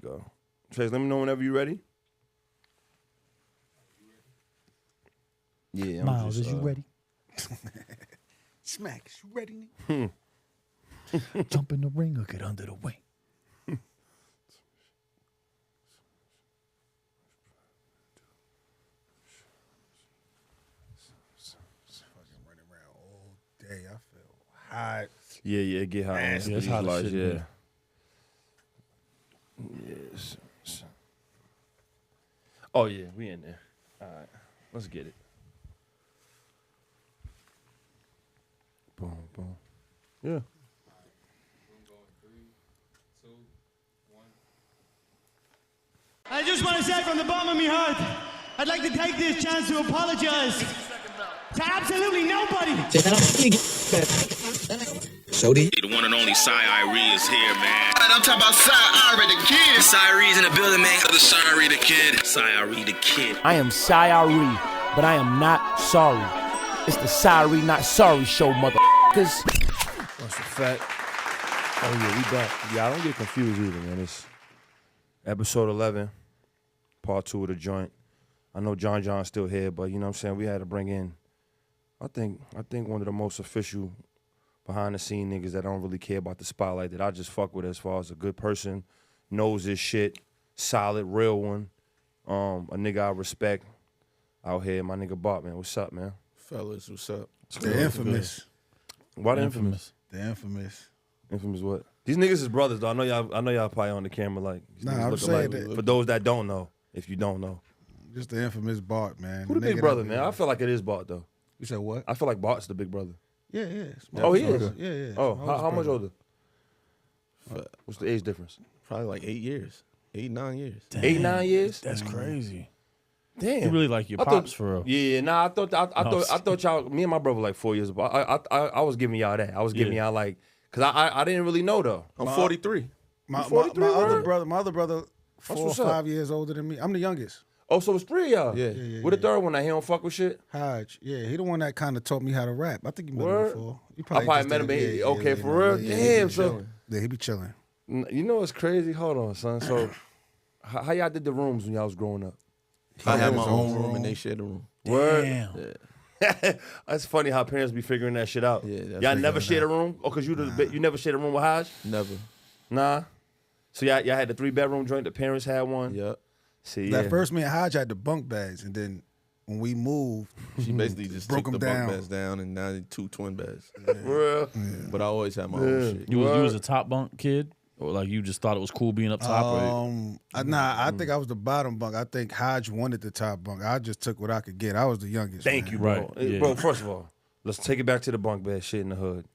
we go. Trace, let me know whenever you're ready. Yeah, Miles, is you ready? Smack, is you ready? Jump in the ring or get under the wing. Fucking running around all day. I feel hot. Yeah, get hot. Yeah, it's hot as shit, yeah. man. Yes. Oh yeah, we in there. All right, let's get it. Boom, boom. Yeah. I just want to say from the bottom of my heart, I'd like to take this chance to apologize to absolutely nobody. The one and only Cy is here, man. I'm talking about Cy the kid. Cyre's in the building, man. The Cy the kid. Cy the kid. I am Cyre, but I am not sorry. It's the Cyre Not Sorry show, motherfuckers. That's a fact. Oh yeah, we back. Yeah, I don't get confused either, man. It's episode 11, part 2 of the joint. I know John's still here, but you know what I'm saying, we had to bring in, I think one of the most official behind the scene niggas that don't really care about the spotlight that I just fuck with as far as a good person, knows his shit, solid, real one. A nigga I respect out here, my nigga Bart, man. What's up, man? Fellas, what's up? The infamous. Why the infamous? The infamous. Infamous what? These niggas is brothers though. I know y'all probably on the camera like these Nah, niggas I'm look saying alike. that- For those that don't know, if you don't know. Just the infamous Bart, man. Who the big nigga brother, that- man? I feel like it is Bart though. You said what? I feel like Bart's the big brother. Yeah. It's my Oh, he brother. is? Yeah. Oh, it's my how much brother. older? What's the age difference? Probably like 8 years. 8, 9 years. Damn, 8, 9 years? That's crazy. Damn. You really like your I thought- pops for real. Yeah, nah, I thought y'all, me and my brother like 4 years apart. I was giving y'all that. I was giving y'all like, cause I didn't really know though. I'm 43. My 43, other word? brother, 4 or what's up. 5 years older than me. I'm the youngest. Oh, so it's 3 of y'all? Yeah. With the third one that he don't fuck with shit? Hodge. Yeah, he the one that kind of taught me how to rap. I think you met him Word? before. You I probably just met him. did- Okay, for real? yeah, Damn, he so. chilling. Yeah, he be chilling. You know what's crazy? Hold on, son. So, how y'all did the rooms when y'all was growing up? I had my his own own room room. and they shared a room. Word? Damn. That's funny how parents be figuring that shit out. Yeah, that's y'all never figuring shared a room? Oh, cause you never shared a room with Hodge? Never. Nah. So y'all had the 3-bedroom joint. The parents had one. Yep. See, That yeah. first me and Hodge had the bunk beds, and then when we moved, She basically just Broke took the 'em bunk down. beds down and now they 2 twin beds. For real. But I always had my own shit. You was a top bunk kid? Or like you just thought it was cool being up top? I think I was the bottom bunk. I think Hodge wanted the top bunk. I just took what I could get. I was the youngest. Thank man. you, bro. Right, yeah. Bro, first of all, let's take it back to the bunk bed shit in the hood.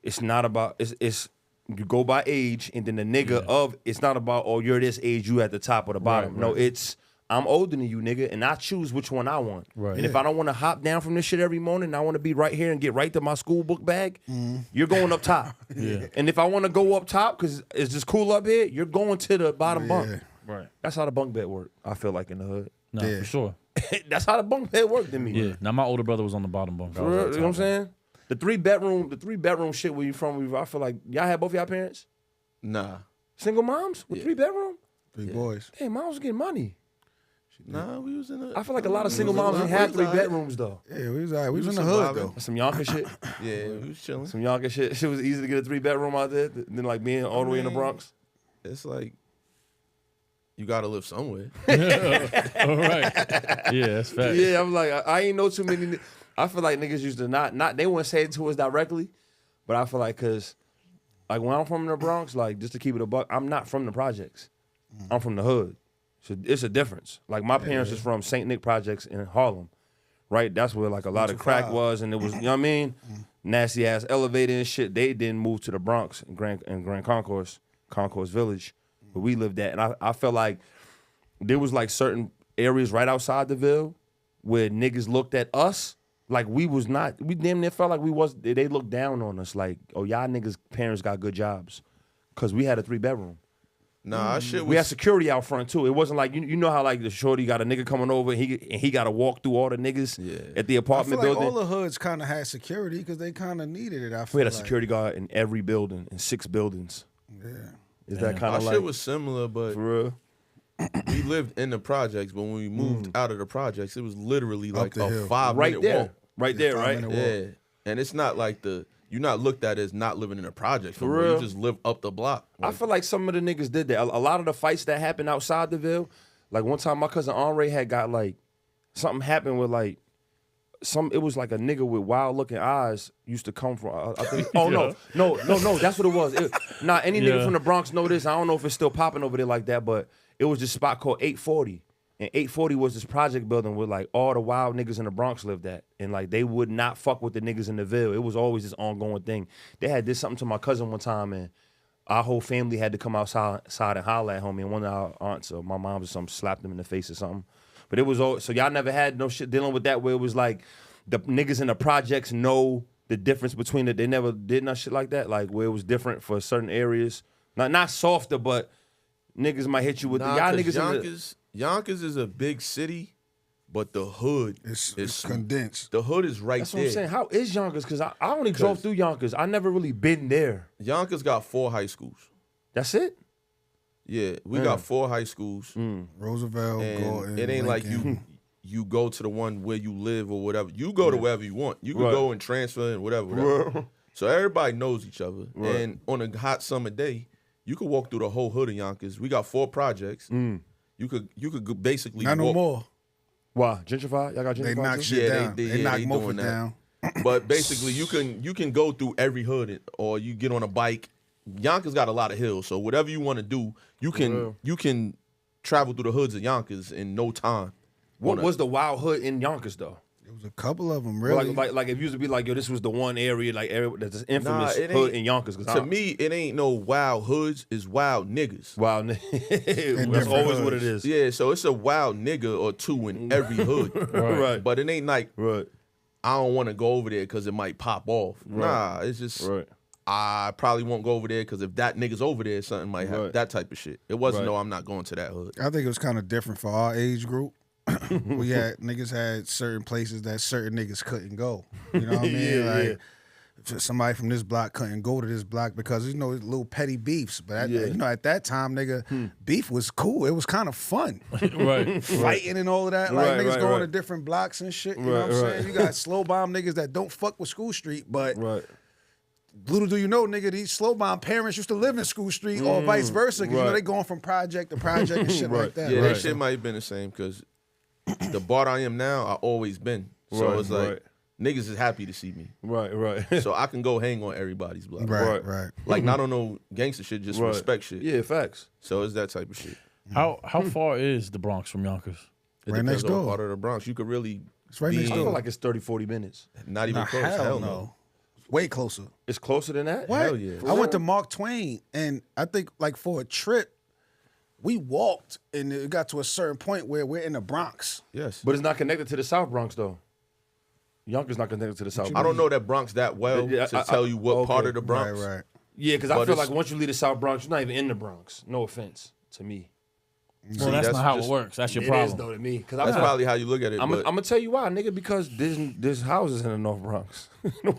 It's not about it's you go by age, and then the nigga of it's not about you're this age, you at the top or the bottom. Right, No, right. it's I'm older than you, nigga, and I choose which one I want. Right. And if I don't want to hop down from this shit every morning, and I want to be right here and get right to my school book bag, you're going up top. Yeah. And if I want to go up top because it's just cool up here, you're going to the bottom bunk. Yeah. Right. That's how the bunk bed work. I feel like in the hood. No, Yeah. for sure. That's how the bunk bed worked to me. Yeah. Now my older brother was on the bottom bunk. I For was real, on you know what I'm top saying? The three bedroom shit where you from, I feel like y'all had both y'all parents? Nah. Single moms with 3-bedroom? 3 boys. Hey, moms was getting money. Nah, we was in a... I feel like a lot of single We was moms in ain't had we was 3 bedrooms though. Yeah, we was all right. We was in the surviving. hood though. That's some Yonkers shit. Yeah, we was chilling. Some Yonkers shit. Shit was easy to get a 3-bedroom out there than like being all the way in the mean, Bronx. It's like, you got to live somewhere. All right. Yeah, that's fact. Yeah, I'm like, I ain't know too many. I feel like niggas used to not they wouldn't say it to us directly, but I feel like because like when I'm from the Bronx, like just to keep it a buck, I'm not from the projects. I'm from the hood. So it's a difference. Like my parents is from St. Nick Projects in Harlem, right? That's where like a lot of crack was, and it was, you know what I mean? Nasty ass elevator and shit. They didn't move to the Bronx in Grand Concourse Village, where we lived at. And I felt like there was like certain areas right outside the Ville where niggas looked at us like we damn near felt like they looked down on us like, oh, y'all niggas' parents got good jobs. Cause we had a 3-bedroom. Nah, our shit was... We had security out front too. It wasn't like you know how like the shorty got a nigga coming over and he got to walk through all the niggas at the I feel apartment like building. all the hoods kind of had security because they kind of needed it. I feel We had a like. security guard in every building, in 6 buildings. Yeah. Is that kind Our of like shit was similar, but for real? we lived in the projects. But when we moved out of the projects, it was literally like the a hill. 5-minute walk. Right there, right? 5-minute walk. Yeah, and it's not like you're not looked at as not living in a project. For no more. real? You just live up the block. I feel like some of the niggas did that. A lot of the fights that happened outside the Ville, like one time my cousin Henri had got like something happened with like it was like a nigga with wild looking eyes used to come from. I think. Oh no, that's what it was. Any nigga from the Bronx know this. I don't know if it's still popping over there like that, but it was this spot called 840. And 840 was this project building where like all the wild niggas in the Bronx lived at. And like they would not fuck with the niggas in the Ville. It was always this ongoing thing. They had did something to my cousin one time and our whole family had to come outside and holler at homie. And one of our aunts or my mom or something slapped him in the face or something. But it was all, so y'all never had no shit dealing with that where it was like the niggas in the projects know the difference between it. They never did no shit like that. Like where it was different for certain areas. Not softer, but niggas might hit you with y'all niggas Yonkers is a big city, but the hood It's condensed. The hood is right That's there. what I'm saying. How is Yonkers? Because I only drove through Yonkers. I never really been there. Yonkers got 4 high schools. That's it? Yeah, we got 4 high schools. Roosevelt, And Gordon, it ain't like Lincoln. you go to the one where you live or whatever. You go to wherever you want. You can go and transfer and whatever. So everybody knows each other. And on a hot summer day, you could walk through the whole hood of Yonkers. We got 4 projects. You could basically Not no walk. more. Why? Gentrify? Y'all got gentrified They knock too? shit down. They knock doing Moffat that. down. But basically, you can go through every hood, or you get on a bike. Yonkers got a lot of hills, so whatever you want to do, you can travel through the hoods of Yonkers in no time. What was the wild hood in Yonkers though? There was a couple of them, really. Like if you used to be like, yo, this was the one area, like that's this infamous it hood ain't- in Yonkers. To me, it ain't no wild hoods. It's wild niggas. Wow, that's different always what it hoods. is. Yeah, so it's a wild nigga or two in every hood. Right. But it ain't like Right. I don't want to go over there because it might pop off. Nah, it's just Right. I probably won't go over there because if that nigga's over there, something might happen. Right. That type of shit. It wasn't Right. no, I'm not going to that hood. I think it was kind of different for our age group. Niggas had certain places that certain niggas couldn't go. You know what I mean? Yeah. If somebody from this block couldn't go to this block because it's little petty beefs. But at that time, nigga, beef was cool. It was kind of fun. Right. Fighting and all of that. Like Right, niggas right, going right. to different blocks and shit. You know what I'm Right, saying? You got slow bomb niggas that don't fuck with School Street, but Right. little do you know, nigga, these slow bomb parents used to live in School Street or vice versa. Because right. they going from project to project and shit like that. Yeah, Right. that shit might have been the same because the Bart I am now, I always been. So Right, it's like right. niggas is happy to see me. Right. So I can go hang on everybody's block. Right. Like not on no gangster shit, just Right. respect shit. Yeah, facts. So it's that type of shit. How far is the Bronx from Yonkers? It Right depends next on door. part of the Bronx. You could really It's right next I door. feel like it's 30, 40 minutes. not even Nah, close. hell no. Way closer. It's closer than that? What? Hell yeah. I went to Mark Twain, and I think like for a trip, we walked, and it got to a certain point where we're in the Bronx. Yes. But it's not connected to the South Bronx though. Yonkers not connected to the South I Bronx. don't know that Bronx that well Yeah, to tell you what part okay. of the Bronx. Right. Yeah, because I But feel it's- like once you leave the South Bronx, you're not even in the Bronx. No offense to me. Well, that's that's not how just- it works. That's your It problem. is though to me. Because That's probably how you look at it. I'm but gonna tell you why, nigga. Because there's houses in the North Bronx.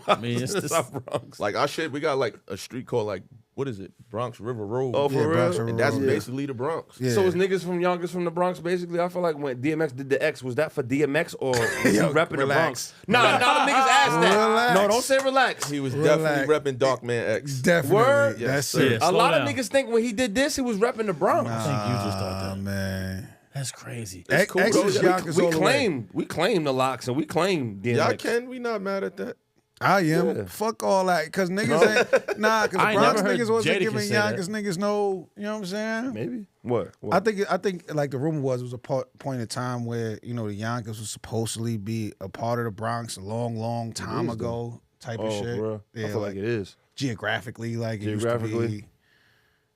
I mean, it's in the this, South Bronx. like our shit, we got like a street called like what is it? Bronx River Road. Oh, for Yeah, real? Bronx River and that's Road. basically the Bronx. Yeah. So is niggas from Yonkers from the Bronx basically? I feel like when DMX did the X, was that for DMX or was he Yo, repping the relax. Bronx? Nah, the niggas asked that. Relax. No, don't say relax. He was Relax. definitely repping Dark Man X. Definitely. Word? Yes, That's sir. it. Yeah. A Slow lot down. of niggas think when he did this, he was repping the Bronx. I think you just thought that. Man. That's crazy. It's cool, X though. is Yeah, Yonkers all the way. We claim the locks and we claim DMX. Y'all can. We not mad at that. I am. Yeah. Fuck all that. Because niggas ain't. Nah, because I the ain't Bronx never heard niggas wasn't Jadakiss giving say that. Yonkers niggas no. You know what I'm saying? Maybe. What? I think like the rumor was it was a point in time where the Yonkers was supposedly be a part of the Bronx a long time is, ago type Oh, of shit. bro. Yeah, I feel like it is. geographically, like it used to Geographically? be.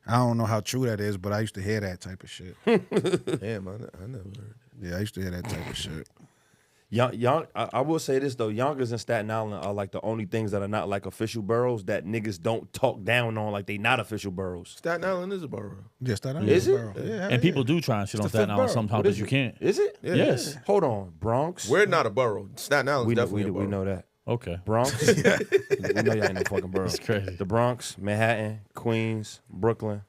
I don't know how true that is, but I used to hear that type of shit. Damn, I never heard that. Yeah, I used to hear that type of shit. I will say this though, Yonkers and Staten Island are like the only things that are not like official boroughs that niggas don't talk down on like they not official boroughs. Staten Island is a borough. Just that. Is it? Yeah, And people do try and shit on the Staten fifth Island borough. sometimes, What but is you it? can't. Is it? Yes. Hold on, Bronx. We're not a borough. Staten Island's we know, definitely a borough. we know that. Okay. Bronx. We know y'all ain't no fucking borough. That's crazy. The Bronx, Manhattan, Queens, Brooklyn,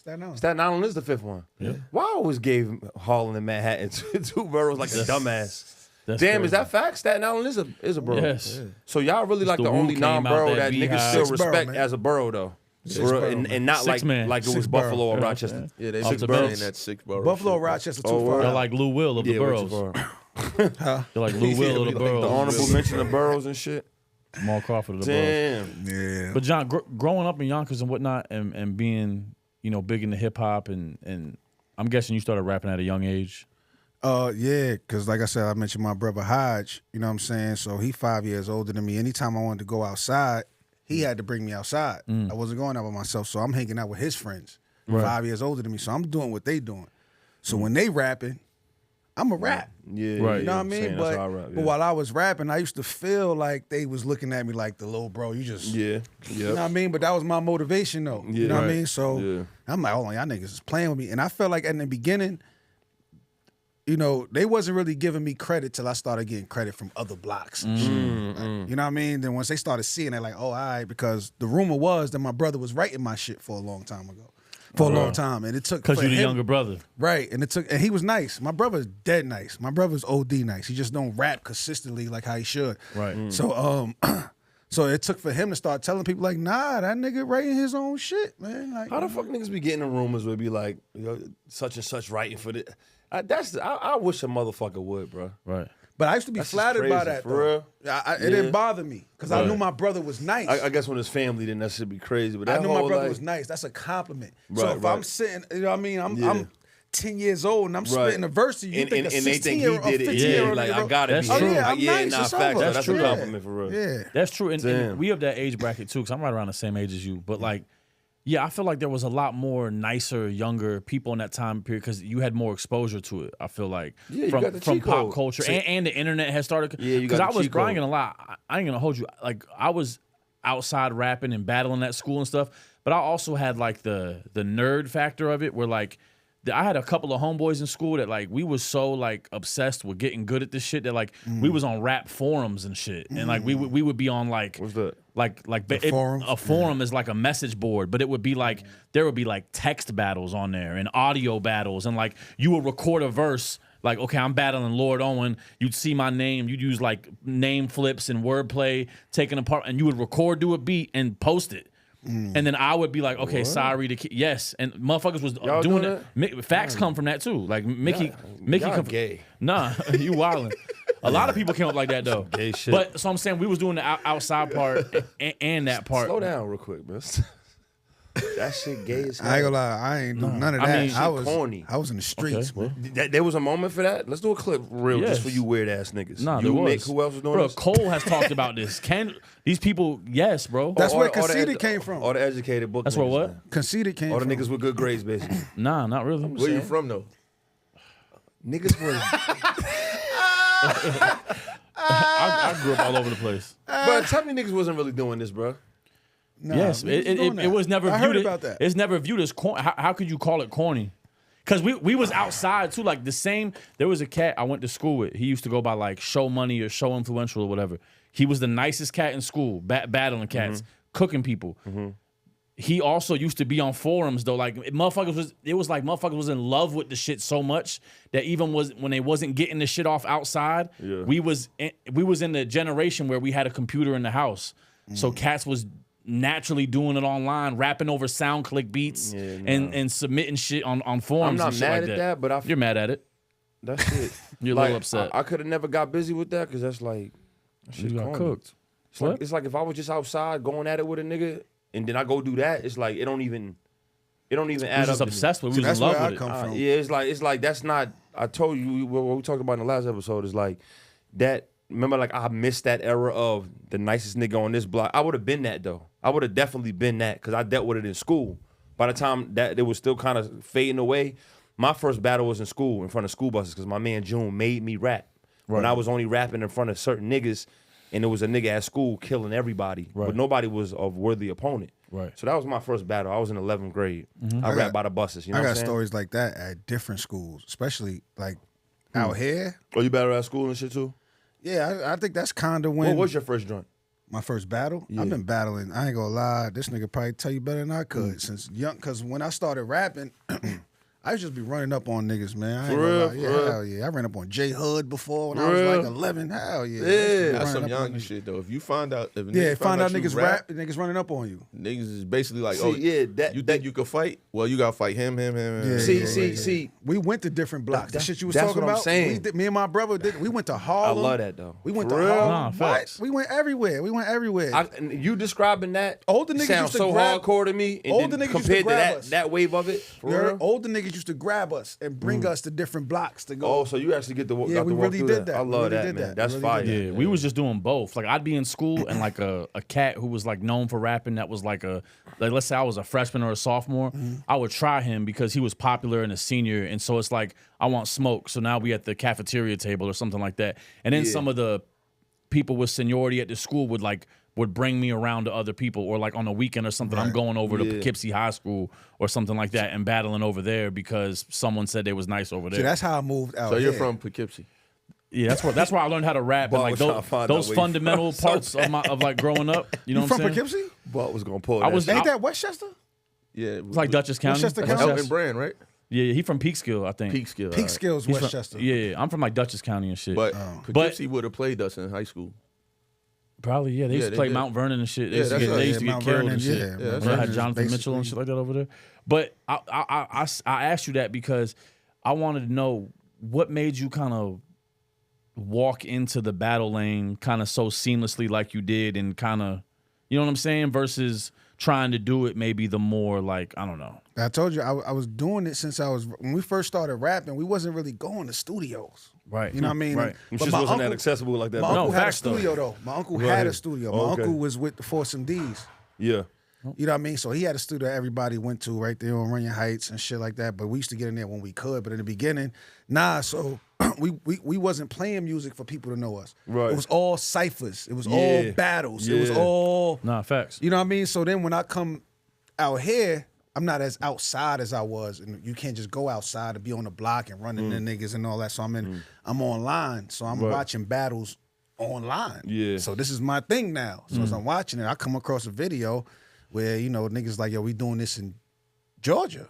Staten Island is the fifth one. Yeah. Why I always gave Harlem and Manhattan two boroughs like a dumbass? Damn, crazy. is that fact? Staten Island is a borough. Yes. Yeah. So y'all really like the the Wu only came out non-borough that that niggas beehive. still Six respect borough, as a borough though. And not Six man. like it was Six borough. Buffalo or Rochester. Yeah, they Off six the boroughs bench. in that 6 borough. Buffalo, shit. Rochester, too Oh, far. They're out. like Lou Will of the boroughs. They're like Lou Will of the The boroughs. honorable mention of boroughs and shit. Jamal Crawford of the boroughs. Damn. Yeah. But John, growing up in Yonkers and whatnot, and being big into hip hop, and I'm guessing you started rapping at a young age. Yeah, because like I said, I mentioned my brother Hodge, you know what I'm saying? So he 5 years older than me. Anytime I wanted to go outside, he had to bring me outside. I wasn't going out by myself, so I'm hanging out with his friends, 5 years older than me. So I'm doing what they doing. So when they rapping, I'm a rap. Yeah, Right. You know what I Saying mean? that's how I rap, But while I was rapping, I used to feel like they was looking at me like the little bro. You just, you know what I mean? But that was my motivation though. You know what I mean? So I'm like, oh, y'all niggas is playing with me. And I felt like in the beginning, they wasn't really giving me credit till I started getting credit from other blocks. And shit. Like, you know what I mean? Then once they started seeing it, like, oh, all right, because the rumor was that my brother was writing my shit for a long time ago. For a long time. And it took Because for you're the him- younger brother. Right. And he was nice. My brother's dead nice. My brother's OD nice. He just don't rap consistently like how he should. Right. So so it took for him to start telling people like, nah, that nigga writing his own shit, man. Like, How the fuck niggas be getting the rumors where it be like, such and such writing for this? I wish a motherfucker would, bro. Right. But I used to be That's just flattered by crazy, that, for though. real? It didn't bother me because I knew my brother was nice. I guess when it's family, then that should be crazy. But that I knew my whole, brother like, was nice. That's a compliment. Right, So if right. I'm sitting, you know what I mean? I'm 10 years old and I'm spitting a verse to you. You think a and they think 16-year-old, he did it. 15-year-old Like, nigga, I gotta That's be. true. Yeah, I'm nice. Nah, It's facts. over. That's That's a true. compliment for real. Yeah. That's true. And Damn. we have that age bracket too, because I'm right around the same age as you. But like, yeah, I feel like there was a lot more nicer, younger people in that time period because you had more exposure to it. I feel like Yeah, you from got the from cheat pop code. culture and the internet has started. Yeah, you got because the I was cheat grinding code. a lot. I ain't gonna hold you. Like I was outside rapping and battling at school and stuff, but I also had like the nerd factor of it, where like I had a couple of homeboys in school that like we was so like obsessed with getting good at this shit that like we was on rap forums and shit, and like we would be on like What's that? forums? a forum is like a message board, but it would be like there would be like text battles on there and audio battles, and like you would record a verse. Like, okay, I'm battling Lord Owen. You'd see my name. You'd use like name flips and wordplay taken apart, and you would record to a beat and post it. And then I would be like, okay, sorry to yes, and motherfuckers was Y'all doing doing it. Facts come from that too. Like Mickey y'all come gay. Nah, you wildin'. A lot of people came up like that though. Gay shit. But so I'm saying we was doing the outside part and that part. Slow down real quick, man. That shit gay as hell. I ain't gonna lie, I ain't do none of that. I mean, I was corny. I was in the streets, Okay, well. man. There was a moment for that. Let's do a clip real Yes. just for you weird ass niggas. Nah, you, there was. Mick, who else was doing Bro, this? Cole has talked about this. These people, yes, bro. That's where All the Cassidy ed- came from. All the educated book. That's where niggas, what? man. Conceited came All the from. niggas with good grades, basically. Nah, not really. Where you from though? Niggas was. I grew up all over the place. But tell me niggas wasn't really doing this, bro. Nah, Yes, we was doing it that. was never I viewed. heard about that. It's never viewed as corny. How could you call it corny? Because we was outside too. Like the same. There was a cat I went to school with. He used to go by like Show Money or Show Influential or whatever. He was the nicest cat in school, battling cats, cooking people. He also used to be on forums though. Like it was like motherfuckers was in love with the shit so much that even when they wasn't getting the shit off outside, we was in the generation where we had a computer in the house. So cats was naturally doing it online, rapping over sound click beats and submitting shit on forums. I'm not and shit mad like at that, but you're mad at it. That's it. You're a little upset. I could have never got busy with that because that's like that shit You got corny. cooked. It's like if I was just outside going at it with a nigga and then I go do that, it's like it don't even We add was up. just to me. obsessed with. See, We was that's in love where I with it. come from. Yeah, it's like that's not. I told you what we talked about in the last episode is like that. Remember, like I missed that era of the nicest nigga on this block. I would have been that though. I would have definitely been that because I dealt with it in school. By the time that it was still kind of fading away, my first battle was in school in front of school buses because my man June made me rap. When I was only rapping in front of certain niggas, and it was a nigga at school killing everybody, but nobody was a worthy opponent. Right. So that was my first battle. I was in 11th grade. I rapped by the buses. You know I what got I'm saying? stories like that at different schools, especially like out here. Oh, you battle at school and shit too? Yeah, I think that's kind of when. What was your first joint? My first battle? I've been battling. I ain't gonna lie. This nigga probably tell you better than I could since young. Because when I started rapping, I used to be running up on niggas, man. I ain't gonna lie. Yeah, hell yeah. I ran up on J Hood before when I was like 11. Hell yeah. Yeah. That's some young shit though. If you find out, find out niggas rap, niggas running up on you. Niggas is basically like, you think you could fight? Well, you gotta fight him. Yeah, see. We went to different blocks. The shit you was that's talking what I'm about. saying. Me and my brother did. We went to Harlem. I love that though. We went For to real? Harlem. Nah, What? facts. We went everywhere. You describing that Older niggas sounds used to so grab- hardcore to me. And older then niggas used to compared to grab us. that wave of it. For You heard? real? Older niggas used to grab us and bring us to different blocks to go. Oh, so you actually get to Yeah, got we to walk really through did that. I We love really that, did man. that. That's We really fire. did Yeah, we was just doing both. Like I'd be in school and like a cat who was like known for rapping that was like let's say I was a freshman or a sophomore, I would try him because he was popular and a senior, and so it's like I want smoke. So now we at the cafeteria table or something like that. And then some of the people with seniority at the school would bring me around to other people, or like on a weekend or something, I'm going over to Poughkeepsie High School or something like that and battling over there because someone said they was nice over there. See, that's how I moved out. So you're here. from Poughkeepsie. Yeah, that's where I learned how to rap and like was trying to find those out where you fundamental from. parts of like growing up. You know You what I'm from saying? Poughkeepsie? But was gonna pull. I was- Ain't that Westchester? Yeah, It's like Dutchess County. Westchester That's County? Elton Brand, right? Yeah, he from Peekskill, I think. Peekskill. Peak Skills, He's from- Westchester. yeah, I'm from like Dutchess County and shit. But Poughkeepsie would have played us in high school. Probably, yeah. They used to they play did. Mount Vernon and shit. They Yeah, used to that's get, right. they used to Yeah, get Mount killed Vernon, and shit. yeah. Mount They had Vernon is Jonathan Mitchell and shit like that over there. But I asked you that because I wanted to know what made you kind of walk into the battle lane kind of so seamlessly like you did, and kind of, you know what I'm saying, versus trying to do it maybe the more like, I don't know. I told you I was doing it since when we first started rapping. We wasn't really going to studios. Right. You know what I mean? Right. It But just my wasn't that uncle- accessible like that. My back uncle No, had a facts, though. studio though. My uncle Right. had a studio. My Okay. uncle was with the Foursome D's. Yeah. You know what I mean? So he had a studio everybody went to right there on Runyon Heights and shit like that. But we used to get in there when we could. But in the beginning, nah. So we wasn't playing music for people to know us. Right. It was all ciphers. It was Yeah. all battles. It was Yeah. all Nah, facts. You know what I mean? So then when I come out here, I'm not as outside as I was, and you can't just go outside and be on the block and running the niggas and all that. So I'm online, so I'm watching battles online. Yeah. So this is my thing now. So as I'm watching it, I come across a video where niggas like, yo, we doing this in Georgia.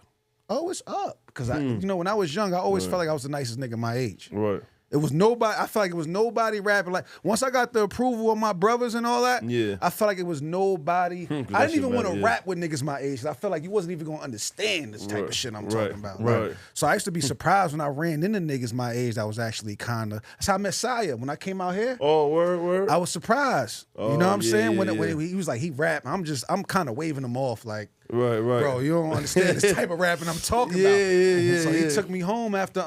Oh, it's up because when I was young, I always felt like I was the nicest nigga my age. Right. It was nobody. I felt like it was nobody rapping. Like once I got the approval of my brothers and all that, Yeah. I felt like it was nobody. I that didn't shit even want to matter, yeah. rap with niggas my age. I felt like you wasn't even gonna understand this type of shit I'm talking about. Right. So I used to be surprised when I ran into niggas my age. That was actually kind of. That's how I met Saya when I came out here. Oh, word. I was surprised. You know what I'm yeah, saying? yeah, When yeah. he was like he rap, I'm kind of waving him off like. Right. Bro, you don't understand this type of rapping I'm talking about. Yeah, So he yeah. took me home after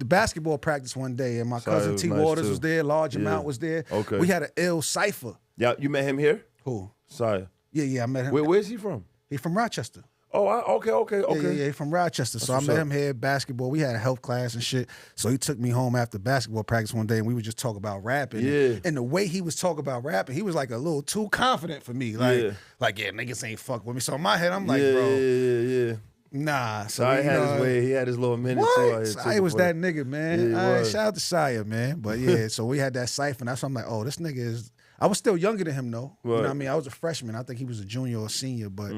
basketball practice one day, and my cousin was T. nice, Waters too. was there, Large Yeah. Amount was there. Okay. We had an ill cipher. Yeah, you met him here? Who? Saya. Yeah, I met him. Where's he from? He from Rochester. Oh, okay. Yeah, he from Rochester. So I what's met up. him here at basketball. We had a health class and shit. So he took me home after basketball practice one day, and we would just talk about rapping. Yeah. And the way he was talking about rapping, he was like a little too confident for me. Like, niggas ain't fuck with me. So in my head, I'm like, bro, Yeah. nah. So Saya you had know, his way. He had his little minute too. What? Saya was that nigga, man. Yeah, he All right, was. shout out to Saya, man. But yeah, so we had that cipher, and that's why I'm like, oh, this nigga is. I was still younger than him though. You know what I mean? I was a freshman. I think he was a junior or senior, but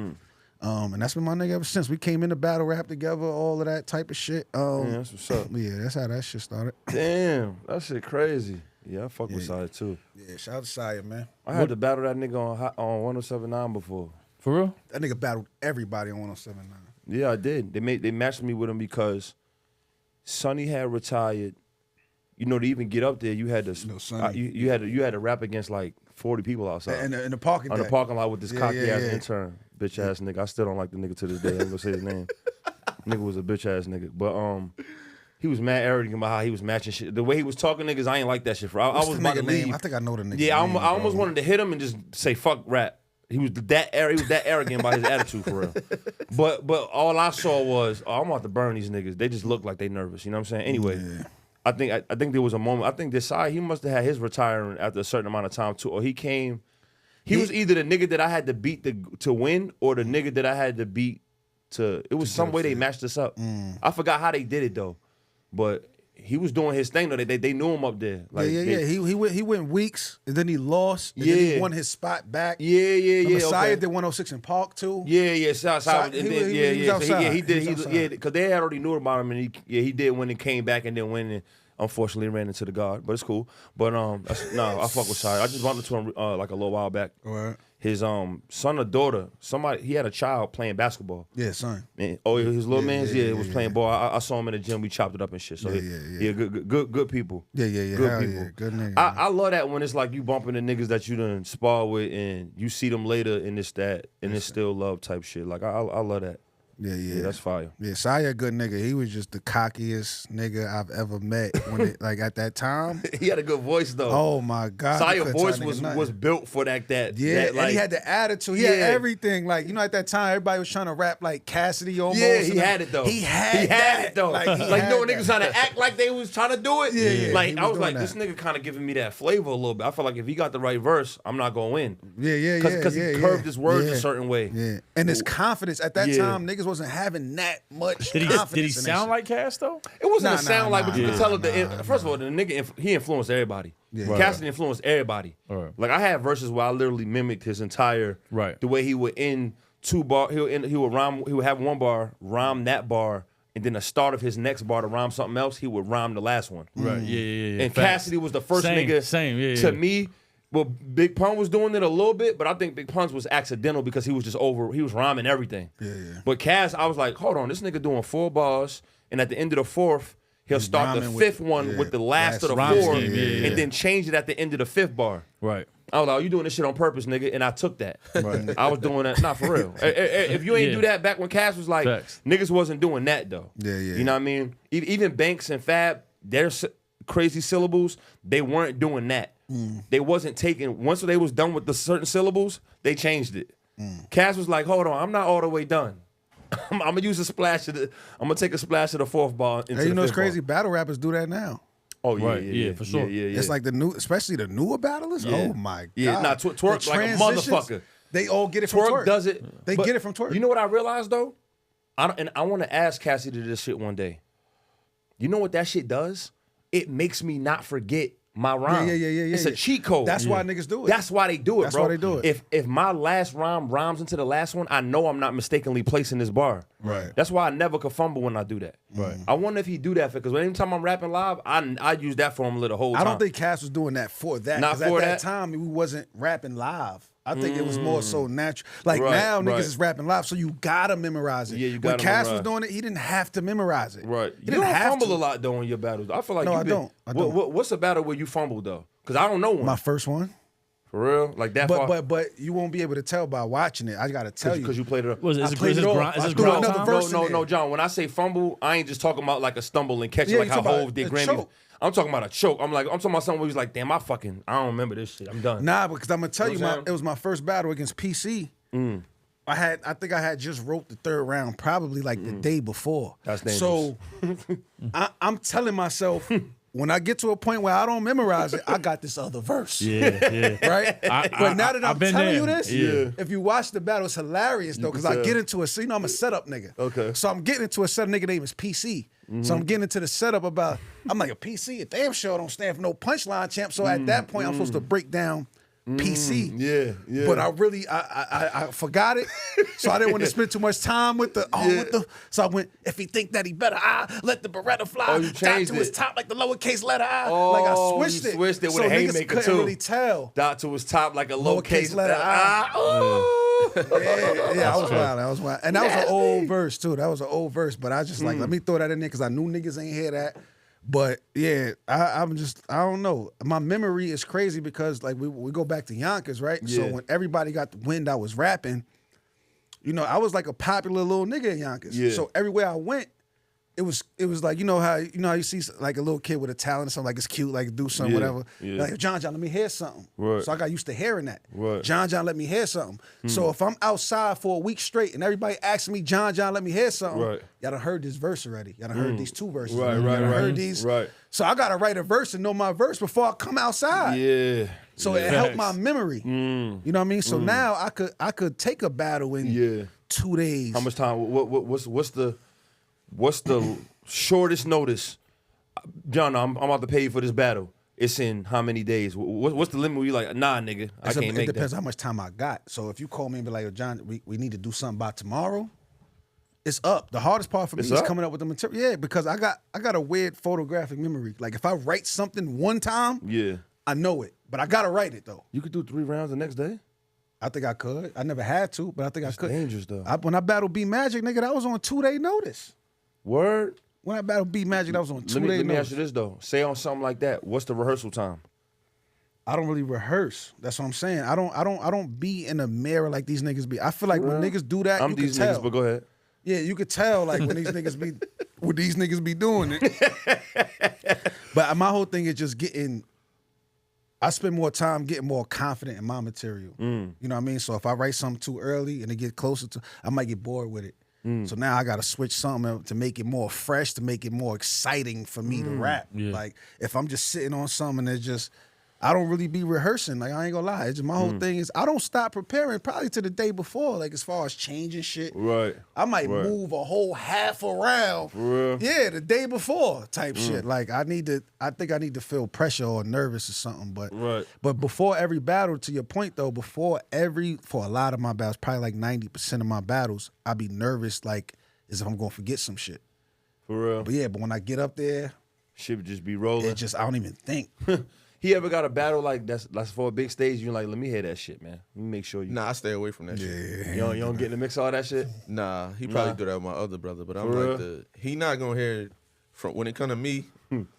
and that's been my nigga ever since. We came into battle rap together, all of that type of shit. Yeah, that's what's up. Yeah, that's how that shit started. Damn, that shit crazy. Yeah, I fuck with Saya too. Yeah, shout out to Saya, man. I had to battle that nigga on 1079 before. For real? That nigga battled everybody on 1079. Yeah, I did. They matched me with him because Sonny had retired. You know, to even get up there, you had to Sonny. you had to rap against like 40 people outside In the parking on the deck. parking lot with this cocky ass yeah. intern, bitch ass nigga. I still don't like the nigga to this day. I ain't gonna say his name. Nigga was a bitch ass nigga, but he was mad arrogant about how he was matching shit. The way he was talking niggas, I ain't like that shit. I What's was the about to nigga name? leave. I think I know the nigga. Yeah, name, I almost bro. wanted to hit him and just say fuck rap. He was that arrogant by his attitude for real. But all I saw was, I'm about to burn these niggas. They just look like they nervous. You know what I'm saying? Anyway, I think there was a moment. I think Desai, he must have had his retiring after a certain amount of time too, or he came. He was either the nigga that I had to beat to win, or the nigga that I had to beat to. It was some way they matched us up. I forgot how they did it though, but he was doing his thing though. They knew him up there. Like, He went weeks and then he lost. And then he won his spot back. Yeah. Messiah did 106 in Park too. Yeah. South. He did. Yeah, because they had already knew about him, and he did when he came back and then win. And unfortunately, ran into the guard, but it's cool. But I fuck with Shia. I just bumped into him like a little while back. Right. His son or daughter, he had a child playing basketball. Yeah, son. And, his little man's was playing ball. I saw him in the gym. We chopped it up and shit. So good people. Yeah. Good people. Yeah. Good nigga. I love that when it's like you bumping the niggas that you done spar with and you see them later and it's still love type shit. Like I love that. Yeah, that's fire. Yeah, Saya a good nigga. He was just the cockiest nigga I've ever met. Like at that time, he had a good voice though. Oh my god, Saya's voice was built for that. Yeah, and he had the attitude. He had everything. Like at that time, everybody was trying to rap like Cassidy almost. Yeah, he had it though. He had it though. Like niggas trying to act like they was trying to do it. Yeah. Like I was like, this nigga kind of giving me that flavor a little bit. I feel like if he got the right verse, I'm not gonna win. Yeah. Because he curved his words a certain way. Yeah, and his confidence at that time, niggas wasn't having that much confidence. Did he sound like Cass though? It wasn't sound like, but you could tell first of all, the nigga he influenced everybody. Yeah. Right. Cassidy influenced everybody. Right. Like I had verses where I literally mimicked his entire the way he would end 2 bar. He would rhyme. He would have 1 bar, rhyme that bar, and then the start of his next bar to rhyme something else. He would rhyme the last one. Right. Yeah. And Cassidy was the first nigga to me. Well, Big Pun was doing it a little bit, but I think Big Pun's was accidental because he was just he was rhyming everything. Yeah. But Cass, I was like, hold on, this nigga doing 4 bars, and at the end of the 4th, he'll start the 5th one with the last of the 4, and then change it at the end of the 5th bar. Right. I was like, oh, you doing this shit on purpose, nigga, and I took that. Right. I was doing that, not for real. If you ain't do that back when Cass was like, niggas wasn't doing that though. Yeah. You know what I mean? Even Banks and Fab, their crazy syllables, they weren't doing that. They wasn't taking, once they was done with the certain syllables, they changed it. Cass was like, hold on, I'm not all the way done. I'm gonna use a splash I'm gonna take a splash of the 4th bar into you know the it's 5th crazy? bar. Battle rappers do that now. Oh yeah, for sure. Yeah. It's like especially the newer battlers. Yeah. Oh my god. Yeah, Twerk like a motherfucker. They all get it from Twerk. Does it? They get it from Twerk. You know what I realized though? I want to ask Cassidy this shit one day. You know what that shit does? It makes me not forget my rhyme. Yeah. It's a cheat code. That's why niggas do it. That's why they do it, That's bro. why they do it. If my last rhyme rhymes into the last one, I know I'm not mistakenly placing this bar. Right. That's why I never could fumble when I do that. Right. I wonder if he do that because anytime I'm rapping live, I use that formula the whole time. I don't think Cass was doing that for that. Not for at that that time we wasn't rapping live. I think it was more so natural. Like now niggas is rapping live, so you gotta memorize it. Yeah, you gotta When Cass memorize. was doing it, he didn't have to memorize it. Right. He You didn't don't have fumble to. a lot though in your battles. I feel like No, I don't. What's a battle where you fumble though? Because I don't know one. My first one. For real? Like that far? But you won't be able to tell by watching it. I gotta tell you. Because you played it up. Is I this played it off. grind I threw another time? verse in there. No, John. When I say fumble, I ain't just talking about like a stumble and catch Yeah, like you how talking about Hov did a Grammy. choke. I'm talking about a choke. I'm talking about something where he's like, damn, I don't remember this shit. I'm done. Nah, because I'm gonna tell You know you, what I'm saying? it was my first battle against PC. I think I had just wrote the 3rd round probably like the day before. That's dangerous. So I'm telling myself, when I get to a point where I don't memorize it, I got this other verse. Yeah. Right? But now that I'm I've been telling you there. this, if you watch the battle, it's hilarious though, because I get into it. So you know I'm a setup nigga. Okay. So I'm getting into a setup nigga name is PC. So I'm getting into the setup about, I'm like, a PC, a damn sure don't stand for no punchline, champ. So at that point, I'm supposed to break down PC. Yeah. But I really, I forgot it. So I didn't want to spend too much time with the, so I went, if he think that he better, let the Beretta fly. Oh, you changed to his it. top like the lowercase letter I. Oh, like I switched you it. switched it with so a niggas haymaker, couldn't too. really tell. Dot to his top like a Lowercase letter I. Yeah, I was wild. And that was an old verse too. That was an old verse, but I just like, let me throw that in there because I knew niggas ain't hear that. But yeah, I don't know. My memory is crazy because like we go back to Yonkers, right? Yeah. So when everybody got the wind I was rapping, you know, I was like a popular little nigga in Yonkers. Yeah. So everywhere I went, it was like, you know how you see like a little kid with a talent or something, like it's cute, like do something, whatever. Yeah. Like, John, let me hear something. Right. So I got used to hearing that. Right. John, let me hear something. So if I'm outside for a week straight and everybody asks me, John, let me hear something, Right. y'all done heard this verse already. Y'all done heard these 2 verses. Right, Y'all right, done right. heard these. Right. So I gotta write a verse and know my verse before I come outside. Yeah. So it helped my memory. You know what I mean? So now I could take a battle in 2 days. How much time? What's the shortest notice John, I'm about to pay you for this battle. It's in how many days? What's the limit where you like, nah, nigga, I can't make that? It depends how much time I got. So if you call me and be like, yo, John, we need to do something by tomorrow, it's up. The hardest part for me is coming up with the material. Yeah, because I got a weird photographic memory. Like if I write something one time, I know it. But I gotta write it though. You could do 3 rounds the next day? I think I could. I never had to, but I think I could. Dangerous though. When I battled B Magic, nigga, that was on 2-day notice. Word? When I battled B Magic, that was on 2-day notice. Let me ask you this though. Say on something like that, what's the rehearsal time? I don't really rehearse. That's what I'm saying. I don't be in the mirror like these niggas be. I feel like when niggas do that, you can tell. Niggas, but go ahead. Yeah, you could tell like when these niggas be doing it. But my whole thing is just I spend more time getting more confident in my material. You know what I mean? So if I write something too early and it get closer to, I might get bored with it. So now I got to switch something to make it more fresh, to make it more exciting for me to rap. Yeah. Like if I'm just sitting on something that's just, I don't really be rehearsing. Like I ain't gonna lie. It's just, my whole thing is I don't stop preparing probably to the day before. Like as far as changing shit. Right. I might move a whole half around. For real? Yeah, the day before type shit. Like I think I need to feel pressure or nervous or something. But before every battle, to your point though, for a lot of my battles, probably like 90% of my battles, I be nervous like as if I'm gonna forget some shit. For real. But when I get up there, shit would just be rolling. I don't even think. He ever got a battle like that's for a big stage? You're like, let me hear that shit, man. Let me make sure you. Nah, I stay away from that shit. You don't get in the mix of all that shit. Nah, he probably do that with my other brother, but I'm like he not gonna hear it from when it come to me.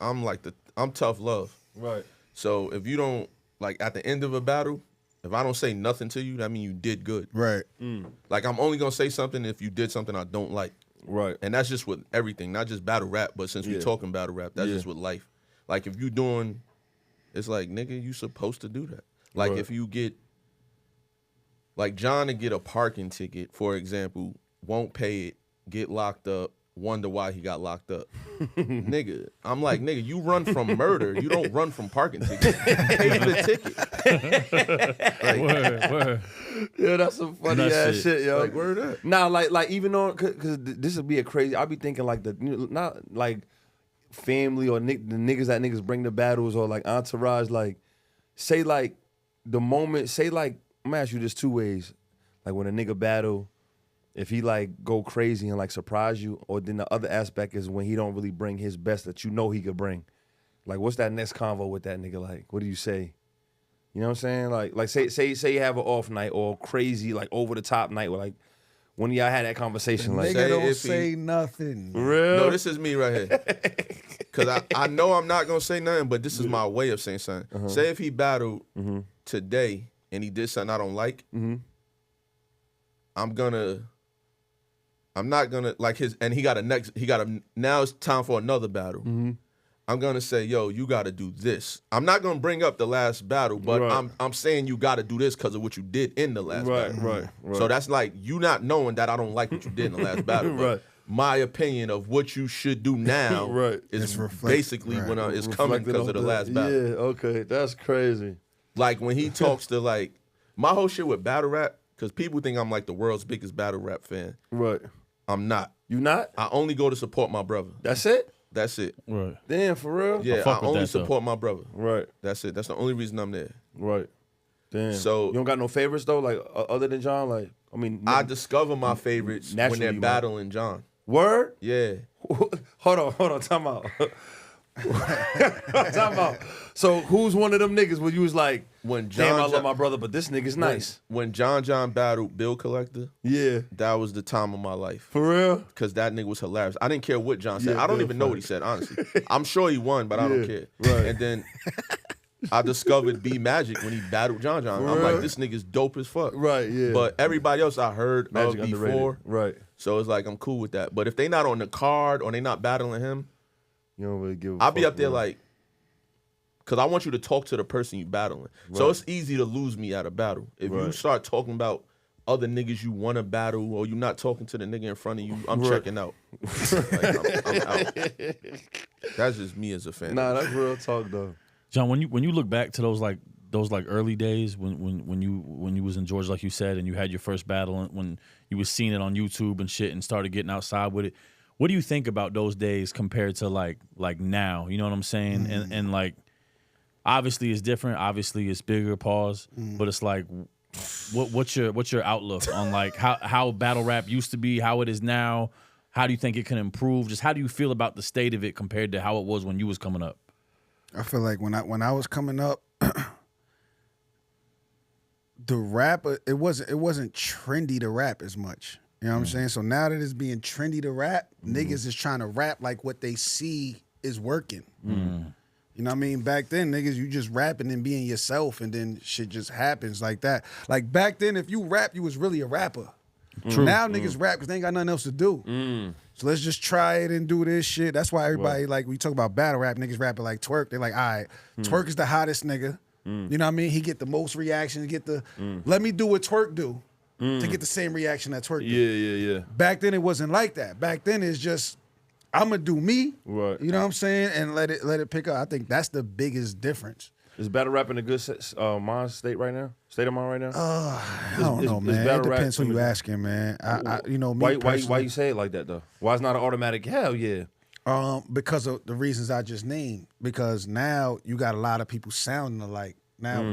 I'm tough love. Right. So if you don't like at the end of a battle, if I don't say nothing to you, that means you did good. Right. Like I'm only gonna say something if you did something I don't like. Right. And that's just with everything, not just battle rap, but since we talking battle rap, that's just with life. Like if you doing. It's like, nigga, you supposed to do that. Like, if you get, like, John to get a parking ticket, for example, won't pay it, get locked up, wonder why he got locked up. Nigga, I'm like, nigga, you run from murder. You don't run from parking tickets. Pay the ticket. Word. Yeah, that's some funny ass shit, yo. Like, word up. Nah, like even though, because this would be a crazy, I'll be thinking like not like, family or the niggas that niggas bring to battles or like entourage, like say like the moment, say like, I'm gonna ask you this 2 ways. Like when a nigga battle, if he like go crazy and like surprise you, or then the other aspect is when he don't really bring his best that you know he could bring. Like what's that next convo with that nigga like? What do you say? You know what I'm saying? Like say you have an off night or crazy like over the top night where like when y'all had that conversation, like nigga don't say nothing. Real? No, this is me right here. Cause I know I'm not gonna say nothing, but this is my way of saying something. Say if he battled today and he did something I don't like, I'm not gonna like his, and now it's time for another battle. I'm gonna say, yo, you gotta do this. I'm not gonna bring up the last battle, but I'm saying you gotta do this because of what you did in the last battle. Right. So that's like you not knowing that I don't like what you did in the last battle. Right. My opinion of what you should do now is basically when it's coming because of the last battle. Yeah, okay, that's crazy. Like when he talks to like my whole shit with battle rap, because people think I'm like the world's biggest battle rap fan. Right. I'm not. You not? I only go to support my brother. That's it? That's it. Right. Damn, for real? Yeah, I only support my brother. Right. That's it. That's the only reason I'm there. Right. Damn. So you don't got no favorites though, like other than John? Like, I mean, I discover my favorites when they're battling John. Word? Yeah. Hold on, time out. Time out. So who's one of them niggas where you was like, damn, I love my brother, but this nigga's nice. When John battled Bill Collector, that was the time of my life. For real? Because that nigga was hilarious. I didn't care what John said. I don't even know what he said, honestly. I'm sure he won, but I don't care. Right. And then I discovered B Magic when he battled John. I'm like, this nigga's dope as fuck. Right, yeah. But everybody else I heard Magic of before. underrated. Right. So it's like, I'm cool with that. But if they not on the card or they not battling him, you don't really give a I'll fuck, be up there bro. like, because I want you to talk to the person you battling. Right. So it's easy to lose me at a battle. If you start talking about other niggas you want to battle or you're not talking to the nigga in front of you, I'm checking out. Like, I'm out. That's just me as a fan. Nah, that's real talk though. John, when you look back to those early days when you was in Georgia, like you said, and you had your first battle, and when you was seeing it on YouTube and shit and started getting outside with it, What do you think about those days compared to like now? You know what I'm saying? And like, obviously it's different. Obviously it's bigger, pause. But it's like, what's your outlook on like how battle rap used to be, how it is now? How do you think it can improve? Just how do you feel about the state of it compared to how it was when you was coming up? I feel like when I was coming up, the rap it wasn't trendy to rap as much. You know what I'm saying? So now that it's being trendy to rap, niggas is trying to rap like what they see is working. You know what I mean? Back then, niggas, you just rapping and being yourself, and then shit just happens like that. Like back then, if you rap, you was really a rapper. True. Now niggas rap because they ain't got nothing else to do. So let's just try it and do this shit. That's why everybody, like, we talk about battle rap, niggas rapping like Twerk. They're like, all right, Twerk is the hottest nigga. You know what I mean? He get the most reactions, let me do what Twerk do to get the same reaction that Twerk do. Yeah. Back then, it wasn't like that. Back then, it's just, I'm going to do me. Right. You know what I'm saying? And let it pick up. I think that's the biggest difference. Is battle rap in a good state of mind right now? State of mind right now? I don't know, man. It depends who you asking, man. You know, me why you say it like that though? Why it's not an automatic hell yeah? Because of the reasons I just named. Because now you got a lot of people sounding alike.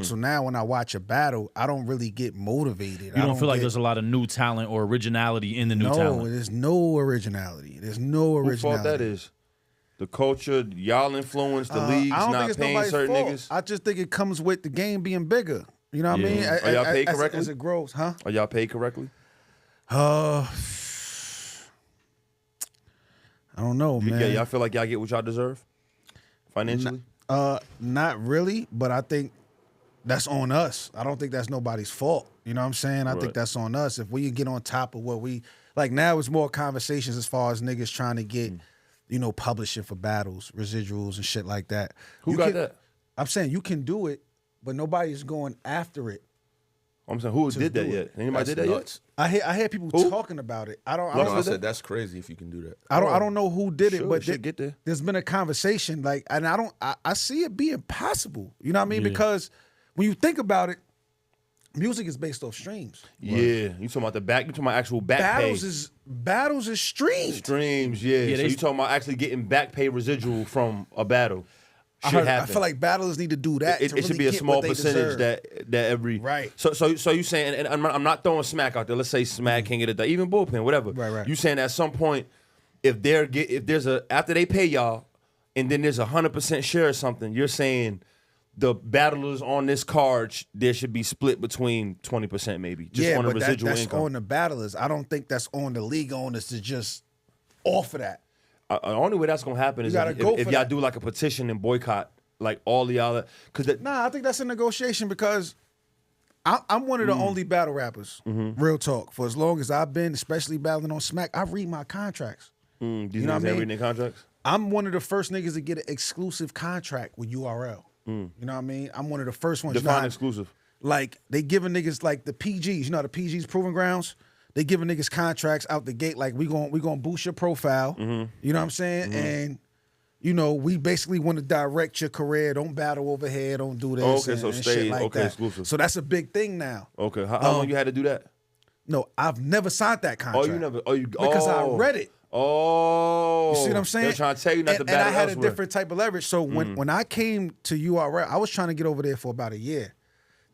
So now when I watch a battle, I don't really get motivated. You don't feel like there's a lot of new talent or originality in the new talent? No, there's no originality. There's no originality. Whose fault that is? The culture, y'all influence, the leagues not paying certain niggas? I just think it comes with the game being bigger. You know what I mean? Are y'all paid correctly? As it grows, huh? Are y'all paid correctly? I don't know, man. Yeah, y'all feel like y'all get what y'all deserve financially? Not really, but I think that's on us. I don't think that's nobody's fault. You know what I'm saying? I think that's on us. If we get on top of what we like now, it's more conversations as far as niggas trying to get, you know, publishing for battles, residuals and shit like that. Who got that? I'm saying you can do it, but nobody's going after it. I'm saying who did that yet? Anybody did that yet? I hear people talking about it. I said that's crazy if you can do that. I don't know who did it, but get there. There's been a conversation like, and I see it being possible. You know what I mean? Because when you think about it, music is based off streams. Yeah, you talking about you talking about actual back pay. Battles is streams. Streams, yeah. So you talking about actually getting back pay residual from a battle. I feel like battlers need to do that. It should be a small percentage that every So you saying, and I'm not throwing smack out there. Let's say smack can't get it done, even bullpen, whatever. Right. You saying at some point, if there's after they pay y'all, and then there's 100% share or something, you're saying the battlers on this card there should be split between 20% maybe, just on the residual that's income. On the battlers. I don't think that's on the league owners to just offer that. The only way that's gonna happen is if y'all do like a petition and boycott like all the other. I think that's a negotiation because I'm one of the only battle rappers. Real talk. For as long as I've been, especially battling on Smack, I read my contracts. You know what I mean? Reading their contracts. I'm one of the first niggas to get an exclusive contract with URL. You know what I mean? I'm one of the first ones. Define exclusive. Like they giving niggas like the PGs. You know the PGs Proving Grounds. They giving niggas contracts out the gate. Like we gonna boost your profile. You know what I'm saying? And you know we basically want to direct your career. Don't battle over here. Don't do this. Okay, so stay that. exclusive. So that's a big thing now. Okay, how long you had to do that? No, I've never signed that contract. Oh, you never? Because I read it. Oh, you see what I'm saying? They're trying to tell you not to battle And I had elsewhere. a different type of leverage. So when I came to URL, I was trying to get over there for about a year.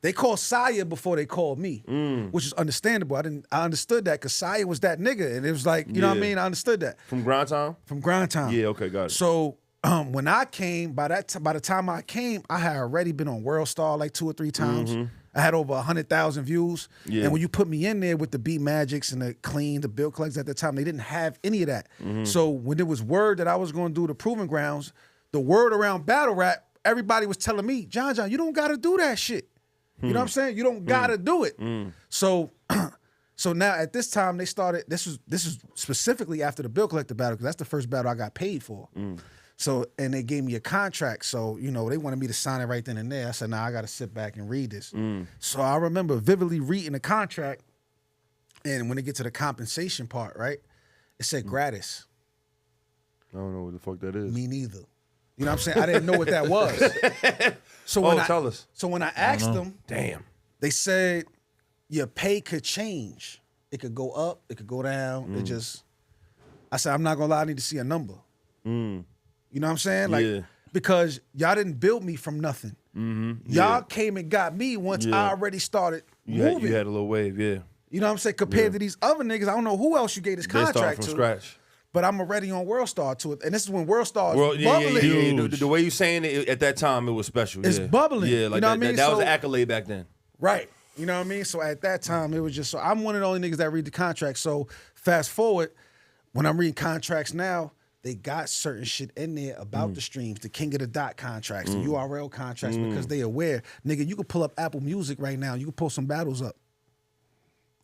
They called Saya before they called me, which is understandable. I understood that because Saya was that nigga, and it was like, you know what I mean? I understood that From Grind Time. from Grind Time. Yeah, okay, got it. So when I came, by the time I came, I had already been on World Star like 2 or 3 times. I had over 100,000 views. Yeah. And when you put me in there with the Beat Magics and the Clean, the Bill Collects at the time, they didn't have any of that. So when there was word that I was going to do the Proving Grounds, the word around battle rap, everybody was telling me, John, you don't got to do that shit. You know what I'm saying? You don't got to do it. So so now at this time they started, this is specifically after the Bill Collector battle because that's the first battle I got paid for. So, and they gave me a contract. So, you know, they wanted me to sign it right then and there. I said, I got to sit back and read this. So I remember vividly reading the contract. And when they get to the compensation part, right, it said gratis. I don't know what the fuck that is. Me neither. You know what I'm saying? I didn't know what that was. So tell us. So when I asked them, Damn. they said your pay could change. It could go up, it could go down. It just, I said, I'm not gonna lie, I need to see a number. You know what I'm saying? Like, because y'all didn't build me from nothing. Y'all came and got me once I already started moving. You had a little wave, You know what I'm saying? Compared to these other niggas, I don't know who else you gave this They contract from to. scratch. But I'm already on World Star to it. And this is when World Star is bubbling. The way you saying it at that time, it was special. It's bubbling. Yeah, like you know what I mean? that was an accolade back then. Right. You know what I mean? So at that time, it was just, so I'm one of the only niggas that read the contract. So fast forward, when I'm reading contracts now, they got certain shit in there about the streams, the King of the Dot contracts, the URL contracts, because they aware. Nigga, you can pull up Apple Music right now. You can pull some battles up.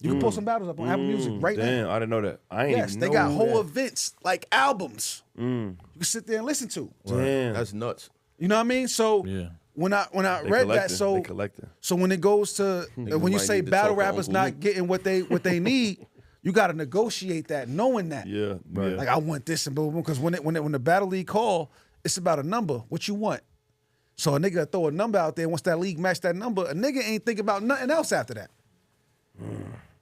You can pull some battles up on Apple Music right now. Damn, I didn't know that. I ain't Yes, even they know got that. whole events, like albums. You can sit there and listen to. Damn. That's nuts. You know what I mean? So when I They read that, collecting. so They collecting. so when it goes to when you might say need to battle talk to rappers Uncle not Luke. getting what they need, you got to negotiate that, knowing that. Yeah, right. Like I want this and boom, boom. Because when the battle league call, it's about a number. What you want. So a nigga throw a number out there. Once that league match that number, a nigga ain't think about nothing else after that.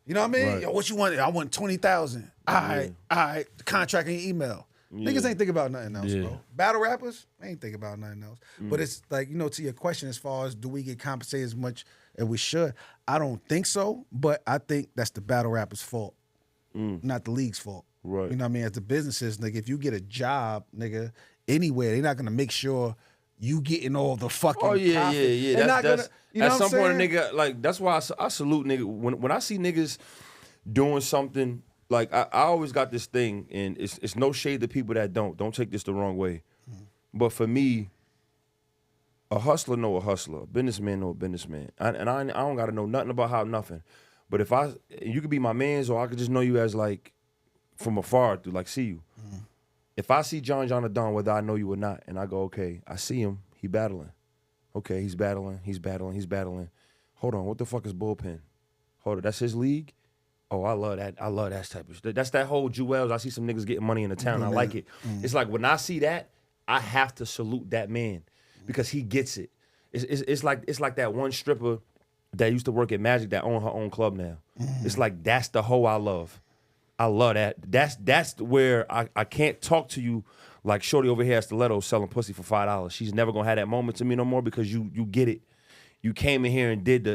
You know what I mean? Right. Yo, what you want? I want 20,000. All right. The contract in your email. Niggas ain't think about nothing else, bro. Battle rappers, they ain't think about nothing else. But it's like, you know, to your question as far as do we get compensated as much as we should? I don't think so, but I think that's the battle rappers' fault, not the league's fault. Right. You know what I mean? As the businesses, nigga, if you get a job, nigga, anywhere, they're not gonna make sure you getting all the fucking profit. They're not That's gonna, you know at what I'm some point, a saying? nigga, like that's why I salute nigga. When I see niggas doing something, like I always got this thing, and it's no shade to people that don't take this the wrong way. But for me, a hustler know a hustler, a businessman know a businessman, I don't gotta know nothing about how nothing. But if you could be my mans, or I could just know you as like from afar, to like see you. If I see John Da Don, whether I know you or not, and I go, okay, I see him, he battling. Okay, he's battling. Hold on, what the fuck is bullpen? Hold on, that's his league? Oh, I love that. I love that type of shit. That's that whole Jewels. I see some niggas getting money in the town. I like it. It's like when I see that, I have to salute that man because he gets it. It's like that one stripper that used to work at Magic that own her own club now. It's like that's the hoe I love. I love that. That's where I can't talk to you like shorty over here at Stiletto selling pussy for $5. She's never gonna have that moment to me no more because you get it. You came in here and did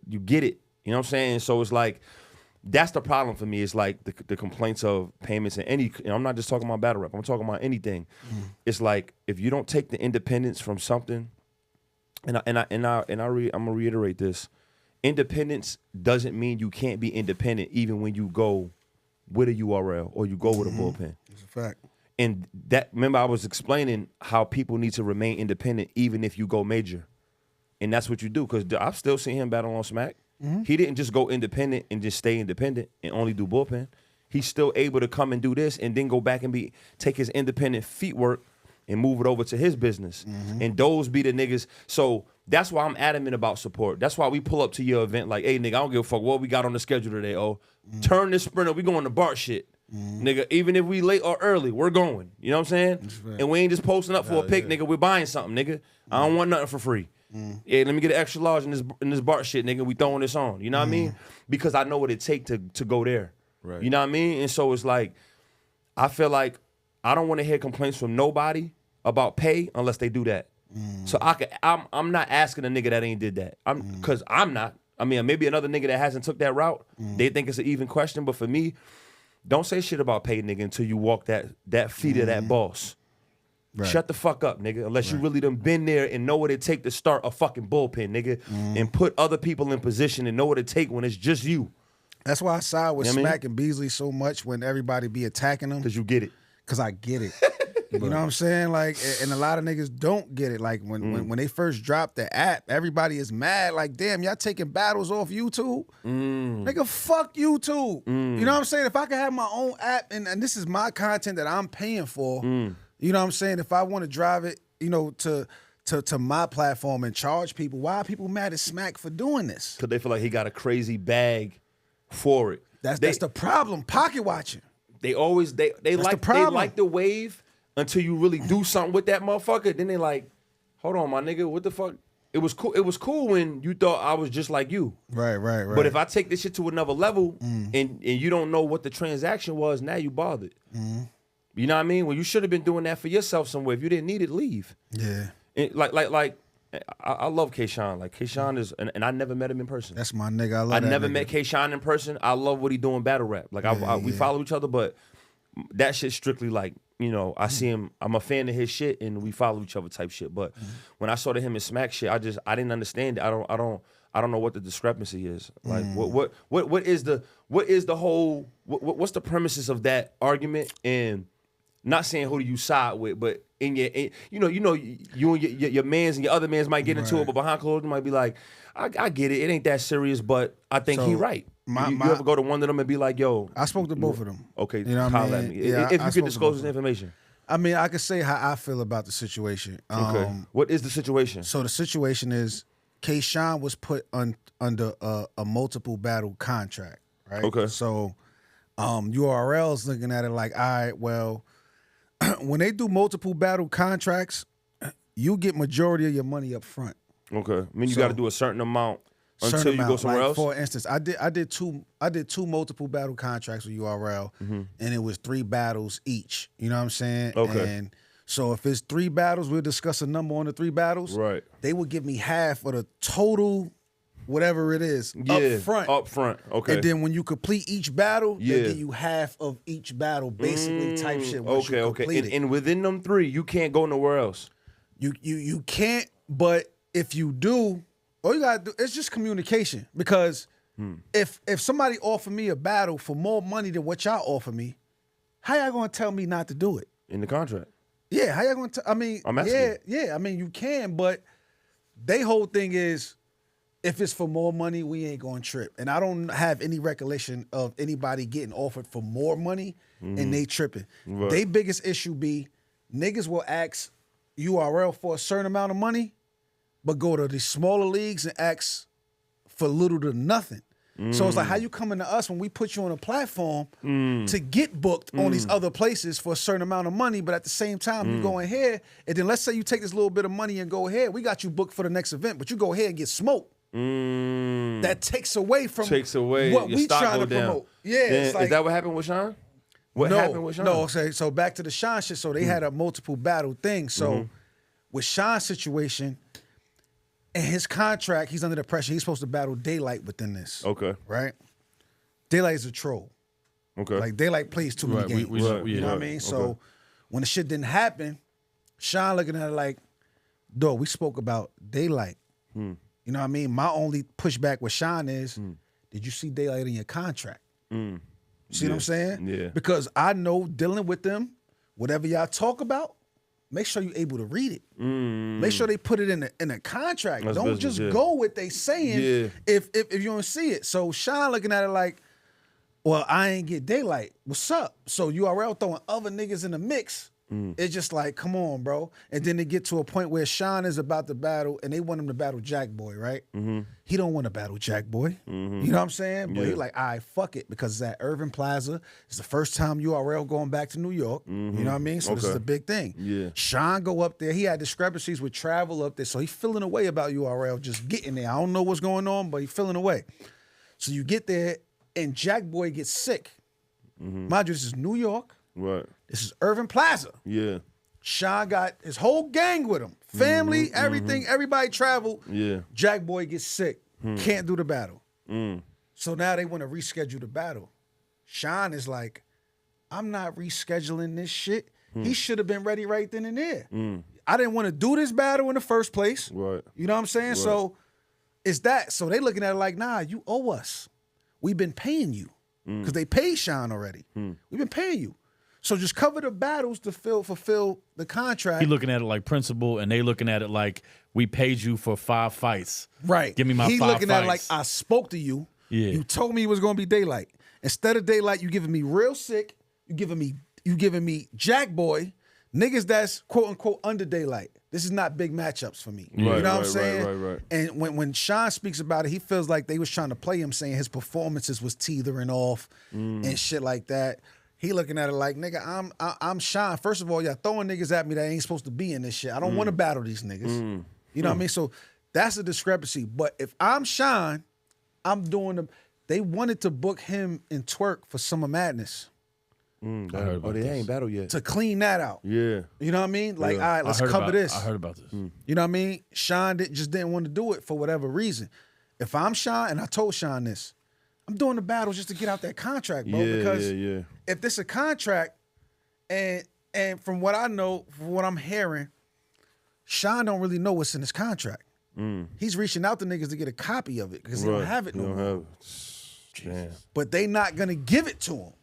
you get it. You know what I'm saying? So it's like that's the problem for me. It's like the complaints of payments and I'm not just talking about battle rap. I'm talking about anything. It's like if you don't take the independence from something, I'm gonna reiterate this. Independence doesn't mean you can't be independent even when you go with a URL or you go with a bullpen. That's a fact. And that, remember I was explaining how people need to remain independent even if you go major. And that's what you do, because I've still seen him battle on Smack. He didn't just go independent and just stay independent and only do bullpen. He's still able to come and do this and then go back and take his independent feet work and move it over to his business. And those be the niggas. So that's why I'm adamant about support. That's why we pull up to your event like, hey, nigga, I don't give a fuck what we got on the schedule today. Oh, turn this sprinter. We going to Bart shit. Nigga, even if we late or early, we're going. You know what I'm saying? And we ain't just posting up for a pic, nigga. We're buying something, nigga. I don't want nothing for free. Yeah, let me get an extra large in this Bart shit, nigga. We throwing this on. You know what I mean? Because I know what it take to go there. Right. You know what I mean? And so it's like, I feel like I don't want to hear complaints from nobody about pay unless they do that. So I'm not asking a nigga that ain't did that. Cause I'm not. I mean, maybe another nigga that hasn't took that route, they think it's an even question. But for me, don't say shit about pay, nigga, until you walk that feet of that boss. Right. Shut the fuck up, nigga, unless you really done been there and know what it take to start a fucking bullpen, nigga, and put other people in position and know what it take when it's just you. That's why I side with You know what I mean? Smack and Beasley so much when everybody be attacking them. Because you get it. Because I get it. You know what I'm saying? Like, and a lot of niggas don't get it. Like, when they first dropped the app, everybody is mad. Like, damn, y'all taking battles off YouTube? Nigga, fuck YouTube. You know what I'm saying? If I could have my own app and this is my content that I'm paying for, you know what I'm saying? If I want to drive it, you know, to my platform and charge people, why are people mad at Smack for doing this? Because they feel like he got a crazy bag for it. That's the problem. Pocket watching. They always they like the wave until you really do something with that motherfucker. Then they like, hold on, my nigga, what the fuck? It was cool. It was cool when you thought I was just like you. Right. But if I take this shit to another level and you don't know what the transaction was, now you bothered. You know what I mean? When you should have been doing that for yourself somewhere. If you didn't need it, leave. Yeah. And I love K-Shine. Like K-Shine is, and I never met him in person. That's my nigga. I love I that never nigga. met K-Shine in person. I love what he doing battle rap. Like we follow each other, but that shit's strictly like, you know, I see him. I'm a fan of his shit, and we follow each other type shit. But when I saw him and Smack shit, I didn't understand it. I don't know what the discrepancy is. Like what is the whole what's the premises of that argument? And not saying who do you side with, but you and your mans and your other mans might get into it, but behind closed doors might be like, I get it. It ain't that serious, but I think he right. You ever go to one of them and be like, yo? I spoke to both of them. Okay, you know what I mean? If you could disclose this information. I mean, I could say how I feel about the situation. Okay. What is the situation? So the situation is K-Shine was put under a multiple battle contract, right? Okay. So URL's looking at it like, all right, well, when they do multiple battle contracts, you get majority of your money up front. Okay. I mean, you got to do a certain amount until you go somewhere else. For instance, I did two multiple battle contracts with URL, and it was 3 battles each. You know what I'm saying? Okay. And so if it's 3 battles, we'll discuss a number on the 3 battles. Right. They would give me half of the total, whatever it is, up front. Up front. Okay. And then when you complete each battle, they give you half of each battle, basically type shit. Once you complete it. And within them 3, you can't go nowhere else. You can't, but if you do, all you gotta do, it's just communication. Because if somebody offer me a battle for more money than what y'all offer me, how y'all gonna tell me not to do it? In the contract. Yeah, how y'all gonna tell? I mean, I'm asking. yeah. I mean, you can, but they whole thing is, if it's for more money, we ain't gonna trip. And I don't have any recollection of anybody getting offered for more money and they tripping. Right. They biggest issue be niggas will ask URL for a certain amount of money, but go to the smaller leagues and ask for little to nothing. So it's like, how you coming to us when we put you on a platform to get booked on these other places for a certain amount of money, but at the same time, you go in here, and then let's say you take this little bit of money and go ahead, we got you booked for the next event, but you go ahead and get smoked. That takes away from what we trying to promote. Yeah, it's like, is that what happened with Sean? What happened with Sean? No, okay, so back to the Sean shit. So they had a multiple battle thing. So with Sean's situation, in his contract, he's under the pressure. He's supposed to battle Daylight within this. Okay. Right? Daylight is a troll. Okay. Like, Daylight plays too many games. You know what I mean? So when the shit didn't happen, Sean looking at it like, dog, we spoke about Daylight. You know what I mean? My only pushback with Sean is, did you see Daylight in your contract? You see what I'm saying? Yeah. Because I know dealing with them, whatever y'all talk about, make sure you're able to read it. Make sure they put it in a contract. That's don't business, just go with they saying if you don't see it. So Sean looking at it like, well, I ain't get Daylight. What's up? So URL throwing other niggas in the mix. It's just like, come on, bro. And then they get to a point where Sean is about to battle, and they want him to battle Jack Boy, right? He don't want to battle Jack Boy. You know what I'm saying? But he like, all right, fuck it, because it's at Irving Plaza. It's the first time URL going back to New York. You know what I mean? So this is a big thing. Yeah. Sean go up there. He had discrepancies with travel up there, so he's feeling away about URL just getting there. I don't know what's going on, but he's feeling away. So you get there, and Jack Boy gets sick. Mind you, this is New York. Right. This is Irving Plaza. Yeah. Sean got his whole gang with him. Family, everything, everybody traveled. Yeah. Jack Boy gets sick. Can't do the battle. So now they want to reschedule the battle. Sean is like, I'm not rescheduling this shit. He should have been ready right then and there. I didn't want to do this battle in the first place. Right. You know what I'm saying? Right. So it's that. So they looking at it like, nah, you owe us. We've been paying you. Because they paid Sean already. We've been paying you. So just cover the battles to fulfill the contract. He looking at it like principle, and they looking at it like, we paid you for 5 fights. Right. Give me my 5 fights. He looking at it like, I spoke to you. Yeah. You told me it was going to be Daylight. Instead of Daylight, you giving me Real Sick. You giving me Jack Boy. Niggas that's quote unquote under Daylight. This is not big matchups for me. Right, you know what I'm right, saying? right. And when Sean speaks about it, he feels like they was trying to play him, saying his performances was teetering off and shit like that. He looking at it like, nigga, I'm Sean. First of all, y'all throwing niggas at me that ain't supposed to be in this shit. I don't want to battle these niggas. You know what I mean? So that's a discrepancy. But if I'm Sean, I'm doing them. They wanted to book him in Twerk for Summer Madness. They ain't battle yet. To clean that out. Yeah. You know what I mean? Like, all right, let's cover this. I heard about this. You know what I mean? Sean just didn't want to do it for whatever reason. If I'm Sean, and I told Sean this, I'm doing the battles just to get out that contract, bro. Because if this a contract, and from what I know, from what I'm hearing, Sean don't really know what's in his contract. He's reaching out to niggas to get a copy of it because they don't have it no more. But they not gonna give it to him.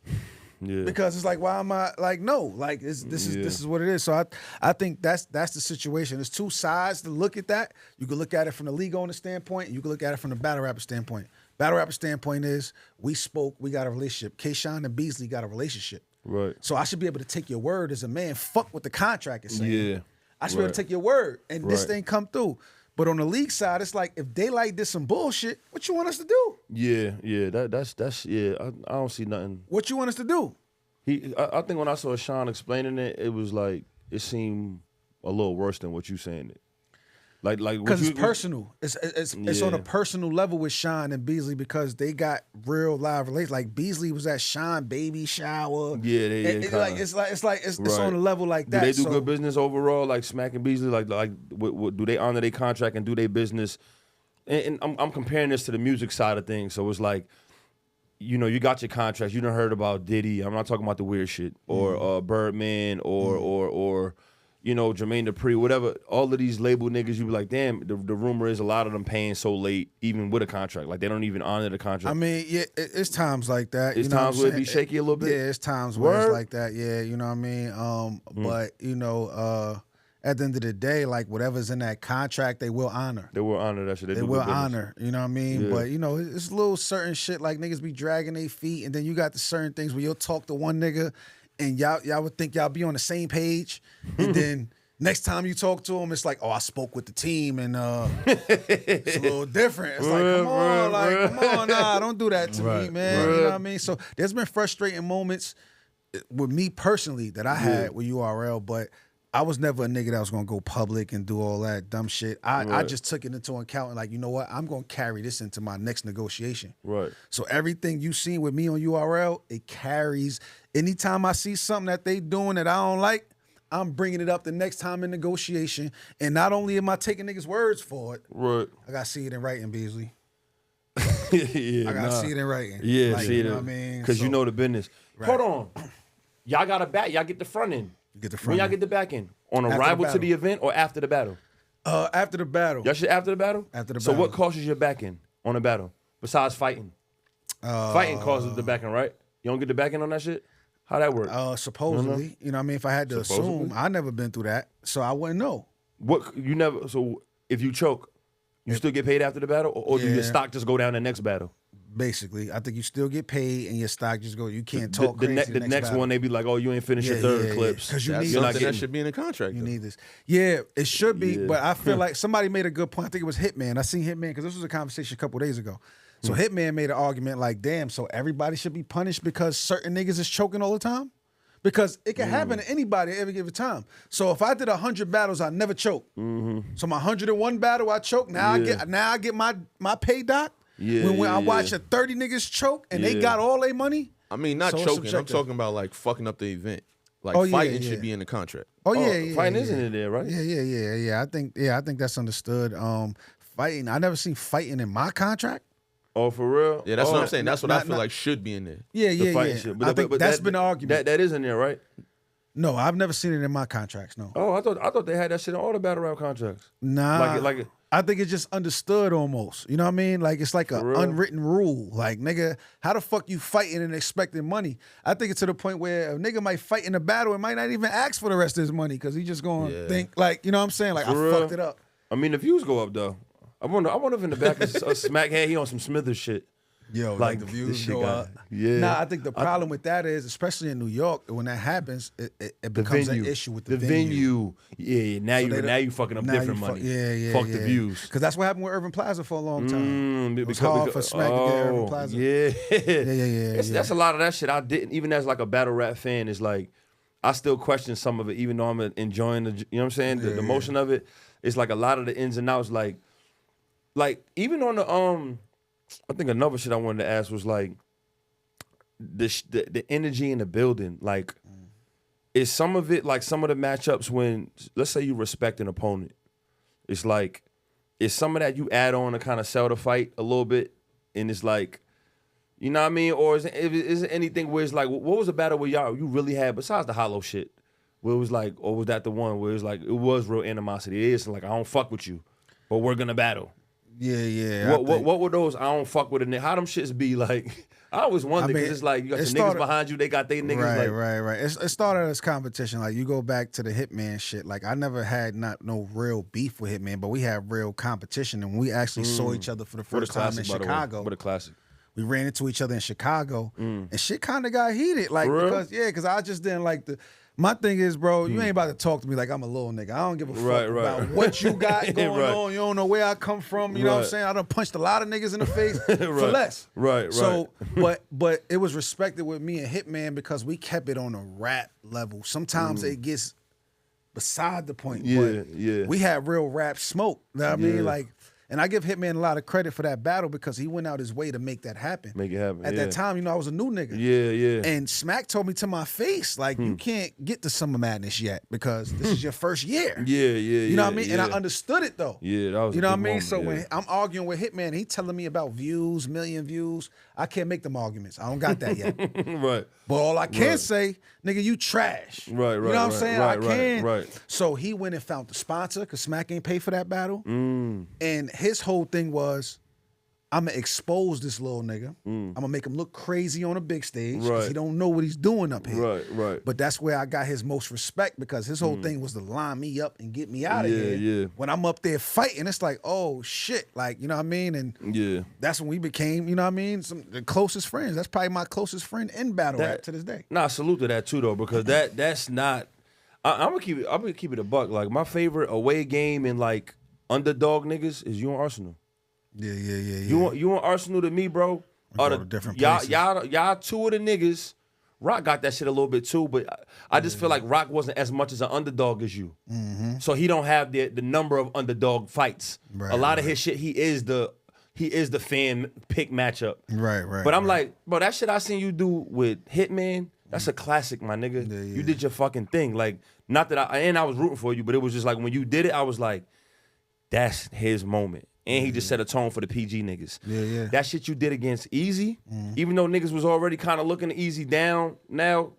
Yeah. Because it's like, why am I like, no, like this is what it is. So I think that's the situation. There's two sides to look at that. You can look at it from the league owner standpoint, and you can look at it from the battle rapper standpoint. Battle rapper standpoint is we spoke, we got a relationship. K-Shine and Beasley got a relationship. Right. So I should be able to take your word as a man. Fuck what the contract is saying. Yeah. I should be able to take your word, and this thing come through. But on the league side, it's like if Daylight did some bullshit, what you want us to do? Yeah. That's I don't see nothing. What you want us to do? I think when I saw Sean explaining it, it was like it seemed a little worse than what you saying it. Like because it's personal. It's on a personal level with Sean and Beasley because they got real live relations. Like Beasley was at Sean baby shower. Yeah, it's on a level like that. Do they do good business overall? Like Smack and Beasley, like do they honor their contract and do their business? And I'm comparing this to the music side of things. So it's like, you know, you got your contracts. You done heard about Diddy. I'm not talking about the weird shit or Birdman or you know, Jermaine Dupri, whatever, all of these label niggas, you be like, damn, the rumor is a lot of them paying so late, even with a contract. Like, they don't even honor the contract. I mean, yeah, it's times like that. It's times where it be shaky a little bit? Yeah, it's times where it's like that, yeah, you know what I mean? But, you know, at the end of the day, like, whatever's in that contract, they will honor. They will honor that shit. They will honor, you know what I mean? Yeah. But, you know, it's little certain shit, like niggas be dragging their feet, and then you got the certain things where you'll talk to one nigga, and y'all would think y'all be on the same page, and then next time you talk to him, it's like, oh, I spoke with the team, and it's a little different. It's like, come on, nah, don't do that to me, man. You know what I mean? So there's been frustrating moments with me personally that I had with URL, but I was never a nigga that was gonna go public and do all that dumb shit. I just took it into account and like, you know what? I'm gonna carry this into my next negotiation. Right. So everything you seen with me on URL, it carries. Anytime I see something that they doing that I don't like, I'm bringing it up the next time in negotiation. And not only am I taking niggas' words for it, right. I got to see it in writing, Beasley. I got to see it in writing. Yeah, like, see you it. know what I mean? Because you know the business. Right. Hold on. Y'all got a back. Y'all get the front end. You get the front When y'all end. get the back end? On arrival to the event or after the battle? After the battle. Y'all shit after the battle? After the so battle. what costs your back end on a battle besides fighting? Fighting causes the back end, right? You don't get the back end on that shit? How that work? Supposedly, you know what I mean? If I had to assume, I never been through that, so I wouldn't know. What you never? So if you choke, you still get paid after the battle, or do your stock just go down the next battle? Basically, I think you still get paid, and your stock just go. You can't talk the crazy. The next one, they be like, "Oh, you ain't finished your third clips." Because you That's need something that should be in the contract. You though. need this. Yeah, it should be, but I feel like somebody made a good point. I think it was Hitman. I seen Hitman because this was a conversation a couple days ago. So Hitman made an argument like, "Damn, so everybody should be punished because certain niggas is choking all the time." Because it can happen to anybody at every given time. So if I did 100 battles, I never choke. So my 101 battle, I choke. Now I get my pay doc. Yeah, when I watch a 30 niggas choke and they got all their money. I mean, not So choking. I'm subjective. talking about like fucking up the event. Like Oh, yeah, fighting yeah. should be in the contract. Fighting isn't in there, right? Yeah. I think that's understood. Fighting. I never seen fighting in my contract. Oh, for real? Yeah, that's what I'm saying. That's what I feel not- like should be in there. Yeah. Fighting shit. I think that's been an argument. That is in there, right? No, I've never seen it in my contracts. No. Oh, I thought they had that shit on all the battle rap contracts. Nah. Like I think it's just understood almost. You know what I mean? Like it's like an real? unwritten rule. Like, nigga, how the fuck you fighting and expecting money? I think it's to the point where a nigga might fight in a battle and might not even ask for the rest of his money because he just gonna think like, you know what I'm saying? Like, I real? fucked it up. I mean, the views go up though. I wonder if in the back of Smackhead he on some Smithers shit. Yo, Like the this views shit go got- up. Yeah. Nah, I think the problem with that is, especially in New York, when that happens, it becomes an issue with the venue. Yeah, now you fucking up different money. Fuck the views. Because that's what happened with Irving Plaza for a long time. It was hard for Smack to get Irving Plaza. Yeah. That's a lot of that shit. I didn't, even as like a battle rap fan, is like, I still question some of it, even though I'm enjoying the, you know what I'm saying? The motion of it. It's like a lot of the ins and outs, like even on the, I think another shit I wanted to ask was like, the energy in the building. Like, is some of it like some of the matchups when, let's say you respect an opponent, it's like, is some of that you add on to kind of sell the fight a little bit, and it's like, you know what I mean? Or is it anything where it's like, what was a battle where you really had besides the hollow shit? Where it was like, or was that the one where it was like, it was real animosity? It is like, I don't fuck with you, but we're gonna battle. Yeah. What were those? I don't fuck with a nigga. How them shits be like? I always wonder because it's like you got your niggas behind you. They got their niggas. Right. It started as competition. Like you go back to the Hitman shit. Like I never had no real beef with Hitman, but we had real competition, and we actually saw each other for the first time in Chicago. What a classic. We ran into each other in Chicago, and shit kind of got heated. Like because I just didn't like the. My thing is, bro, you ain't about to talk to me like I'm a little nigga. I don't give a fuck about what you got going on. You don't know where I come from. You know what I'm saying? I done punched a lot of niggas in the face for less. So, but it was respected with me and Hitman because we kept it on a rap level. Sometimes it gets beside the point. But we had real rap smoke. You know what I mean? Like, and I give Hitman a lot of credit for that battle because he went out his way to make that happen. Make it happen. At that time, you know, I was a new nigga. Yeah. And Smack told me to my face, like, you can't get to Summer Madness yet because this is your first year. You know what I mean? And I understood it though. Yeah, that was. You know what I mean? Moment, So when I'm arguing with Hitman, he telling me about views, million views. I can't make them arguments. I don't got that yet. But all I can say, nigga, you trash. You know what I'm saying? I can. So he went and found the sponsor because Smack ain't pay for that battle. And his whole thing was, I'm gonna expose this little nigga. I'm gonna make him look crazy on a big stage because he don't know what he's doing up here. But that's where I got his most respect because his whole thing was to line me up and get me out of here. When I'm up there fighting, it's like, oh shit, like, you know what I mean? And that's when we became, you know what I mean, the closest friends. That's probably my closest friend in battle rap to this day. Nah, salute to that too though, because that's not. I'm gonna keep it a buck. Like my favorite away game and like underdog niggas is you and Arsenal. Yeah. You want Arsenal to me, bro? Or the different places. Y'all two of the niggas. Rock got that shit a little bit too, but I just feel like Rock wasn't as much as an underdog as you. So he don't have the number of underdog fights. A lot of his shit, he is the fan pick matchup. But I'm like, bro, that shit I seen you do with Hitman, that's a classic, my nigga. You did your fucking thing. Like, not that I was rooting for you, but it was just like when you did it, I was like, that's his moment. And he just set a tone for the PG niggas. That shit you did against Easy, even though niggas was already kind of looking Easy down now,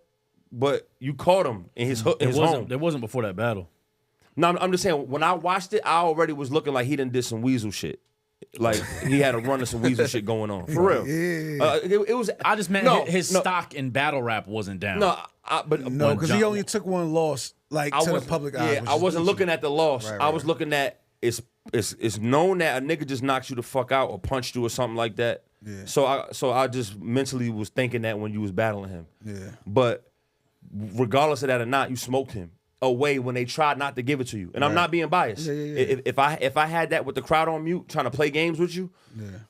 but you caught him in his home. It wasn't before that battle. No, I'm just saying, when I watched it, I already was looking like he done did some weasel shit. Like, he had a run of some weasel shit going on. For real. It was. I just meant his stock in battle rap wasn't down. No, because he only took one loss, like, to the public eye. Yeah, I wasn't looking at the loss. I was looking at it's known that a nigga just knocks you the fuck out or punched you or something like that. So I just mentally was thinking that when you was battling him. But regardless of that or not, you smoked him away when they tried not to give it to you. And I'm not being biased. If I had that with the crowd on mute trying to play games with you,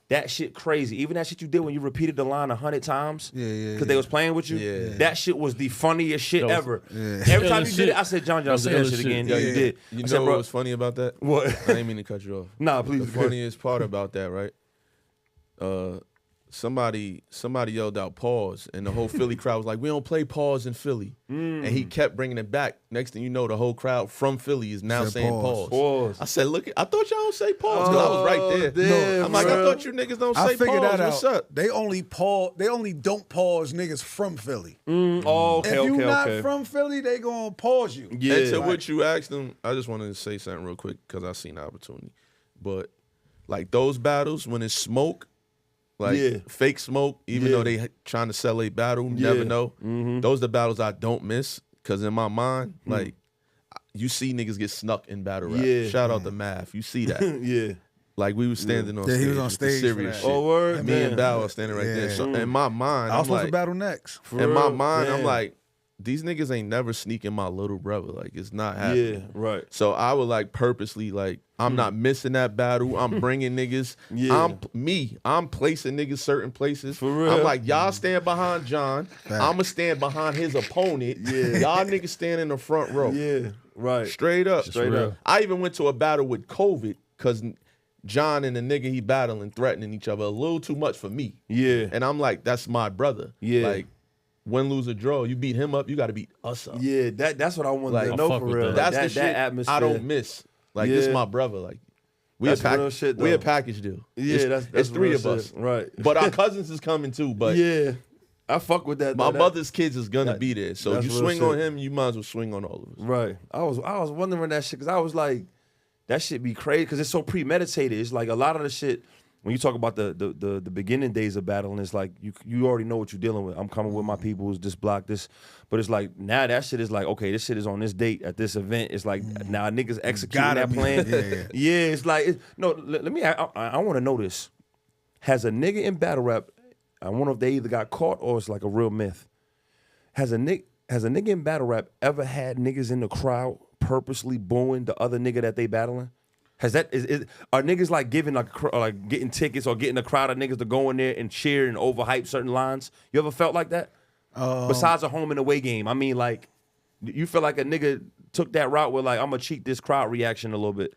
that shit crazy. Even that shit you did when you repeated the line 100 times because they was playing with you, that shit was the funniest shit ever. Every time you did it, I said, John, say that shit again. You did. You know what was funny about that? What? I didn't mean to cut you off. Nah, please. The funniest part about that, right? Somebody yelled out pause, and the whole Philly crowd was like, we don't play pause in Philly. And he kept bringing it back. Next thing you know, the whole crowd from Philly is now saying pause. I said, look, I thought y'all don't say pause, because I was right there. Damn, I'm like, I thought you niggas don't say pause. That What's out. up? They only don't pause niggas from Philly. Okay, if you not from Philly, they gonna pause you. And to what you asked them, I just wanted to say something real quick, because I seen the opportunity. But like those battles, when it's smoke, like fake smoke, even though they trying to sell a battle, never know. Those are the battles I don't miss, because in my mind, like, you see niggas get snuck in battle rap. Shout out to Math. You see that. Like, we was standing on stage. He was on stage serious shit. Oh, word? Me and Bow was standing right there. So in my mind, I was supposed like, to battle next. In my mind, I'm like, these niggas ain't never sneaking my little brother. Like, it's not happening. So I would like purposely, like, I'm not missing that battle. I'm bringing niggas. I'm placing niggas certain places. For real. I'm like, y'all stand behind John. I'ma stand behind his opponent. Y'all niggas stand in the front row. Straight up. Straight up. I even went to a battle with COVID, because John and the nigga he battling, threatening each other a little too much for me. Yeah. And I'm like, that's my brother. Yeah. Like, win, lose, or draw, you beat him up, you got to beat us up. Yeah, that's what I want Like, to know fuck for with real. that. Like, That's the that shit atmosphere. I don't miss. Like, this my brother. Like, we That's real shit, we though. a package deal. Yeah, it's, that's three real of us. shit. Right. But our cousins is coming too. But Yeah, I fuck with that. my though. mother's kids is gonna that- be there. So that's you real swing shit. on him, you might as well swing on all of us. Right. I was wondering that shit because I was like, that shit be crazy because it's so premeditated. It's like a lot of the shit when you talk about the beginning days of battling, it's like you already know what you're dealing with. I'm coming with my people, it's this block, this. But it's like now that shit is like, okay, this shit is on this date at this event. It's like now niggas executing Gotta that be. plan. Yeah. It's like let me. I want to know this. Has a nigga in battle rap? I wonder if they either got caught or it's like a real myth. Has a nigga in battle rap ever had niggas in the crowd purposely booing the other nigga that they battling? Has that are niggas like giving like getting tickets or getting a crowd of niggas to go in there and cheer and overhype certain lines? You ever felt like that? Besides a home and away game, I mean, like, you feel like a nigga took that route where like I'm gonna cheat this crowd reaction a little bit.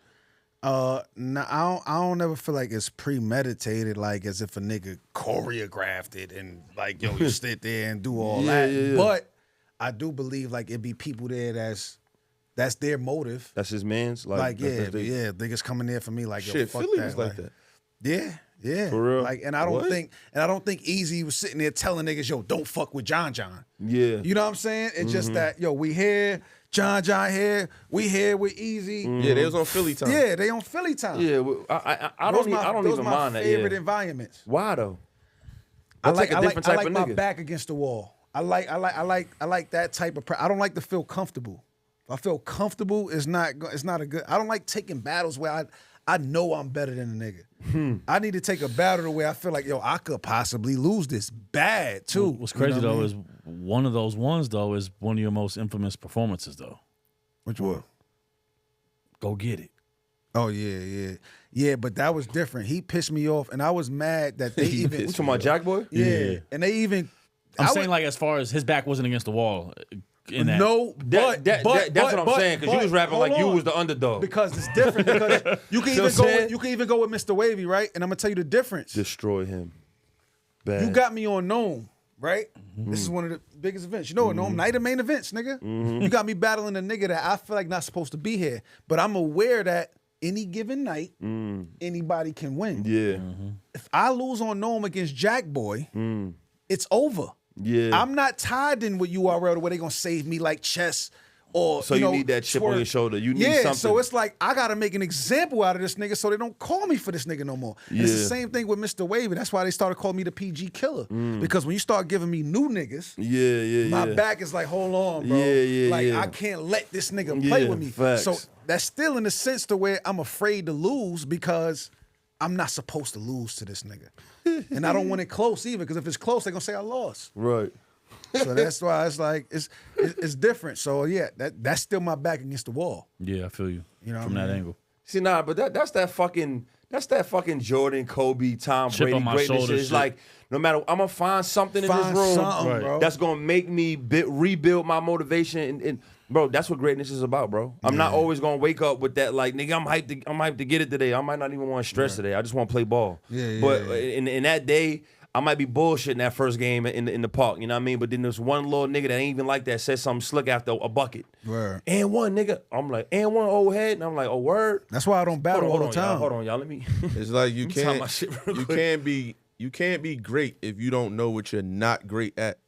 No, I don't ever feel like it's premeditated, like as if a nigga choreographed it and like, yo, you sit there and do all that. Yeah. But I do believe like it be people there that's their motive. That's his man's. Like, that's yeah, niggas coming there for me like, yo, Shit, fuck Philly that. was like that. Yeah. For real? Like, and I don't What? think Easy was sitting there telling niggas, yo, don't fuck with John. Yeah. You know what I'm saying? It's just that, yo, we here, John here, we here with Easy. Yeah, they was on Philly time. Yeah, they on Philly time. Yeah, well, I Those don't even my mind that. favorite Yeah. environments. Why though? I That's like a different type of my nigga. back against the wall. I like that type of. I don't like to feel comfortable. If I feel comfortable, it's not a good. I don't like taking battles where I know I'm better than a nigga. I need to take a battle to where I feel like, yo, I could possibly lose this bad too. What's crazy You know what though I is mean? one of those ones though is one of your most infamous performances though. Which one? Go get it. Oh yeah. But that was different. He pissed me off, and I was mad that they even. You talking about Jack Boy? Yeah, and they even. I'm I saying would- like as far as his back wasn't against the wall in that. No, That's what I'm saying because you was rapping hold like you on. was the underdog. Because it's different. Because you can See what even I'm go. saying? You can even go with Mr. Wavy, right? And I'm gonna tell you the difference. Destroy him. Bad. You got me on Gnome, right? This is one of the biggest events. You know what, Gnome? Night of main events, nigga. You got me battling a nigga that I feel like not supposed to be here, but I'm aware that any given night, anybody can win. Yeah. If I lose on Gnome against Jack Boy, it's over. Yeah. I'm not tied in with URL to where they gonna save me like chess or So you you know, need that chip on twerk. your shoulder. You need yeah, something. so it's like I gotta make an example out of this nigga so they don't call me for this nigga no more. And it's the Yeah. same thing with Mr. Wavy. That's why they started calling me the PG killer. Because when you start giving me new niggas, yeah. my back is like, hold on, bro. Yeah, like yeah. I can't let this nigga play Yeah, with me. facts. So that's still in the sense to where I'm afraid to lose because I'm not supposed to lose to this nigga. And I don't want it close either, because if it's close, they're gonna say I lost. Right. So that's why it's like it's different. So yeah, that's still my back against the wall. Yeah, I feel you. You know from what I that mean? angle. See, nah, but that's that fucking Jordan, Kobe, Tom Chip Brady on my greatness. shoulder It's shit. like no matter, I'm gonna find something in Find this room something, Right. bro. that's gonna make me rebuild my motivation. And bro, that's what greatness is about, bro. I'm not always gonna wake up with that like, nigga, I'm hyped to get it today. I might not even want to stress today. I just want to play ball. Yeah, But yeah. in that day, I might be bullshitting that first game in the park, you know what I mean? But then there's one little nigga that ain't even like that said something slick after a bucket. Word. And one nigga, I'm like, and one old head, and I'm like, oh word. That's why I don't battle all the time. Hold on, y'all. Let me. It's like you Let me time my can't shit real you quick. can't be great if you don't know what you're not great at.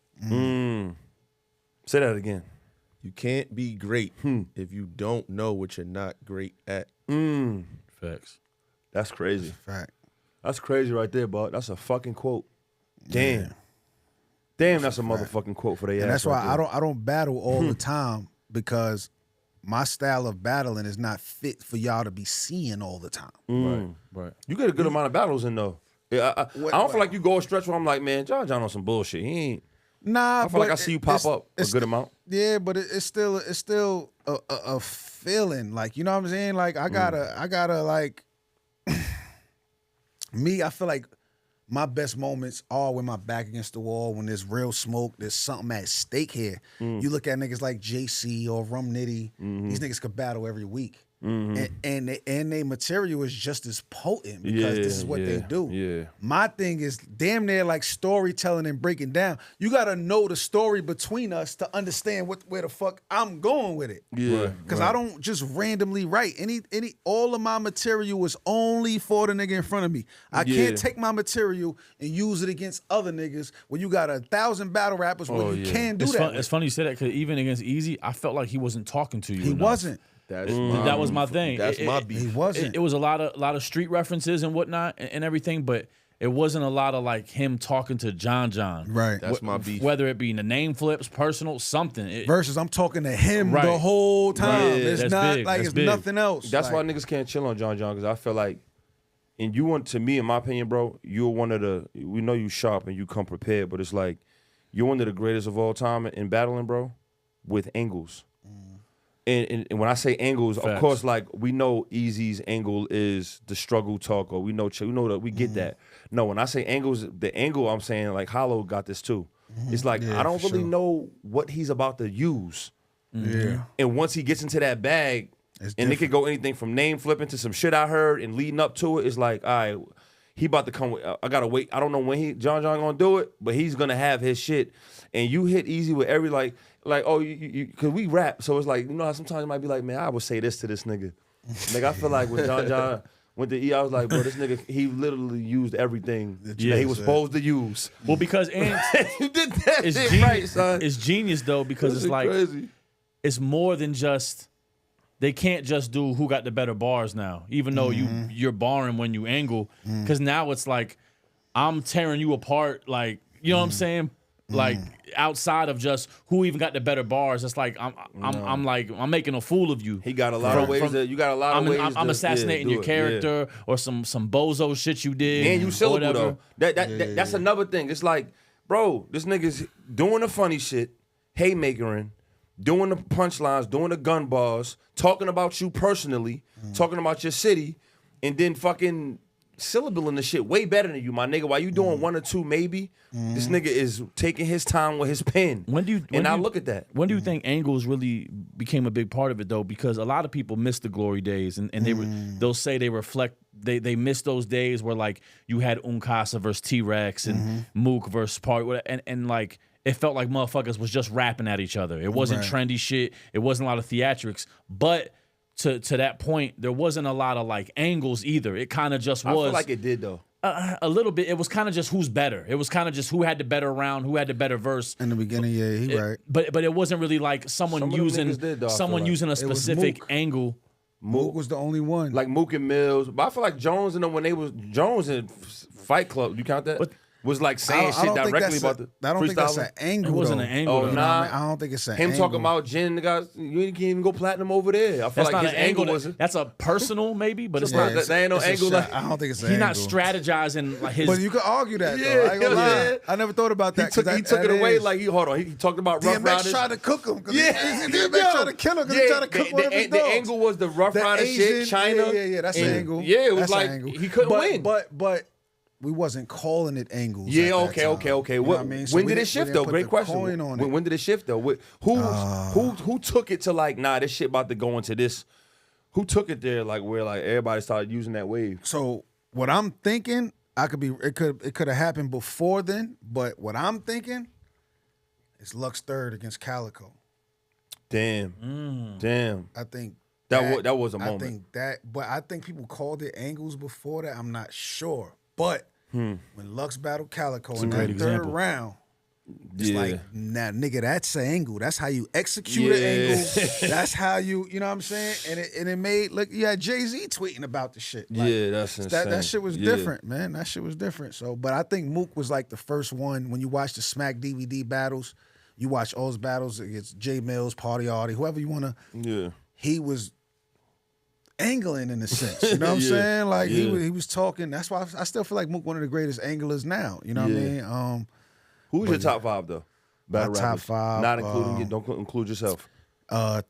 Say that again. You can't be great if you don't know what you're not great at. Facts. That's crazy. Fact. That's crazy right there, bud. That's a fucking quote. Damn. Damn, that's a motherfucking quote for they And ass that's why right there. I don't battle all the time, because my style of battling is not fit for y'all to be seeing all the time. Right. You get a good amount of battles in though. Yeah, I don't feel like you go a stretch where I'm like, man, John on some bullshit. He ain't. Nah, I feel like I see you pop up a good amount. Yeah, but it's still a feeling. Like, you know what I'm saying? Like I gotta like me. I feel like my best moments are when my back against the wall, when there's real smoke, there's something at stake here. You look at niggas like JC or Rum Nitty. These niggas could battle every week. and their material is just as potent because this is what they do. Yeah. My thing is damn near like storytelling and breaking down. You gotta know the story between us to understand where the fuck I'm going with it. Yeah. Because I don't just randomly write. All of my material is only for the nigga in front of me. I can't take my material and use it against other niggas when you got 1,000 battle rappers where you can't do that. It's funny you said that because even against Easy, I felt like he wasn't talking to you. He wasn't. That was my thing. That's my beef. He wasn't. It was a lot of street references and whatnot and everything, but it wasn't a lot of like him talking to John. Right. That's my beef. Whether it be in the name flips, personal, something. Versus I'm talking to him Right. the whole time. Right. It's That's not big. like That's it's big. nothing else. That's like, why niggas can't chill on John because I feel like, and you want, to me, in my opinion, bro, you're one of the, we know you sharp and you come prepared, but it's like, you're one of the greatest of all time in battling, bro, with angles. And when I say angles, Facts. of course, like we know Easy's angle is the struggle talk, or we know that we get that. No, when I say angles, the angle I'm saying like Hollow got this too. It's like I don't really know what he's about to use. Yeah. And once he gets into that bag, and it could go anything from name flipping to some shit I heard and leading up to it, it's like, all right, he about to come with, I gotta wait. I don't know when John gonna do it, but he's gonna have his shit. And you hit Easy with every like oh, you cause we rap, so it's like, you know how sometimes you might be like, man, I would say this to this nigga. Like I feel like when John went to E, I was like, bro, this nigga, he literally used everything that he was supposed to use. Well, because you did that it's shit genius, right, son. It's genius though because This it's is like crazy. it's more than just. They can't just do who got the better bars now, even though you're barring when you angle, because now it's like I'm tearing you apart, like you know what I'm saying, like outside of just who even got the better bars. It's like I'm making a fool of you. He got a lot of ways that you got a lot of ways. I'm assassinating do your it, character or some bozo shit you did. And you syllable whatever. though. That's another thing. It's like, bro, this nigga's doing the funny shit, haymakering, doing the punchlines, doing the gun bars, talking about you personally, talking about your city, and then fucking syllabling the shit way better than you, my nigga. While you doing one or two, maybe this nigga is taking his time with his pen. I look at that. When do you think angles really became a big part of it though? Because a lot of people miss the glory days, and they'll say they reflect. They miss those days where like you had Unkasa versus T-Rex and Mook versus Party, and like. It felt like motherfuckers was just rapping at each other. It wasn't trendy shit. It wasn't a lot of theatrics. But to that point, there wasn't a lot of like angles either. It kind of just was. I feel like it did though. A little bit. It was kind of just who's better. It was kind of just who had the better round, who had the better verse. in the beginning, yeah, he right. But it wasn't really like someone using a specific angle. Mook was the only one. Like Mook and Mills. But I feel like Jones and them when they was Jones in Fight Club. You count that? But, was like saying shit directly about the I don't think that's an angle. It wasn't an angle. Oh, nah. I don't think it's an Him angle. talking about Jen, the guys, you can't even go platinum over there. I feel That's like not his an angle. wasn't. That's a personal maybe, but it's Yeah, not. that ain't no it's a angle. shot. Like, I don't think it's an He's angle. not strategizing like his. But you could argue that though. Yeah, I ain't gonna yeah. lie. I never thought about that. he took it away like hold on. He talked about Rough DMX Riders. tried to cook him. Yeah, DMX tried to kill him because he tried to cook one of his the dogs. angle was the Rough The Rider shit, Asian- China. Yeah, that's an angle. Yeah, it was That's like an angle. he couldn't win. But we wasn't calling it angles. Yeah, at that okay. time. You know what I mean? So when we did it didn't- we shift didn't though? put Great the question. coin on it. When did it shift though? Who took it to like, nah, this shit about to go into this? Who took it there like where like everybody started using that wave? So what I'm thinking, it could have happened before then, but what I'm thinking is Lux third against Calico. Damn. I think That was a moment. I think but I think people called it angles before that. I'm not sure. But when Lux battled Calico in that great third example. round, it's Yeah. like, nah, nigga, that's an angle. That's how you execute an angle. That's how you know what I'm saying? And it made, look, you had Jay-Z tweeting about the shit. Like, Yeah, that's insane. that shit was Yeah. different, man. That shit was different. So, but I think Mook was like the first one. When you watch the Smack DVD battles, you watch all his battles against J Mills, Party Artie, whoever you want to. Yeah. He was angling in a sense. You know what I'm Yeah, saying? Like yeah. he was talking. That's why I still feel like Mook one of the greatest anglers now. You know what I mean? Who's your top five though? Battle top rappers. five, Not including you. Don't include yourself.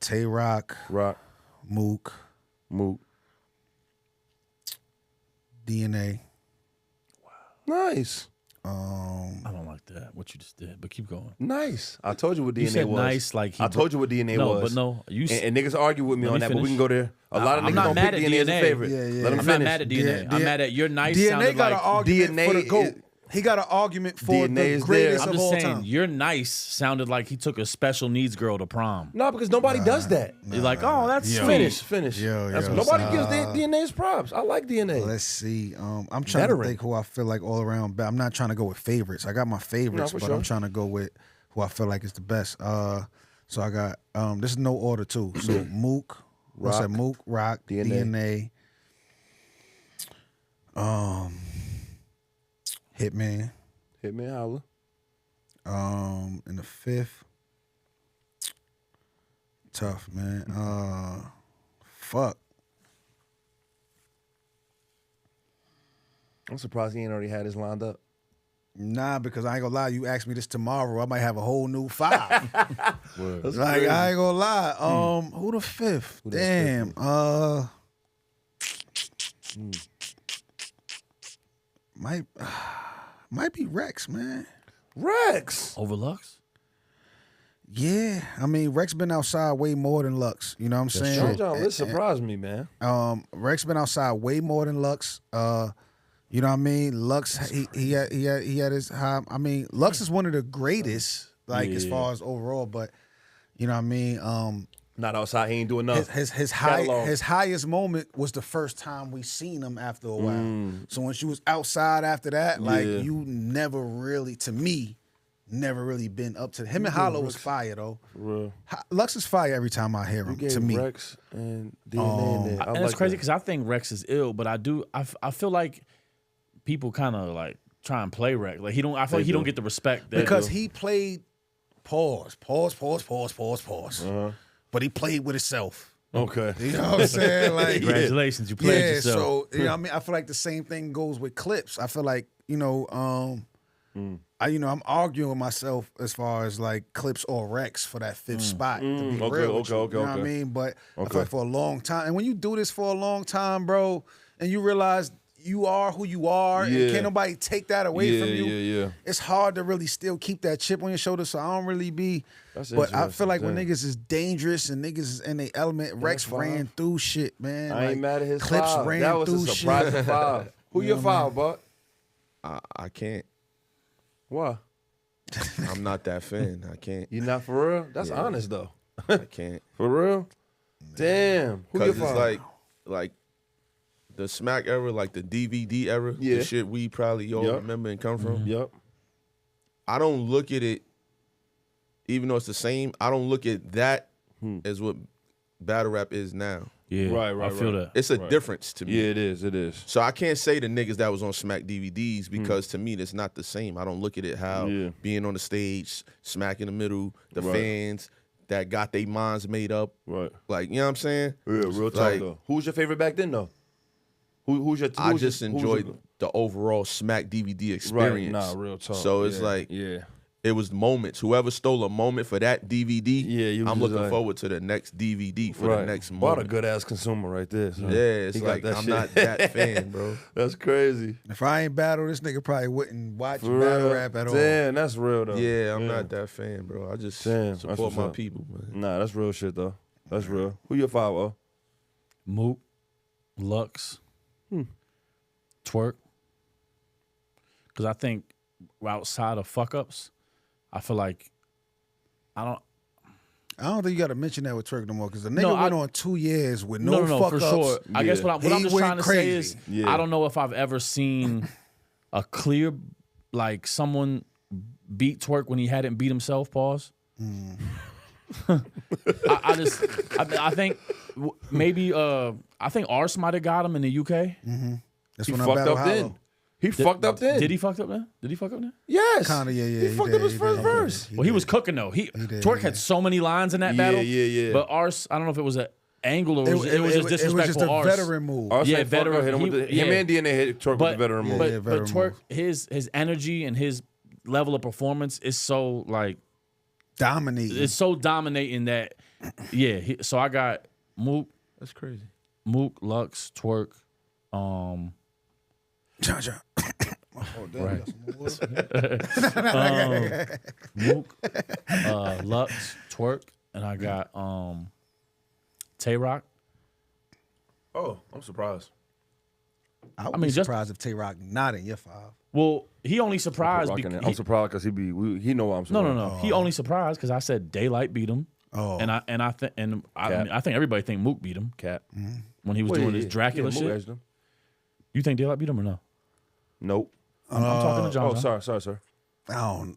Tay Rock, Rock, Mook, Mook. DNA. Nice. I don't like that. What you just did, but keep going. Nice. I told you what DNA You said was. nice, like I told you what DNA no, was. but no, you. And niggas argue with me on that, but we can go there. A lot of I'm niggas not don't mad pick at DNA as a DNA. favorite. Yeah, yeah. Let them I'm finish. not mad at DNA. I'm mad at your nice. DNA sounded got like, an argument for the DNA GOAT. is- He got an argument for DNA the is greatest there. I'm of just all saying, time. your nice sounded like he took a special needs girl to prom. No, because nobody does that. You're like, oh, that's sweet. Finish. Yo, That's yo, nobody son. gives DNA's props. I like DNA. Let's see. I'm trying Veteran. to think who I feel like all around. But I'm not trying to go with favorites. I got my favorites, for but sure. I'm trying to go with who I feel like is the best. So I got this is no order too. So Mook, what's that? Mook, Rock, DNA. Hitman. Hitman Holla. In the fifth. Tough, man. Fuck. I'm surprised he ain't already had his lined up. Nah, because I ain't gonna lie, you ask me this tomorrow, I might have a whole new 5. That's Like crazy. I ain't gonna lie. Who the fifth? Who the Damn. Might be Rex, man. Rex. Over Lux? Yeah, I mean Rex been outside way more than Lux. You know what I'm saying? John, this surprised me, man. Rex been outside way more than Lux. You know what I mean? Lux, he had his high. I mean, Lux is one of the greatest, like as far as overall. But you know what I mean? Not outside. He ain't doing nothing. His highest moment was the first time we seen him after a while. So when she was outside after that, like you never really, to me, never really been up to him. And Hollow was fire though. Real. Lux is fire every time I hear him. You gave To me, Rex and DNA in there. And it's crazy because I think Rex is ill, but I feel like people kind of like try and play Rex. Like I feel like he don't get the respect that because he played pause. But he played with himself. Okay. You know what I'm saying? Like, Congratulations, you played yourself. So you know what I mean? I feel like the same thing goes with clips. I feel like, I'm arguing with myself as far as like clips or Rex for that fifth spot. To be real with you. You know what I mean? But I feel like for a long time, and when you do this for a long time, bro, and you realize you are who you are, and can't nobody take that away from you. Yeah. It's hard to really still keep that chip on your shoulder. So I don't really be. That's But I feel like interesting. when niggas is dangerous and niggas is in their element, Rex five. ran through shit, man. I ain't Like, mad at his clips 5. ran That was through a surprising shit. 5. Who your 5, Buck? I can't. Why? I'm not that fan. I can't. You not for real? That's honest though. I can't. For real? Damn. Who your Because it's 5? like the smack era, like the DVD era, Yeah. the shit we probably all Yup. remember and come from. Yep. I don't look at it, even though it's the same, I don't look at that as what battle rap is now. Yeah, Right, I feel that. It's a difference to me. Yeah, it is. So I can't say the niggas that was on Smack DVDs because to me that's not the same. I don't look at it how being on the stage, Smack in the middle, the fans that got their minds made up. Right. Like, you know what I'm saying? Yeah, real talk Like, though. Who's your favorite back then though? Who's your I just enjoyed the overall Smack DVD experience. Nah, real talk. So it's like it was moments. Whoever stole a moment for that DVD, you was I'm just looking like- forward to the next DVD for the next What a moment. good ass consumer right there. son. Yeah, it's He got like that I'm shit. not that fan, bro. That's crazy. If I ain't battle, this nigga probably wouldn't watch For battle real. rap at all. Damn, that's real though. Yeah, I'm not that fan, bro. I just Damn, that's support what's my up. people, man. Nah, that's real shit though. That's real. Who your 5, oh? Mook, Lux, Twerk. Because I think outside of fuck ups, I feel like I don't think you got to mention that with Twerk no more because the nigga No, went on 2 years with no, no, fuck for ups. sure. I guess what I'm He just went trying to say crazy. is I don't know if I've ever seen a clear like someone beat Twerk when he hadn't beat himself. Pause. I think maybe I think Ars might have got him in the UK. That's He when I fucked battled up Hollow. then. He fucked up then. Did he fucked up then? Did he fuck up then? Yes. Kinda, yeah. He fucked up his first verse. Well, he was cooking though. Twerk had so many lines in that battle. Yeah. But Ars, I don't know if it was an angle or it was just disrespectful. It was just a Ars. veteran move. Ars Yeah, ain't fuck up, veteran. hit him with the, him and DNA hit Twerk with the veteran move. But, Yeah, but veteran Twerk, move. his energy and his level of performance is so like Dominating. it's so dominating that so I got Mook, That's crazy. Lux, Twerk, John. Oh, damn, Right. got some more water? Mook, Lux, Twerk, and I got Tay-Rock. Oh, I'm surprised. I would mean, be just- surprised if Tay-Rock not in your 5. Well, he only surprised Rocking it. because I'm surprised because he know why I'm surprised. no. He only surprised because I said Daylight beat him. Oh. And I think everybody think Mook beat him. Cap. When he was doing his Dracula Mook shit. edged him. You think Daylight beat him or no? Nope. I'm talking to John. Sorry, sir. I don't.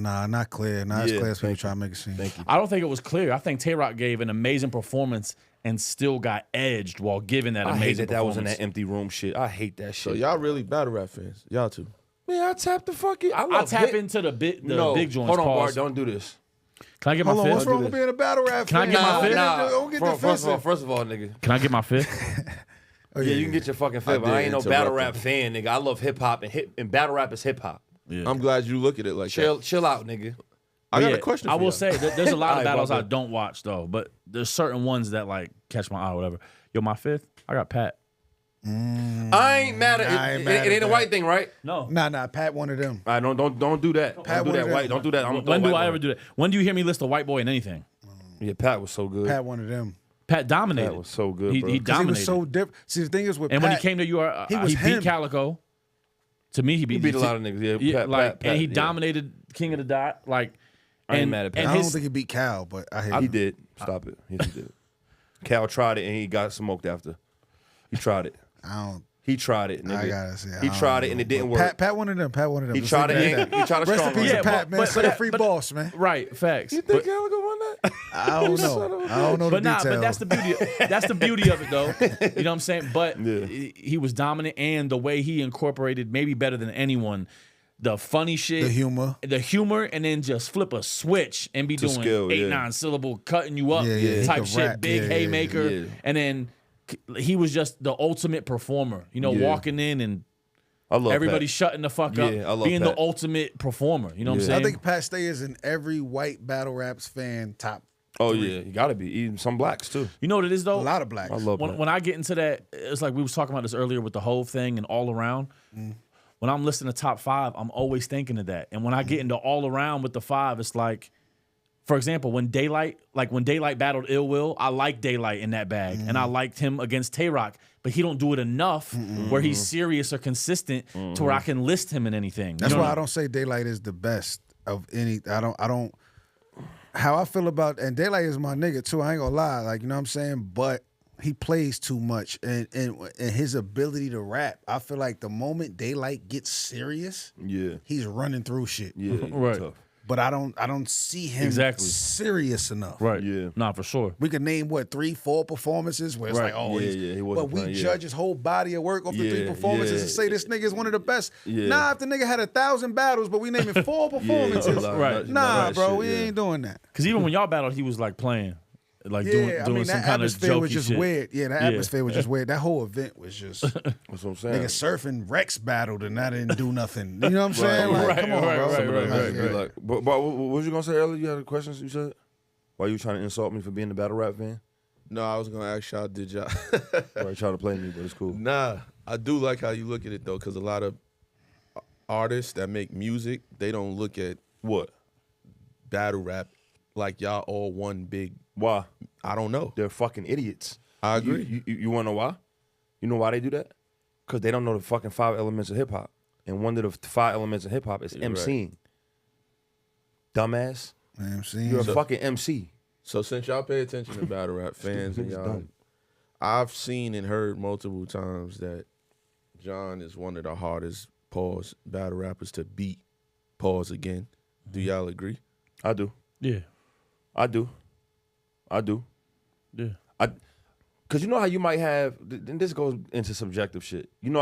Nah, not clear. Not as Yeah, clear as people thank try to make it seem. Thank you. I don't think it was clear. I think Tay-Rock gave an amazing performance and still got edged while giving that I amazing hate that performance. was in that empty room shit. I hate that So shit. y'all really battle rap fans? Y'all too? Man, I tap the fucking. I tap into the big joints. Hold on, pause. Bart. Don't do this. Can I get Hold my on, what's fifth? wrong with being a battle rap Can I fan? get my fifth? Don't get defensive. First of all, nigga. Can I get my fifth? Oh, Yeah, you can get your fucking fifth. I ain't no interrupt battle rap him. fan, nigga. I love hip hop and battle rap is hip hop. Yeah. I'm glad you look at it like that. Chill out, nigga. I got Yeah, a question for I will y'all. say that there's a lot of Alright, battles I Bubba. don't watch though, but there's certain ones that like catch my eye or whatever. Yo, my fifth, I got Pat. I ain't mad at I ain't it. mad It at ain't a that. white thing, right? No. Nah, Pat one of them. All right, don't do that. Pat Don't do that wanted white. them. Don't do that. I'm When do I ever do that? When do you hear me list a white boy in anything? Yeah, Pat was so good. Pat one of them. Pat dominated. Pat was so good, He bro. he 'Cause he was dominated. so different. See, the thing is with and Pat, when he came to UR, he was he beat him. Calico. To me, he beat beat a lot of niggas. Yeah, Pat, like, Pat, and he yeah. dominated King of the Dot. Like, I ain't and, mad at Pat. and I don't his, think he beat Cal, but I hear He you. did. Stop it. He did. Cal tried it and he got smoked after. He tried it. I don't. He tried it, nigga. I gotta say, he I tried don't it and know. it didn't But work. Pat one of them. Pat one of them. He Just tried leave it. it at that. He tried to Rest in strong peace arm. to Pat, man. Such a free boss, man. right, facts. You But- think Calico won that? I don't know. I don't know the But nah, details. but that's the beauty. That's the beauty of it, though. You know what I'm saying? But Yeah. he was dominant, and the way he incorporated, maybe better than anyone, the funny shit, The humor. and then just flip a switch and be To doing skill, 8-9 syllable, cutting you up Yeah, he type could shit, rap. big Yeah, yeah, haymaker, yeah. and then he was just the ultimate performer. You know, Yeah. walking in and I love everybody Pat. shutting the fuck Yeah, up, I love being Pat. the ultimate performer. You know what I'm Yeah. saying? I think Pat Stay is in every white battle raps fan top. Oh yeah, you gotta be. Even some blacks too. you know what it is though. A lot of blacks. I love Pat. When I get into that, it's like we was talking about this earlier with the whole thing and all around. When I'm listening to top 5, I'm always thinking of that. And when I get into all around with the 5, it's like, for example, when Daylight battled Ill Will, I like Daylight in that bag, and I liked him against Tay-Rock, but he don't do it enough where he's serious or consistent to where I can list him in anything. That's You know why what I don't say Daylight is the best of any. I don't. How I feel about and Daylight is my nigga too. I ain't gonna lie, like you know what I'm saying. But he plays too much, and his ability to rap. I feel like the moment Daylight gets serious, Yeah, he's running through shit. yeah, Right. Tough. But I don't see him Exactly. serious enough. Right. Yeah. Nah, for sure. We could name 3-4 performances where it's Right. like, oh, Yeah, he's, yeah, he wasn't but we playing, yeah. judge his whole body of work off the 3 Yeah, performances yeah. and say this nigga is one of the best. Yeah. Nah, if the nigga had 1,000 battles, but we naming 4 performances, Right. nah, bro, we ain't doing that. Because even when y'all battled, he was like playing, like Yeah, doing I mean some that kind of atmosphere was jokey just shit. weird. Yeah, that Yeah. atmosphere was just weird. That whole event was just That's what I'm saying. nigga surfing. Rex battled and I didn't do nothing. You know what I'm saying? Like, right, come on, right, bro. right, Some of right, them right, had to be like, but what was you gonna say earlier? You had a question you said? Why you trying to insult me for being a battle rap fan? No, I was gonna ask y'all, did y'all? Or you trying to play me, but it's cool. Nah, I do like how you look at it though, because a lot of artists that make music, they don't look at What? battle rap like y'all all one big. Why? I don't know. They're fucking idiots. I agree. You want to know why? You know why they do that? Because they don't know the fucking 5 elements of hip hop. And one of the 5 elements of hip hop is You're right. MCing. Dumbass. Man, see, You're a fucking MC. So since y'all pay attention to battle rap fans and niggas y'all, don't. I've seen and heard multiple times that John is one of the hardest battle rappers to beat. Pause again. Do y'all agree? I do. Yeah. I do. Yeah. Because you know how you might have, and this goes into subjective shit. You know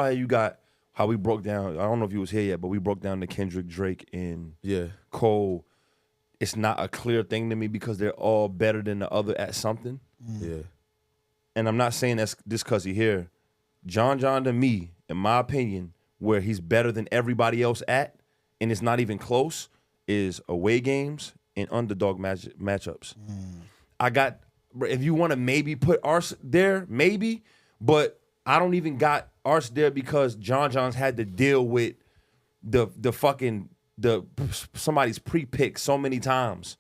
how we broke down, I don't know if you was here yet, but we broke down the Kendrick, Drake, and Yeah. Cole. It's not a clear thing to me because they're all better than the other at something. Yeah. And I'm not saying that's just because he here. John to me, in my opinion, where he's better than everybody else at, and it's not even close, is away games and underdog matchups. I got, if you want to maybe put Ars there, maybe, but I don't even got Ars there because John's had to deal with somebody's pre-pick so many times.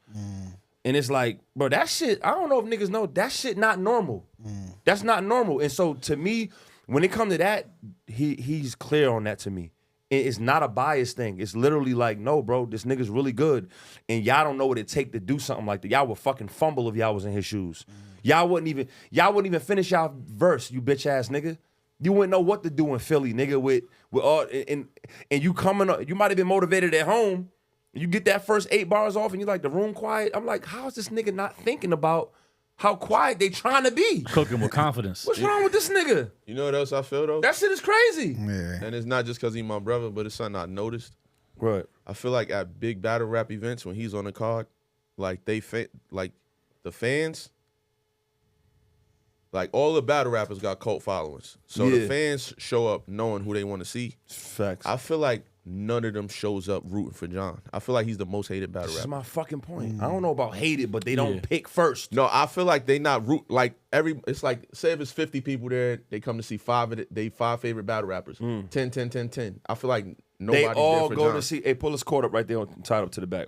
And it's like, bro, that shit, I don't know if niggas know, that shit not normal. That's not normal. And so to me, when it comes to that, he's clear on that to me. It's not a bias thing. It's literally like, no, bro, this nigga's really good. And y'all don't know what it take to do something like that. Y'all would fucking fumble if y'all was in his shoes. Y'all wouldn't even finish y'all verse, you bitch ass nigga. You wouldn't know what to do in Philly, nigga, with all and you coming up, you might have been motivated at home. You get that first 8 bars off and you like the room quiet. I'm like, how is this nigga not thinking about how quiet they trying to be? Cooking with confidence. What's wrong with this nigga? You know what else I feel though? That shit is crazy. Yeah. And it's not just because he's my brother, but it's something I noticed. Right. I feel like at big battle rap events when he's on the card, like the fans, like all the battle rappers got cult followers. So the fans show up knowing who they want to see. Facts. I feel like none of them shows up rooting for John. I feel like he's the most hated battle This rapper. is my fucking point. I don't know about hated, but they don't pick first. No, I feel like they not root like it's like say if it's 50 people there, they come to see 5 of they 5 favorite battle rappers. 10, 10, 10, 10. I feel like nobody's They all there for go John. to see. Hey, pull his cord up right there, tied up to the back.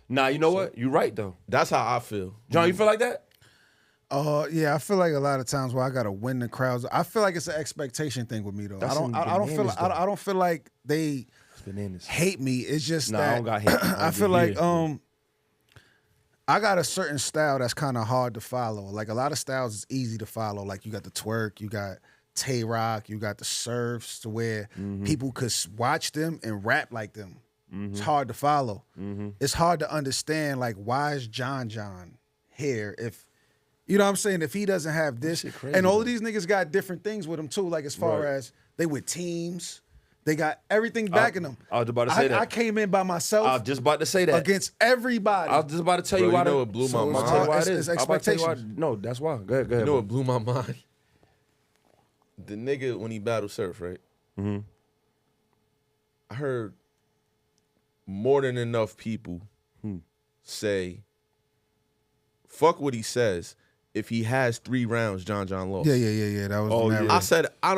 Nah, you know what? You're right though. That's how I feel. John, you feel like that? Yeah, I feel like a lot of times where I gotta win the crowds. I feel like it's an expectation thing with me though. That's I don't feel like they Bananas. hate me. It's just Nah, that I don't got hate. I feel like I got a certain style that's kind of hard to follow. Like a lot of styles is easy to follow. Like you got the twerk, you got Tay Rock, you got the surfs to where people could watch them and rap like them. It's hard to follow. It's hard to understand like why is John here if you know what I'm saying? If he doesn't have this, crazy, and all of these niggas got different things with them too. Like as far as they with teams, they got everything backing them. I was about to say that. I came in by myself. I was just about to say that. Against everybody. I was just about to tell you Bro, why. you know what blew my mind? I'll tell you why it It's is. I'm about to tell you why- expectations. No, that's why. Go ahead. You know bro. what blew my mind? The nigga when he battled Surf, right? I heard more than enough people say, fuck what he says. If he has 3 rounds, John lost. Yeah. That was the narrative. I said I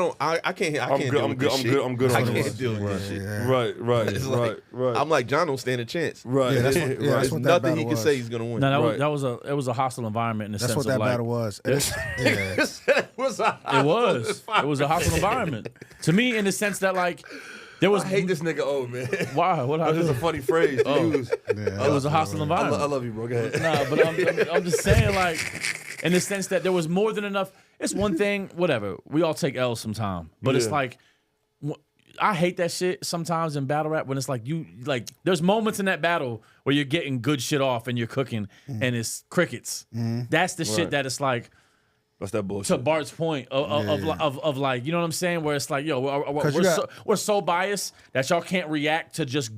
can't deal with this shit. I'm good I on can't this. deal with this shit. Right. It's like, right. I'm like, John don't stand a chance. Right. Yeah, that's what- right. that's There's what that nothing battle he can was. say he's gonna win. No, Right. it was a hostile environment in the That's sense what of that like battle was. And it's- yeah. It was a it was a hostile environment to me in the sense that like there was I hate this nigga old man. why what I That's just a funny phrase to use. it was a hostile environment. I love you, bro. Go ahead. Nah, but I'm just saying, like, in the sense that there was more than enough. It's one thing, whatever. We all take L's sometime, but it's Yeah. like, I hate that shit sometimes in battle rap when it's like there's moments in that battle where you're getting good shit off and you're cooking and it's crickets. That's the shit Right. that it's like. What's that bullshit? To Bart's point of like, you know what I'm saying, where it's like, yo, we're so biased that y'all can't react to just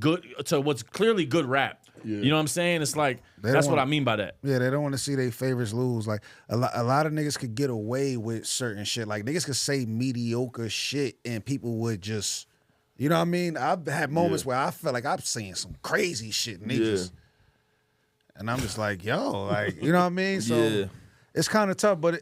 to what's clearly good rap. Yeah. You know what I'm saying? It's like that's what I mean by that. Yeah, they don't want to see their favorites lose. Like a lot of niggas could get away with certain shit. Like niggas could say mediocre shit and people would just, you know what I mean? I've had moments where I felt like I'm saying some crazy shit and they just, and I'm just like, yo, like, you know what I mean? So it's kind of tough, but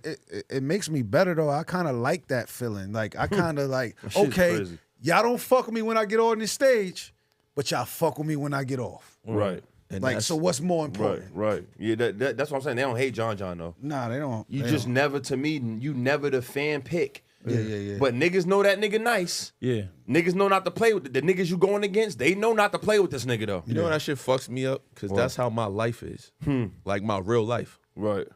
it makes me better though. I kind of like that feeling. Like I kind of like, okay, crazy. y'all don't fuck with me when I get on this stage, but y'all fuck with me when I get off. Right. And Like, so what's more important? Right. Yeah, that's what I'm saying. They don't hate John though. Nah, they don't. You They just don't. never, to me, you never the fan pick. Yeah. But niggas know that nigga nice. Yeah. Niggas know not to play with the niggas you going against. They know not to play with this nigga though. You know what that shit fucks me up? Because that's how my life is. Like my real life. Right.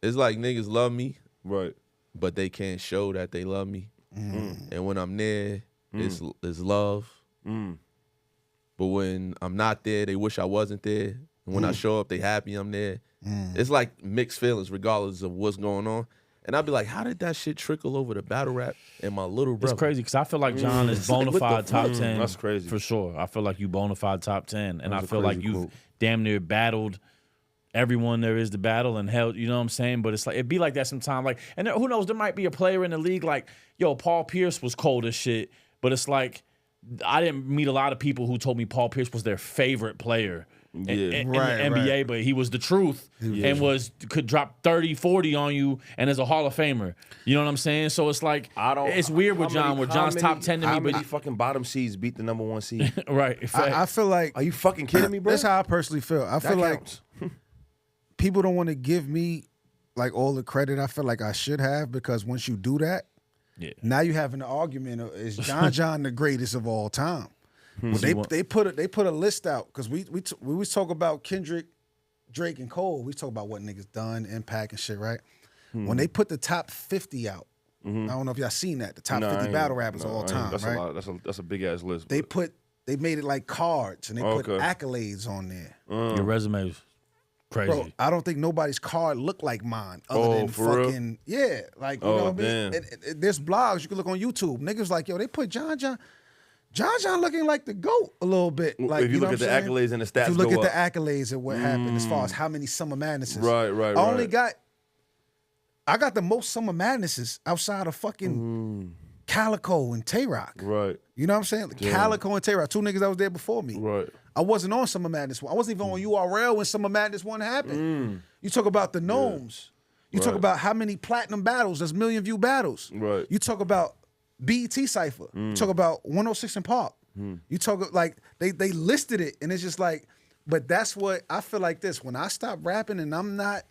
It's like niggas love me, Right. but they can't show that they love me. And when I'm there, it's love. But when I'm not there, they wish I wasn't there. And when I show up, they happy I'm there. It's like mixed feelings regardless of what's going on. And I'd be like, how did that shit trickle over to battle rap and my little brother? It's crazy because I feel like John is bona What the fide top fuck? 10. That's crazy. For sure. I feel like you bona fide top 10. And That's I a feel like crazy you've quote. damn near battled everyone there is to battle and held, you know what I'm saying? But it's like, it'd be like that sometime. Like, and who knows, there might be a player in the league like, yo, Paul Pierce was cold as shit. But it's like, I didn't meet a lot of people who told me Paul Pierce was their favorite player. in the NBA, but he was the truth and could drop 30, 40 on you and is a Hall of Famer. You know what I'm saying? So it's like it's weird with John, where John's top 10 to me. How many fucking bottom seeds beat the number 1 seed? Right. I feel like, are you fucking kidding me, bro? That's how I personally feel. I feel like people don't want to give me like all the credit I feel like I should have, because once you do that, now you having an argument of, is John the greatest of all time? Well, they put a list out, because we talk about Kendrick, Drake, and Cole. We talk about what niggas done, impact and shit, right? When they put the top 50 out, I don't know if y'all seen that, the top 50 battle rappers of all time, that's right? A lot. That's a big ass list. They made it like cards, and they put accolades on there. Your resume is crazy. Bro, I don't think nobody's card looked like mine other than fucking like you know what I mean. There's blogs you can look on YouTube. Niggas like, yo, they put John looking like the GOAT a little bit. Like, if you look at the accolades and the stats, if you look at the accolades and what happened as far as how many Summer Madnesses. Right. I got the most Summer Madnesses outside of fucking Calico and Tay-Rock. Right. You know what I'm saying? Calico and Tay-Rock, 2 niggas that was there before me. Right. I wasn't on Summer Madness 1. I wasn't even on URL when Summer Madness 1 happened. You talk about the Gnomes. You talk about how many platinum battles, there's million view battles. Right. You talk about BET Cypher. You talk about 106 in Park. You talk like they listed it, and it's just like, but that's what I feel like this. When I stop rapping and I'm not,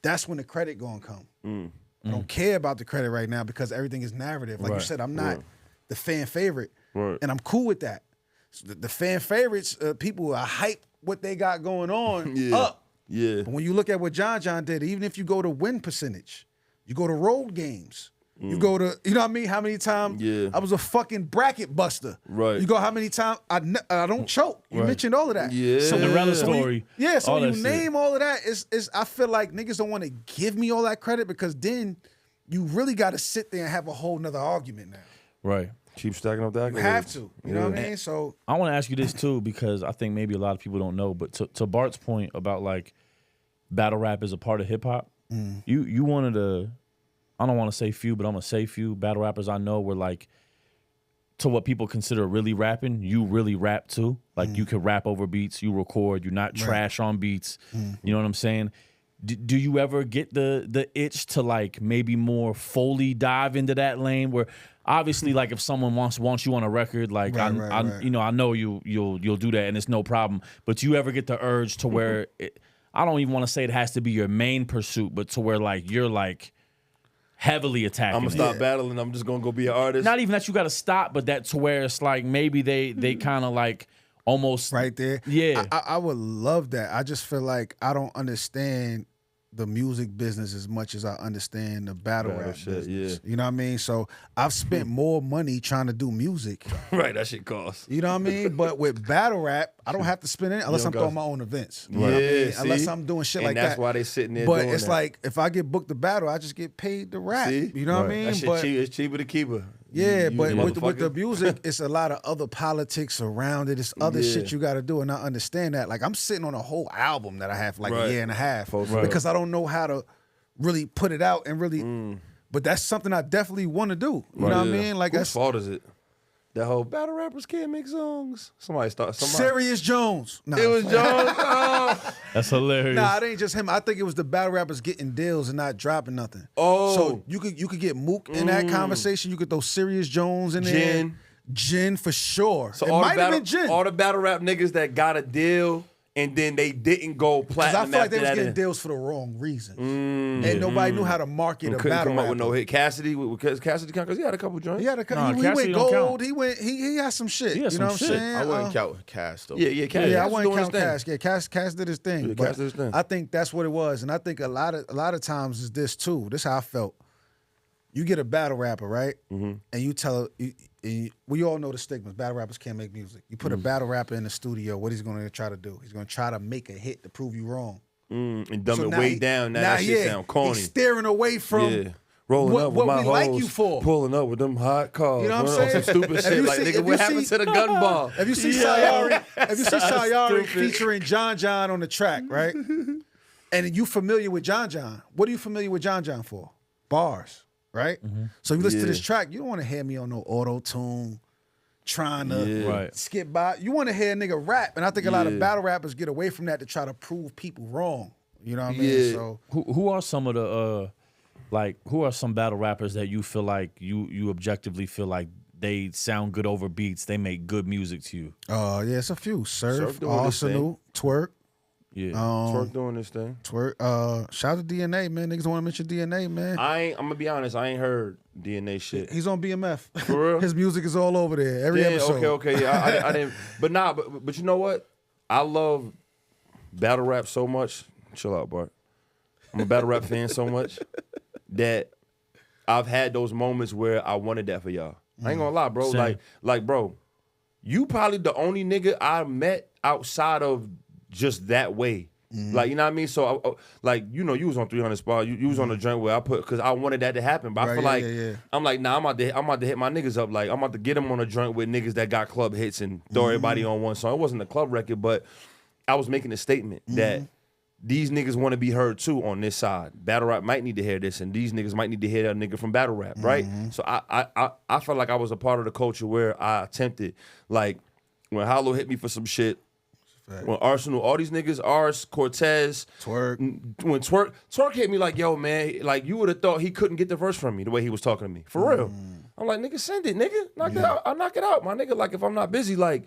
that's when the credit gonna come. I don't care about the credit right now, because everything is narrative. Like you said, I'm not the fan favorite, and I'm cool with that. So the fan favorites, people are hype what they got going on up. Yeah. But when you look at what John did, even if you go to win percentage, you go to road games, you go to, you know what I mean? How many times I was a fucking bracket buster. Right. You go how many times I don't choke. You mentioned all of that. Yeah. Cinderella story. So when you name all of that, is I feel like niggas don't want to give me all that credit, because then you really got to sit there and have a whole nother argument now. Right. Keep stacking up that. You have to. You know what I mean? So I want to ask you this too, because I think maybe a lot of people don't know, but to Bart's point about like battle rap is a part of hip hop, you wanted to, I don't want to say few, but I'm gonna say few battle rappers I know were like, to what people consider really rapping, you really rap too. Like you can rap over beats, you record, you're not trash on beats. You know what I'm saying? Do you ever get the itch to like maybe more fully dive into that lane, where obviously like if someone wants you on a record, like you know, I know you'll do that and it's no problem, but you ever get the urge to where I don't even want to say it has to be your main pursuit, but to where like you're like heavily attacking. I'm gonna stop battling. I'm just gonna go be an artist. Not even that you got to stop, but that to where it's like maybe they kind of like almost right there. Yeah, I would love that. I just feel like I don't understand the music business as much as I understand the battle rap business. You know what I mean? So I've spent more money trying to do music. Right, that shit costs. You know what I mean? But with battle rap, I don't have to spend it unless I'm throwing my own events. You know what I mean? Unless I'm doing shit like that. And that's why they sitting there But doing it's that. like, if I get booked to battle, I just get paid to rap. See? You know what I mean? That shit it's cheaper to keep her. Yeah, but with the music, it's a lot of other politics around it. It's other shit you got to do, and I understand that. Like, I'm sitting on a whole album that I have for like a year and a half because I don't know how to really put it out and really. But that's something I definitely want to do. You know what I mean? Like, whose fault is it? That whole battle rappers can't make songs. Somebody. Serious Jones. Nah, it was Jones. Oh. That's hilarious. Nah, it ain't just him. I think it was the battle rappers getting deals and not dropping nothing. Oh, so you could get Mook in that conversation. You could throw Serious Jones in there. Jen for sure. So it might have been Jen. All the battle rap niggas that got a deal and then they didn't go platinum. I feel like they was getting deals for the wrong reasons. And nobody knew how to market a battle come up rapper. with no hit. Cassidy, Cassidy, because he had a couple joints. He had a couple. He went gold. He had some shit. You know what I'm saying? I wouldn't count Cass though. Cass. Yeah, I wouldn't count Cass. Yeah, Cass did his thing. Yeah, Cass did his thing. I think that's what it was, and I think a lot of times is this too. This is how I felt. You get a battle rapper, right? And you tell we all know the stigmas. Battle rappers can't make music. You put a battle rapper in the studio, what he's going to try to do? He's going to try to make a hit to prove you wrong. And dumb it way down. Now that shit sound corny. He's steering away from rolling up with my hoes, like you for. Pulling up with them hot cars. You know what I'm saying? Some stupid shit like, nigga, what happened to the gun ball? If you see Sayari featuring John on the track, right? And you familiar with John, what are you familiar with John for? Bars. Right? So you listen to this track, you don't want to hear me on no auto-tune, trying to skip by. You want to hear a nigga rap, and I think a lot of battle rappers get away from that to try to prove people wrong. You know what I mean? So who are some of the who are some battle rappers that you feel like you objectively feel like they sound good over beats, they make good music to you? Yeah, it's a few. Surf Arsenal, Twerk. Yeah, Twerk doing this thing. Twerk. Shout out to DNA, man. Niggas don't want to mention DNA, man. I'm gonna be honest. I ain't heard DNA shit. He's on BMF. For real? His music is all over there. Every episode. Okay. Yeah, I didn't. But you know what? I love battle rap so much. Chill out, Bart. I'm a battle rap fan so much that I've had those moments where I wanted that for y'all. I ain't gonna lie, bro. Same. Like, bro, you probably the only nigga I met outside of just that way. Like, you know what I mean? So, you was on 300 Spot. You was on the joint where I put, because I wanted that to happen. But I feel I'm like, nah, I'm about to hit my niggas up. Like, I'm about to get them on a joint with niggas that got club hits and throw everybody on one song. It wasn't a club record, but I was making a statement that these niggas want to be heard too on this side. Battle rap might need to hear this, and these niggas might need to hear that nigga from battle rap, right? So I felt like I was a part of the culture where I attempted, like, when Hollow hit me for some shit, when Arsenal, all these niggas, Ars, Cortez, Twerk. When Twerk hit me like, yo, man, like, you would have thought he couldn't get the verse from me the way he was talking to me. For real. I'm like, nigga, send it, nigga. Knock it out. I'll knock it out, my nigga. Like, if I'm not busy, like,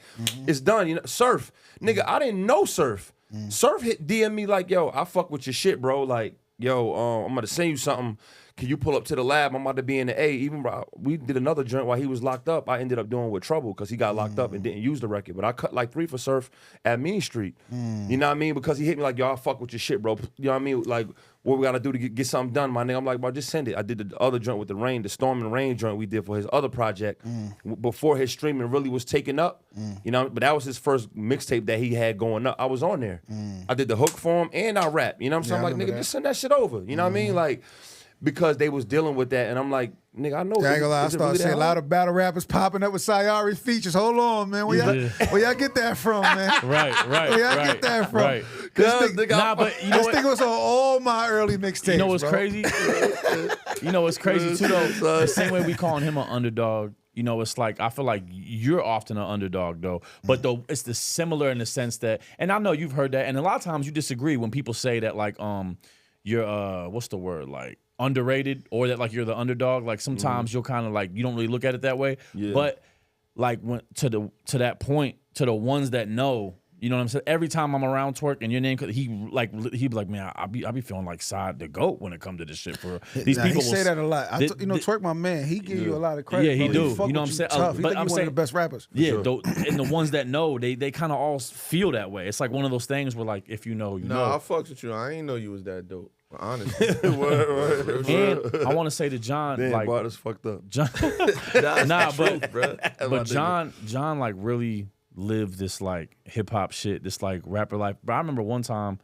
it's done. You know, Surf. Nigga, I didn't know Surf. Surf hit DM me like, yo, I fuck with your shit, bro. Like, yo, I'm about to send you something. Can you pull up to the lab? I'm about to be in the A. Even we did another joint while he was locked up. I ended up doing with Trouble because he got locked up and didn't use the record. But I cut like 3 for Surf at Mean Street. You know what I mean? Because he hit me like, yo, I fuck with your shit, bro. You know what I mean? Like, what we got to do to get something done, my nigga? I'm like, bro, just send it. I did the other joint with the Rain, the Storm and Rain joint we did for his other project before his streaming really was taken up. You know, but that was his first mixtape that he had going up. I was on there. I did the hook for him and I rap. You know what I'm saying? I'm like, nigga, just send that shit over. You know what I mean? Like, because they was dealing with that, and I'm like, nigga, I know. I ain't gonna lie, I started seeing a lot of battle rappers popping up with Sayari features. Hold on, man. Where y'all get that from, man? Right. Where y'all get that from? Right. This This thing was on all my early mixtapes. You know what's bro. crazy? You know what's crazy too, though? The same way we calling him an underdog. You know, it's like, I feel like you're often an underdog, though. But though it's the similar in the sense that, and I know you've heard that, and a lot of times you disagree when people say that, like, you're what's the word, like, underrated, or that like you're the underdog. Like sometimes you'll kind of like, you don't really look at it that way. But like when to that point, to the ones that know, you know what I'm saying? Every time I'm around Twerk and your name, he'd be like, man, I be feeling like Side the GOAT when it comes to this shit. For these people, he say that a lot. Twerk, my man, he give you a lot of credit. Yeah, he do. You know what I'm saying? But He think I'm one saying of the best rappers. Yeah, and the ones that know, they kind of all feel that way. It's like one of those things where, like, if you know, you know. I fucks with you. I ain't know you was that dope. Honestly. And I want to say to John, damn, like, Bart is fucked up. John, but John like really lived this like hip hop shit, this like rapper life. But I remember one time,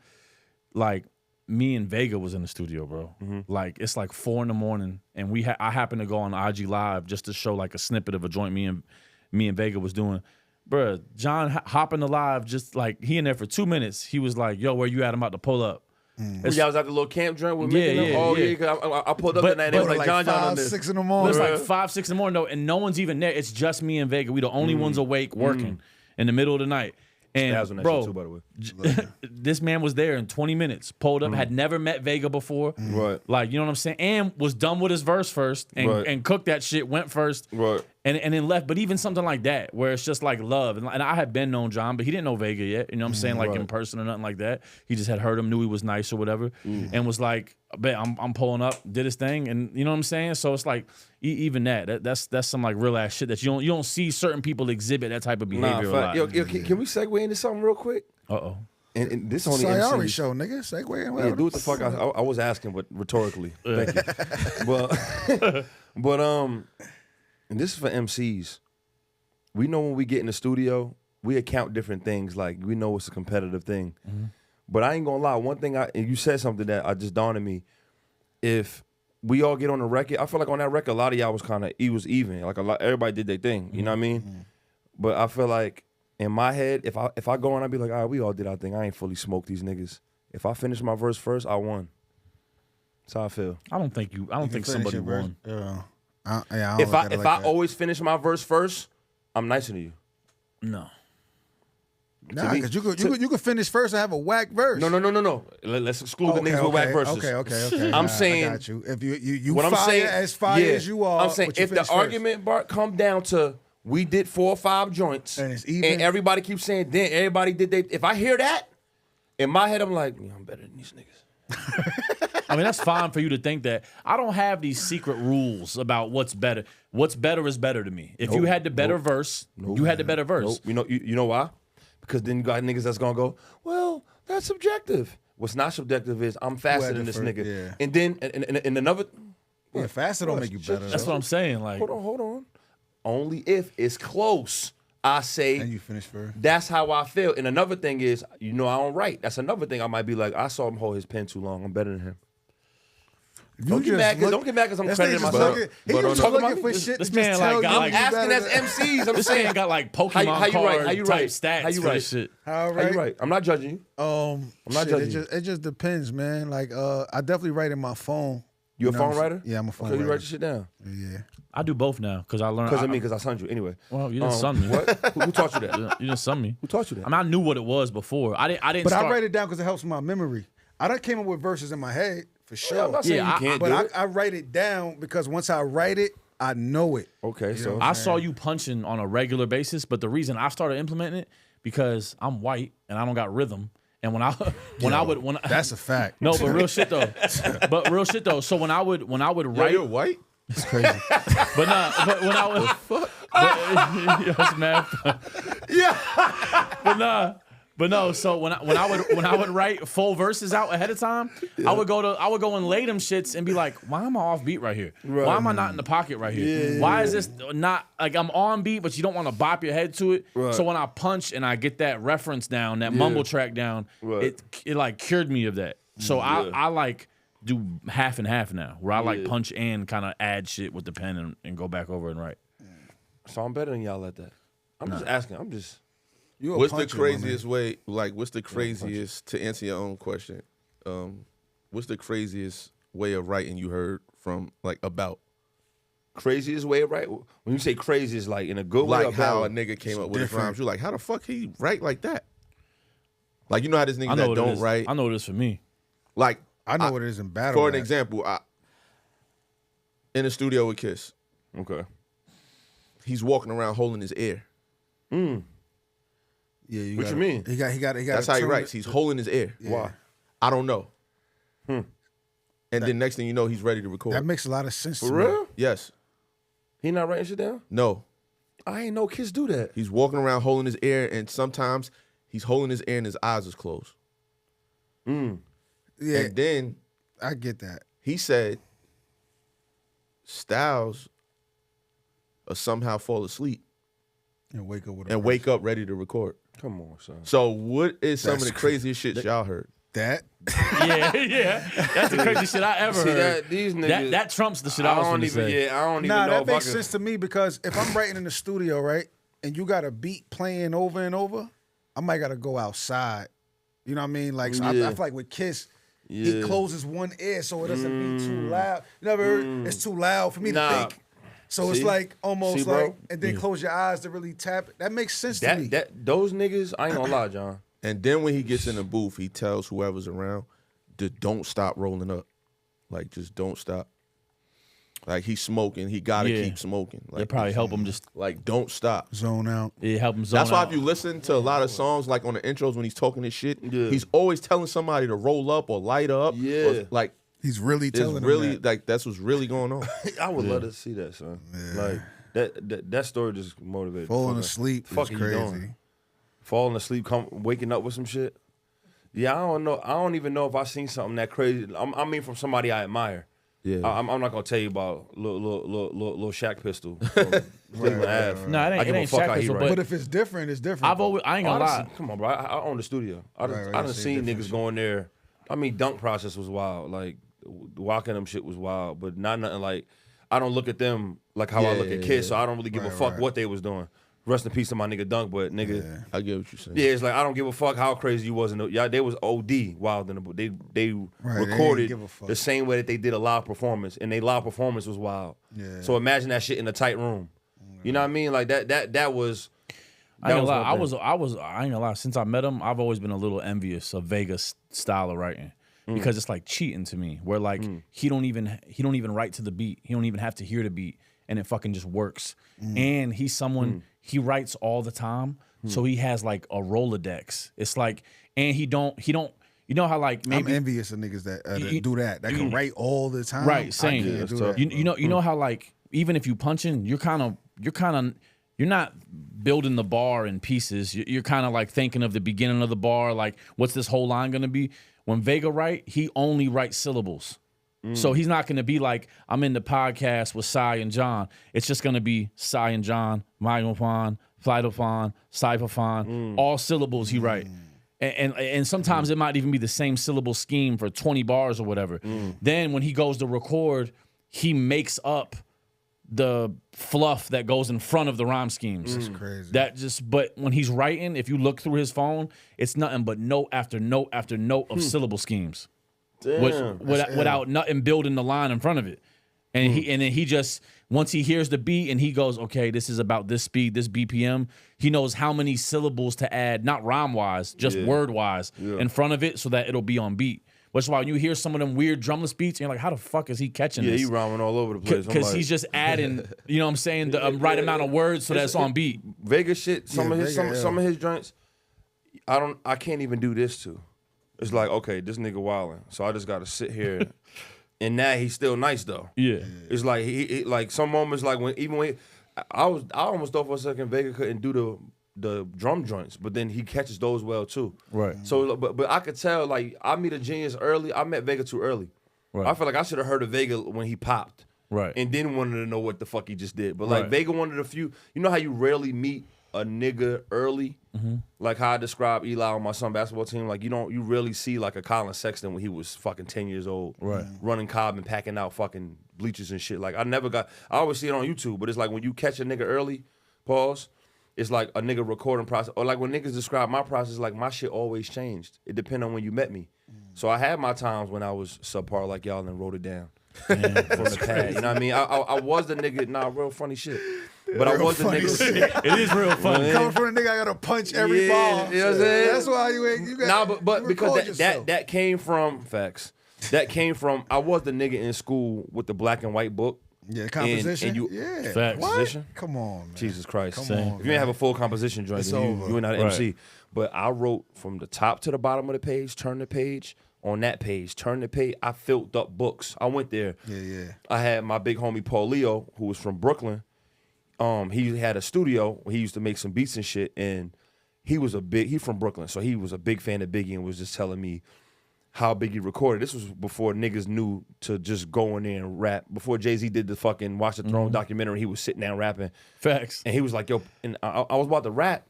like, me and Vega was in the studio, bro. Like, it's like 4 a.m, and I happened to go on IG Live just to show like a snippet of a joint me and Vega was doing. Bruh, John hopping the live, just like, he in there for 2 minutes. He was like, yo, where you at? I'm about to pull up. Y'all was at the little camp joint with me. I pulled up that night and they was like, John on this. 6 in the morning. It's like 5, 6 in the morning though, and no one's even there. It's just me and Vega. We the only ones awake working in the middle of the night. And bro, too, by the way. This man was there in 20 minutes. Pulled up, had never met Vega before. Right. Like, you know what I'm saying? And was done with his verse first and cooked that shit, went first. Right. And then left. But even something like that, where it's just like love. And I had been known John, but he didn't know Vega yet. You know what I'm saying? Like in person or nothing like that. He just had heard him, knew he was nice or whatever. And was like, I bet I'm pulling up, did his thing. And you know what I'm saying? So it's like, even that's some like real ass shit that you don't see certain people exhibit that type of behavior a lot. Yo, can we segue into something real quick? Uh-oh. And this only Sayari show, nigga. Segue in. Yeah, do what the fuck I was asking, but rhetorically. Thank you. But and this is for MCs. We know when we get in the studio, we account different things. Like, we know it's a competitive thing. But I ain't gonna lie, one thing and you said something that I just dawned on me. If we all get on the record, I feel like on that record, a lot of y'all was it was even. Like, everybody did their thing. You know what I mean? But I feel like in my head, if I go on, I'd be like, all right, we all did our thing. I ain't fully smoked these niggas. If I finish my verse first, I won. That's how I feel. I don't think somebody won. Yeah. If I always finish my verse first, I'm nicer than you. No. Nah, because you could finish first and have a whack verse. No. Let's exclude the niggas with whack verses. Okay. I'm saying, I got you. If you what fire I'm saying, as fire as you are, I'm saying if the argument, Bart, come down to we did 4 or 5 joints, and it's even, and everybody keeps saying, then everybody did they. If I hear that, in my head, I'm like, yeah, I'm better than these niggas. I mean, that's fine for you to think that. I don't have these secret rules about what's better. What's better is better to me. If you had the better verse, you had the better verse. You know why? Because then you got niggas that's gonna go, well, that's subjective. What's not subjective is I'm faster than this nigga. Yeah. And then and another. Yeah, faster don't make you better. That's what I'm saying. Like, hold on. Only if it's close, I say. And you finish first. That's how I feel. And another thing is, I don't write. That's another thing I might be like, I saw him hold his pen too long. I'm better than him. Don't get mad because I'm crediting myself. He was looking for shit. This man I'm asking as MCs. I'm this saying man got like Pokemon card type stats. How you for right? this shit. How you right? I'm not judging you. I'm not judging you. It just depends, man. Like, I definitely write in my phone. You a phone writer? Yeah, I'm a phone writer. writer. You write your shit down? Yeah. I do both now because I learned. Because I sunned you. Anyway. Well, you didn't sun me. What? Who taught you that? You didn't sun me. Who taught you that? I mean, I knew what it was before. I didn't. But I write it down because it helps my memory. I done came up with verses in my head for sure. I'm not saying you can't do it. But I write it down because once I write it, I know it. Okay, so I saw you punching on a regular basis, but the reason I started implementing it because I'm white and I don't got rhythm. And when that's a fact. No, but real shit though. So when I would write, you're white. It's crazy. But when I would, it's mad fun. Yeah. But no. So when I would write full verses out ahead of time, I would go and lay them shits and be like, why am I off beat right here? Right. Why am I not in the pocket right here? Why is this not like I'm on beat, but you don't want to bop your head to it? Right. So when I punch and I get that reference down, that mumble track down, it like cured me of that. So I like do half and half now, where I like punch and kind of add shit with the pen and go back over and write. So I'm better than y'all at that. I'm just asking. What's the craziest way? Like, what's the craziest to answer your own question? What's the craziest way of writing you heard from about? Craziest way of writing? When you say crazy, is like in a good way. Like how a nigga came up with his rhymes. You're like, how the fuck he write like that? Like, you know how this nigga that don't write. I know what it is for me. Like, I know what it is in battle. For an example, in the studio with Kiss. Okay. He's walking around holding his ear. Yeah, what you mean? He got. That's how he writes. He's holding his ear. Yeah. Why? I don't know. And then next thing you know, he's ready to record. That makes a lot of sense. For real? Yes. He not writing shit down? No. I ain't know kids do that. He's walking around holding his ear, and sometimes he's holding his ear and his eyes is closed. Yeah, and then I get that. He said Styles somehow fall asleep and wake up with wake up ready to record. Come on, son. So what is some of the craziest shit y'all heard? That? Yeah. That's the crazy shit I ever heard. These niggas, that trumps the shit I was going to say. I don't even know. Nah, that makes sense to me because if I'm writing in the studio, right, and you got a beat playing over and over, I might got to go outside. You know what I mean? Like, so I feel like with Kiss, he closes one ear so it doesn't be too loud. You never heard? It's too loud for me to think. So it's like almost like, and then close your eyes to really tap it. That makes sense to me. Those niggas, I ain't gonna lie, John. And then when he gets in the booth, he tells whoever's around to don't stop rolling up. Like, just don't stop. Like, he's smoking. He got to keep smoking. Like, they probably help him just... Like, don't stop. Zone out. Yeah, help him zone out. That's why if you listen to a lot of songs, like on the intros when he's talking this shit, he's always telling somebody to roll up or light up. Yeah. Or, like, he's really telling them that. Like, that's what's really going on. I would love to see that, son. Yeah. Like, that story just motivated. Falling asleep is crazy. Falling asleep, waking up with some shit. Yeah, I don't know. I don't even know if I seen something that crazy. I mean, from somebody I admire. Yeah, I'm not gonna tell you about little Shaq pistol. Cleveland Ave. No, it ain't Shaq pistol. But if it's different, it's different. I ain't gonna lie. Come on, bro. I own the studio. I done seen niggas going there. I mean, dunk process was wild. Like walking them shit was wild, but not nothing like. I don't look at them like how I look at kids, so I don't really give a fuck what they was doing. Rest in peace to my nigga Dunk, but nigga, I get what you're saying. Yeah, it's like I don't give a fuck how crazy you was in the they was OD wild in the book. They recorded the same way that they did a live performance, and they live performance was wild. Yeah. So imagine that shit in a tight room. You know what I mean? Like that was. I ain't gonna lie. I ain't gonna lie. Since I met him, I've always been a little envious of Vega's style of writing because it's like cheating to me. Where like he don't even write to the beat. He don't even have to hear the beat, and it fucking just works. And he's someone he writes all the time, so he has like a Rolodex. It's like, and he don't. You know how like maybe I'm envious of niggas that do that. That can write all the time. Right, same. You know how like even if you punching, you're not building the bar in pieces. You're kind of like thinking of the beginning of the bar, like what's this whole line gonna be? When Vega write, he only writes syllables. So he's not gonna be like, I'm in the podcast with Sy and John. It's just gonna be Sy and John, Myophon, Phytophon, Cyphophon, all syllables he write. And sometimes it might even be the same syllable scheme for 20 bars or whatever. Then when he goes to record, he makes up the fluff that goes in front of the rhyme schemes. That's crazy. But when he's writing, if you look through his phone, it's nothing but note after note after note of syllable schemes. Without nothing building the line in front of it. And then he just, once he hears the beat and he goes, okay, this is about this speed, this BPM, he knows how many syllables to add, not rhyme-wise, just word-wise, in front of it so that it'll be on beat. Which is why when you hear some of them weird drumless beats, and you're like, how the fuck is he catching this? Yeah, he rhyming all over the place. Because he's just adding, you know what I'm saying, the right amount of words so that it's on beat. Vegas shit, some of his joints, I can't even do this to. It's like, okay, this nigga wildin', so I just gotta sit here. And now he's still nice though. Yeah. It's like he like some moments like when I almost thought for a second Vega couldn't do the drum joints, but then he catches those well too. Right. So but I could tell like I meet a genius early. I met Vega too early. Right. I feel like I should have heard of Vega when he popped. Right. And then wanted to know what the fuck he just did. But like Vega wanted a few. You know how you rarely meet a nigga early, like how I describe Eli on my son basketball team. Like you really see like a Colin Sexton when he was fucking 10 years old, running Cobb and packing out fucking bleachers and shit. Like I always see it on YouTube, but it's like when you catch a nigga early, pause. It's like a nigga recording process, or like when niggas describe my process, like my shit always changed. It depended on when you met me. So I had my times when I was subpar like y'all and wrote it down from the pad. You know what I mean? I was the nigga. Real funny shit. But I was the nigga. It is real funny. Coming from the nigga, I gotta punch every ball. You know what I'm saying? That's why you got. But because that came from facts. That came from I was the nigga in school with the black and white book. Yeah, composition. Facts. Composition. Come on, man. Jesus Christ. Come on, if you ain't have a full composition joint, then you ain't not an MC. But I wrote from the top to the bottom of the page, turn the page. On that page, turn the page. I filled up books. I went there. Yeah. I had my big homie Paul Leo, who was from Brooklyn. He had a studio. He used to make some beats and shit, and he's from Brooklyn, so he was a big fan of Biggie and was just telling me how Biggie recorded. This was before niggas knew to just go in there and rap. Before Jay-Z did the fucking Watch the Throne documentary, he was sitting down rapping. Facts. And he was like, yo, and I was about to rap,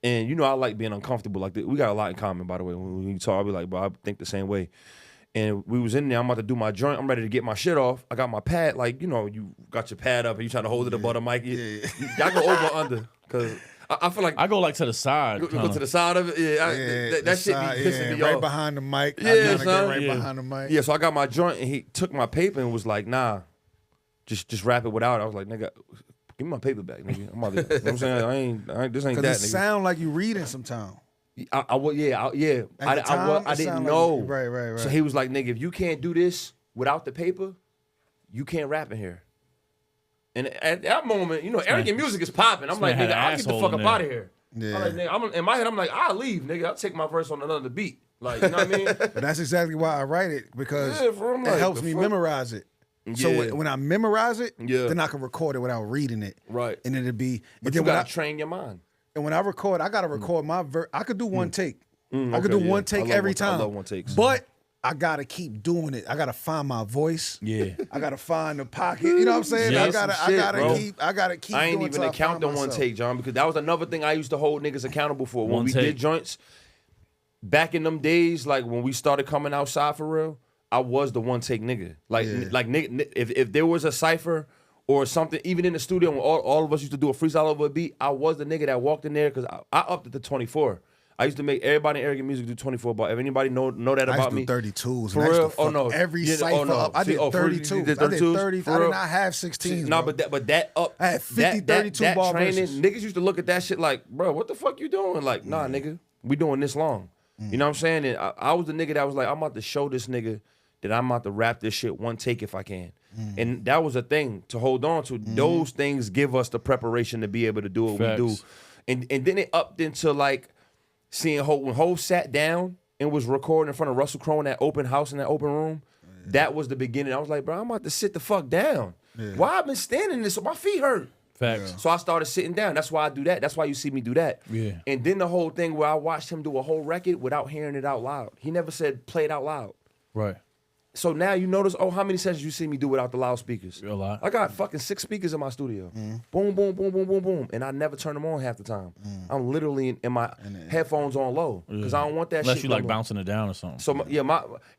and you know I like being uncomfortable. Like we got a lot in common, by the way. When we talk, I'll be like, bro, I think the same way. And we was in there, I'm about to do my joint. I'm ready to get my shit off. I got my pad, like, you know, you got your pad up and you try to hold it above the mic. Y'all go over or under, because I feel like... I go like to the side. Go to the side of it? That shit be pissing me right off. Behind the mic. Yeah, behind the mic. Yeah, so I got my joint and he took my paper and was like, nah, just rap it without it. I was like, nigga, give me my paper back, nigga. I'm out there. You know what I'm saying? This ain't that, Because nigga. it sound like you reading sometimes. I didn't know. Like, right. So he was like, nigga, if you can't do this without the paper, you can't rap in here. And at that moment, you know, arrogant music is popping. I'm like, nigga, I'll get the fuck up out of here. Yeah. I'm like, nigga, in my head, I'm like, I'll leave, nigga. I'll take my verse on another beat. Like, you know what I mean? But that's exactly why I write it, because it helps me memorize it. So when I memorize it, then I can record it without reading it. Right. And it'll be... But you gotta train your mind. And when I record, I gotta record my verse. I could do one take. I could do one take every time. I love one takes. But I gotta keep doing it. I gotta find my voice. Yeah. I gotta find the pocket. You know what I'm saying? I gotta keep. I ain't even account the one take, John, because that was another thing I used to hold niggas accountable for when we did joints. Back in them days, like when we started coming outside for real, I was the one take nigga. Like nigga, if there was a cipher or something, even in the studio when all of us used to do a freestyle over a beat, I was the nigga that walked in there because I upped it to 24. I used to make everybody in Arrogant Music do 24 bars. If anybody know that about me? I used to do 32s. For real? Oh, no. Every Yeah, cipher up. I did 32. You did I did 32s? 30. For I did real? not have 16s, No, bro. but that up. I had 50, 32 ball training, verses. niggas used to look at that shit like, bro, what the fuck you doing? Like, nah, nigga, we doing this long. You know what I'm saying? And I was the nigga that was like, I'm about to show this nigga that I'm about to rap this shit one take if I can. And that was a thing to hold on to. Those things give us the preparation to be able to do what we do. And then it upped into like seeing when Ho sat down and was recording in front of Russell Crowe in that open house in that open room. That was the beginning. I was like, bro, I'm about to sit the fuck down. Why I've been standing this? So my feet hurt. Facts. So I started sitting down. That's why I do that. That's why you see me do that. Yeah. And then the whole thing where I watched him do a whole record without hearing it out loud. He never said play it out loud. Right. So now you notice, how many sessions you see me do without the loudspeakers? A lot. I got fucking 6 speakers in my studio. Boom, boom, boom, boom, boom, boom. And I never turn them on half the time. I'm literally in my headphones on low because I don't want that Unless shit. you like bouncing it down or something. So and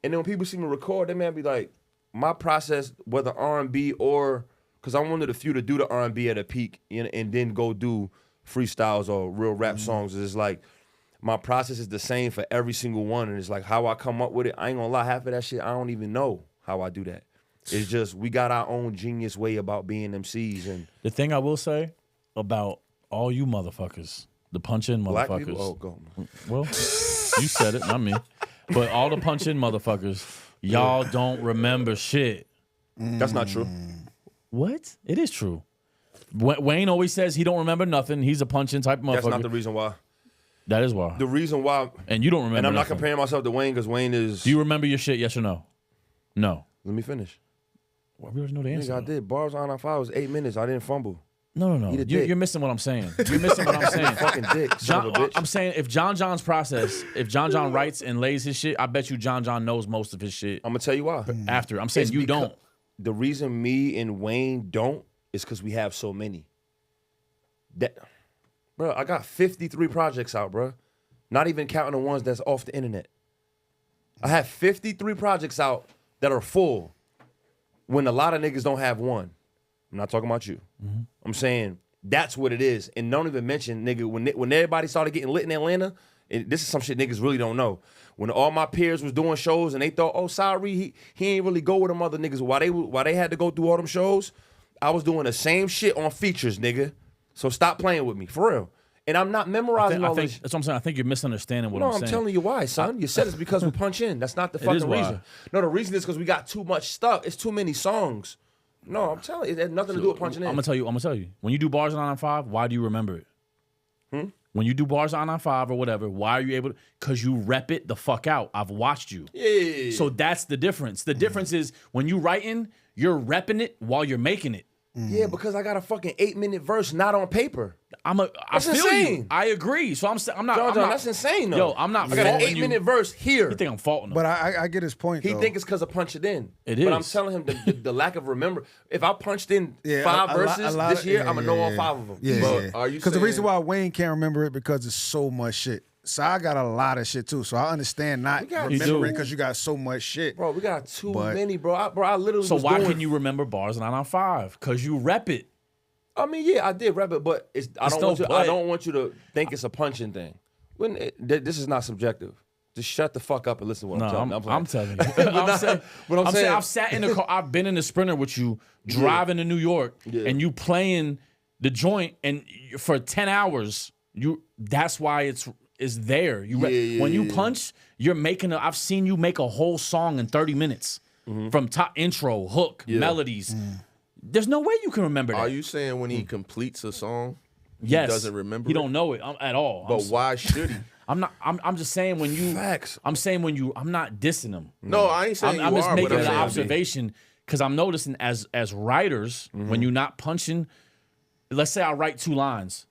then when people see me record, they man be like, my process, whether R&B or, because I'm one of the few to do the R&B at a peak and then go do freestyles or real rap songs. It's like, my process is the same for every single one. And it's like how I come up with it. I ain't gonna lie, half of that shit, I don't even know how I do that. It's just, we got our own genius way about being MCs. And the thing I will say about all you motherfuckers, the punch-in black motherfuckers. people, go. Well, you said it, not me. But all the punch-in motherfuckers, y'all don't remember shit. That's not true. What? It is true. Wayne always says he don't remember nothing. He's a punch-in type of motherfucker. That's not the reason why. That is why. The reason why. And you don't remember And I'm not nothing. comparing myself to Wayne because Wayne is. Do you remember your shit, yes or no? No. Let me finish. Well, we already know the answer. Nigga, I did. Bars on our file was 8 minutes. I didn't fumble. No. Eat a dick. You're missing what I'm saying. You're missing what I'm saying. Fucking dick, son of a bitch. I'm saying if John's process, if John writes and lays his shit, I bet you John knows most of his shit I'm going to tell you why. after. I'm saying It's you because- don't. The reason me and Wayne don't is because we have so many. Bro, I got 53 projects out, bro. Not even counting the ones that's off the internet. I have 53 projects out that are full when a lot of niggas don't have one. I'm not talking about you. I'm saying that's what it is. And don't even mention, nigga, when everybody started getting lit in Atlanta, and this is some shit niggas really don't know. When all my peers was doing shows and they thought, oh, sorry, he ain't really go with them other niggas. While they had to go through all them shows, I was doing the same shit on features, nigga. So stop playing with me, for real. And I'm not memorizing all this. That's what I'm saying. I think you're misunderstanding what No, I'm saying. I'm telling you why, son. You said it's because we punch in. That's not the is fucking why. reason. No, the reason is because we got too much stuff. It's too many songs. No, I'm telling you, it had nothing to do with punching in. I'm gonna tell you. When you do bars on 995, why do you remember it? When you do bars on 995 or whatever, why are you able to? Because you rep it the fuck out. I've watched you. Yeah. So that's the difference. The difference is when you writing, you're repping it while you're making it. Yeah, because I got a fucking 8-minute verse not on paper. I That's feel insane. you. I agree. So I'm not. John, I'm not that's insane, though. Yo, I'm not. I got an faulting 8-minute you. verse here. You think I'm faulting him? But I get his point, He though. think it's because of punch it in. It But I'm is. telling him the lack of remember. If I punched in Yeah, 5 a lot- verses a lot this of- year, yeah, I'm going to know all yeah. 5 of them. Yeah, But are you because the reason saying- why Wayne can't remember it because it's so much shit. So I got a lot of shit too. So I understand not got- You do. remembering because you got so much shit. Bro, we got too But- many, bro. I literally so was why doing, can you remember bars on 995? Because you rep it. I mean, yeah, I did rap it, but I no don't want you to think it's a punching thing. This is not subjective. Just shut the fuck up and listen to what No, I'm telling you. I'm telling you. But I'm saying- I've sat in the car. I've been in the Sprinter with you, driving to New York, and you playing the joint, and for 10 hours, that's why it's there. When you punch, you're making. I've seen you make a whole song in 30 minutes from top intro, hook, melodies. There's no way you can remember that. Are you saying when he completes a song, yes, he doesn't remember He it? don't know it at all. But why should he? I'm not. I'm just saying when you. Facts. I'm saying when you. I'm not dissing him. No, I ain't saying I'm you just are, making but I'm an saying observation because I'm noticing as writers when you're not punching. Let's say I write 2 lines.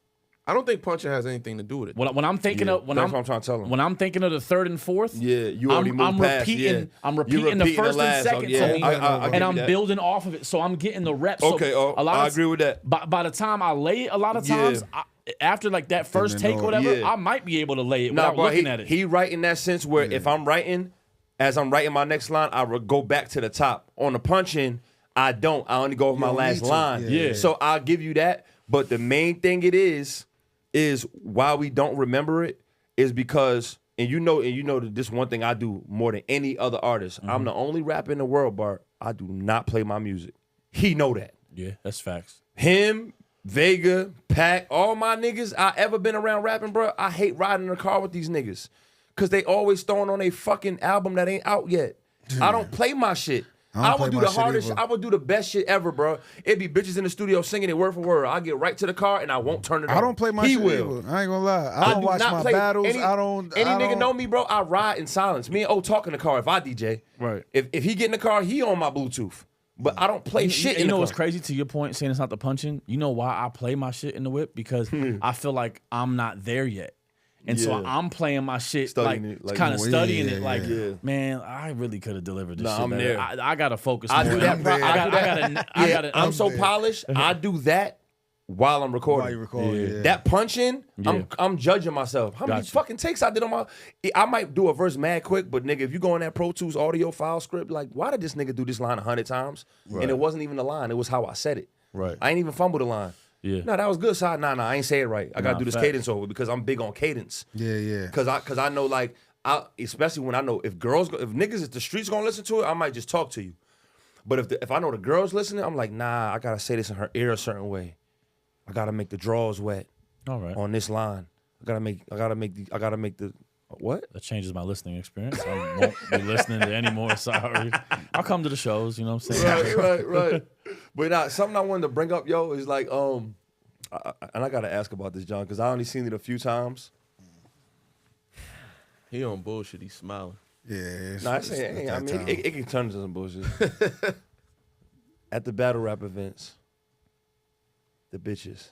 I don't think punching has anything to do with it. When I'm thinking of when That's what I'm trying to tell him. when I'm thinking of the 3rd and 4th. Yeah, you already moved I'm past, repeating. yeah. I'm You repeating the repeating the first last, and second yeah, to me, I'll give and you I'm that. building off of it. So I'm getting the reps. Okay, so I agree with that. By the time I lay it, a lot of times after like that first take or whatever, Yeah. I might be able to lay it Nah, without bro, looking at it. He writing that sense where if I'm writing, as I'm writing my next line, I would go back to the top. On the punching, I don't. I only go with my don't last need to. line. Yeah. So I'll give you that. But the main thing it is why we don't remember it is because, and you know that this one thing I do more than any other artist. I'm the only rapper in the world, Bart. I do not play my music. He know that. Yeah, that's facts. Him, Vega, Pac, all my niggas I ever been around rapping, bro. I hate riding in the car with these niggas. Cause they always throwing on a fucking album that ain't out yet. I don't play my shit. I would do the hardest shit. I would do the best shit ever, bro. It'd be bitches in the studio singing it word for word. I get right to the car and I won't turn it on. I don't play my shit either. I ain't gonna lie. I don't watch my battles. Any nigga know me, bro. I ride in silence. Me and O talk in the car if I DJ. Right. If he get in the car, he on my Bluetooth. But I don't play shit in the car. You know what's crazy to your point, saying it's not the punching? You know why I play my shit in the whip? Because I feel like I'm not there yet. And so I'm playing my shit, studying it, man, I really could have delivered this shit. I'm there. I got to focus I more. do that. I'm so polished. I do that while I'm recording. While you record, That punching, I'm judging myself. How many fucking takes I did on my... I might do a verse mad quick, but nigga, if you go in that Pro Tools audio file script, like, why did this nigga do this line 100 times? Right. And it wasn't even the line. It was how I said it. Right. I ain't even fumble the line. Yeah. No, that was good. Side. Nah, I ain't say it right. I gotta do this cadence over because I'm big on cadence. Yeah. Cause I know, like, especially when I know if niggas at the streets gonna listen to it, I might just talk to you. But if I know the girls listening, I'm like, nah, I gotta say this in her ear a certain way. I gotta make the draws wet. All right. On this line, I gotta make the what? That changes my listening experience. I won't be listening to any more. Sorry. I'll come to the shows. You know what I'm saying? Right. But something I wanted to bring up, yo, is like, and I gotta ask about this, John, because I only seen it a few times. He on bullshit. He's smiling. Yeah. It can turn into some bullshit. At the battle rap events, the bitches.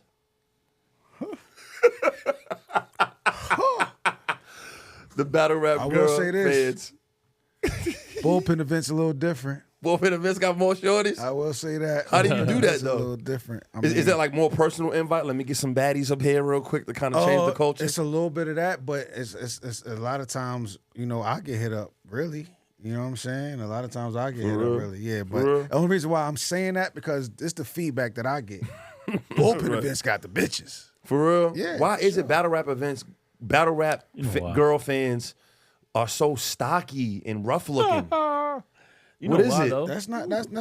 The battle rap girl will say this. fans. Bullpen events a little different. Bullpen events got more shorties? I will say that. How do you do that, It's though? a little different. Is that like more personal invite? Let me get some baddies up here real quick to kind of change the culture? It's a little bit of that, but it's a lot of times, I get hit up, really. You know what I'm saying? A lot of times I get hit up, really. Yeah, but the only reason why I'm saying that, because it's the feedback that I get. Bullpen events got the bitches. For real? Yeah. Why is it battle rap events, girl fans are so stocky and rough looking? What is it? Though? That's not completely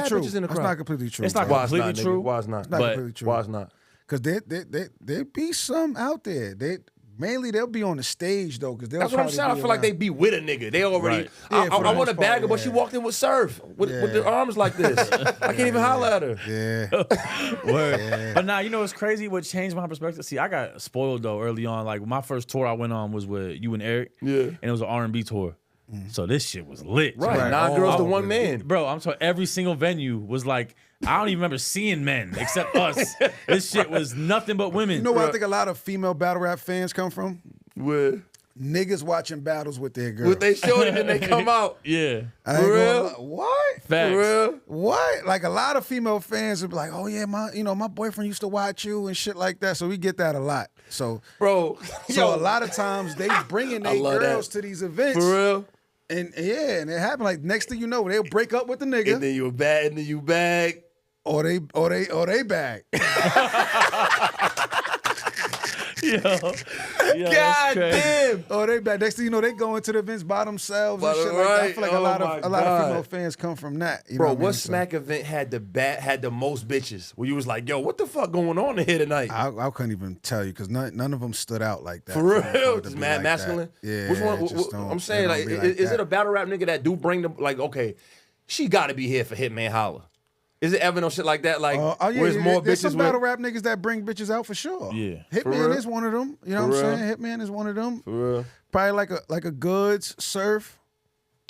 true. That's not completely true. It's not completely true. Why is not? It's not completely true. Why is not? Because there be some out there. Mainly they'll be on the stage though, because that's what I'm saying. I feel like they be with a nigga. They already. Right. I want to bag her, but she walked in with surf with the arms like this. I can't even holler at her. Yeah. But now you know what's crazy? What changed my perspective? See, I got spoiled though early on. Like my first tour I went on was with you and Eric. Yeah. And it was an R&B tour. So this shit was lit. Right. 9 girls to 1 man. Bro, I'm sorry. Every single venue was like, I don't even remember seeing men except us. This shit was nothing but women. You know where I think a lot of female battle rap fans come from? Where? Niggas watching battles with their girls. With they shorty, then they come out. Yeah. For real? What? Facts. For real? What? Like a lot of female fans would be like, oh yeah, my boyfriend used to watch you and shit like that. So we get that a lot. So bro, a lot of times they bringing their girls to these events. For real? And and it happened like next thing you know, they'll break up with the nigga. And then you bag. Or they bag. Yo, God damn. Or they bag. Next thing you know, they go into the events by themselves and shit like that. I feel like a lot of female fans come from that. Bro, what smack event had the most bitches? Where you was like, yo, what the fuck going on here tonight? I couldn't even tell you because none of them stood out like that. For real? Just mad masculine? Yeah. Which one? I'm saying, like, is it a battle rap nigga that do bring them, like, okay, she got to be here for Hitman Holla? Is it ever no shit like that? Like, where's more there's bitches some battle rap niggas that bring bitches out for sure. Yeah. Hitman is one of them. You know what I'm saying? Hitman is one of them. For real. Probably like a Goods, Surf.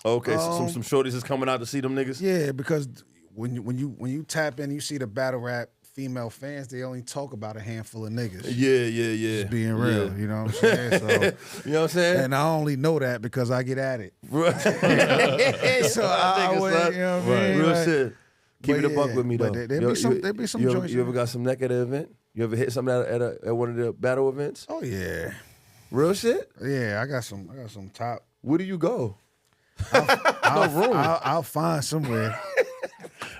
Okay, so some shorties is coming out to see them niggas? Yeah, because when you tap in, you see the battle rap female fans, they only talk about a handful of niggas. Yeah. Just being real, you know what I'm saying? So, you know what I'm saying? And I only know that because I get at it. So I you know what I mean? Real shit. Keep it a buck with me though. There be some joints. You ever got some neck at an event? You ever hit something at one of the battle events? Oh yeah. Real shit? Yeah, I got some top. Where do you go? I'll find somewhere.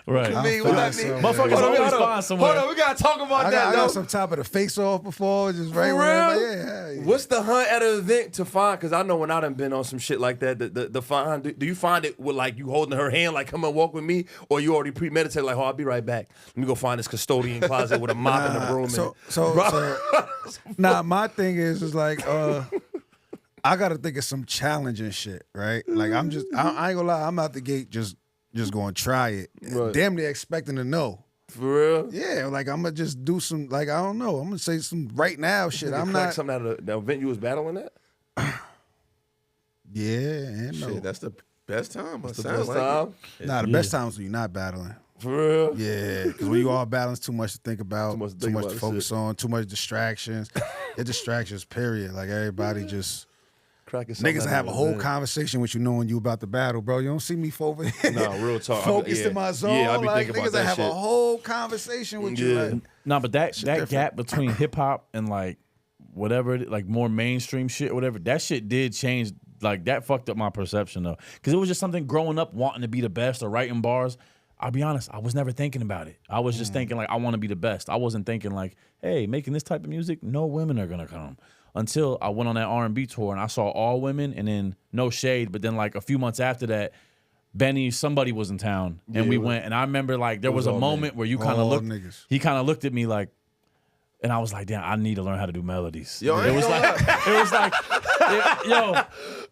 Right. What you mean? What that mean? Motherfuckers always find somewhere. Hold on, we gotta talk about that. I got some top of the face off before, just right where. Yeah. What's the hunt at an event to find? Because I know when I done been on some shit like that, the find. Do you find it with like you holding her hand, like come and walk with me, or you already premeditated, like, oh, I'll be right back. Let me go find this custodian closet with a mop and a broom. Nah, my thing is like, I gotta think of some challenging shit, right? Like I ain't gonna lie, I'm out the gate just gonna try it. Right. Damn near expecting to know. For real? Yeah, like I'm gonna just do some, like I don't know. I'm gonna say some right now shit. I'm not something out of the event you was battling at. Yeah, and no. Shit, that's the best time. The best time. Nah, the best times when you're not battling. For real? Yeah, because when you all battling, it's too much to think about, too much to focus on, too much distractions. It distractions, period. Like everybody just. Niggas have a whole conversation with you knowing you about to battle, bro. You don't see me over here. No, real talk. Focused in my zone. Yeah, I be like, thinking niggas about that have shit. a whole conversation with you. Like, No, but that gap between hip hop and like whatever, like more mainstream shit, whatever, that shit did change. Like that fucked up my perception though, because it was just something growing up wanting to be the best or writing bars. I'll be honest, I was never thinking about it. I was just thinking like I want to be the best. I wasn't thinking like, hey, making this type of music, no women are gonna come. Until I went on that R&B tour and I saw all women, and then no shade, but then like a few months after that, somebody was in town, and we went, and I remember like there was a moment where you kind of looked, he kind of looked at me like, and I was like, damn, I need to learn how to do melodies. Yo, it was like,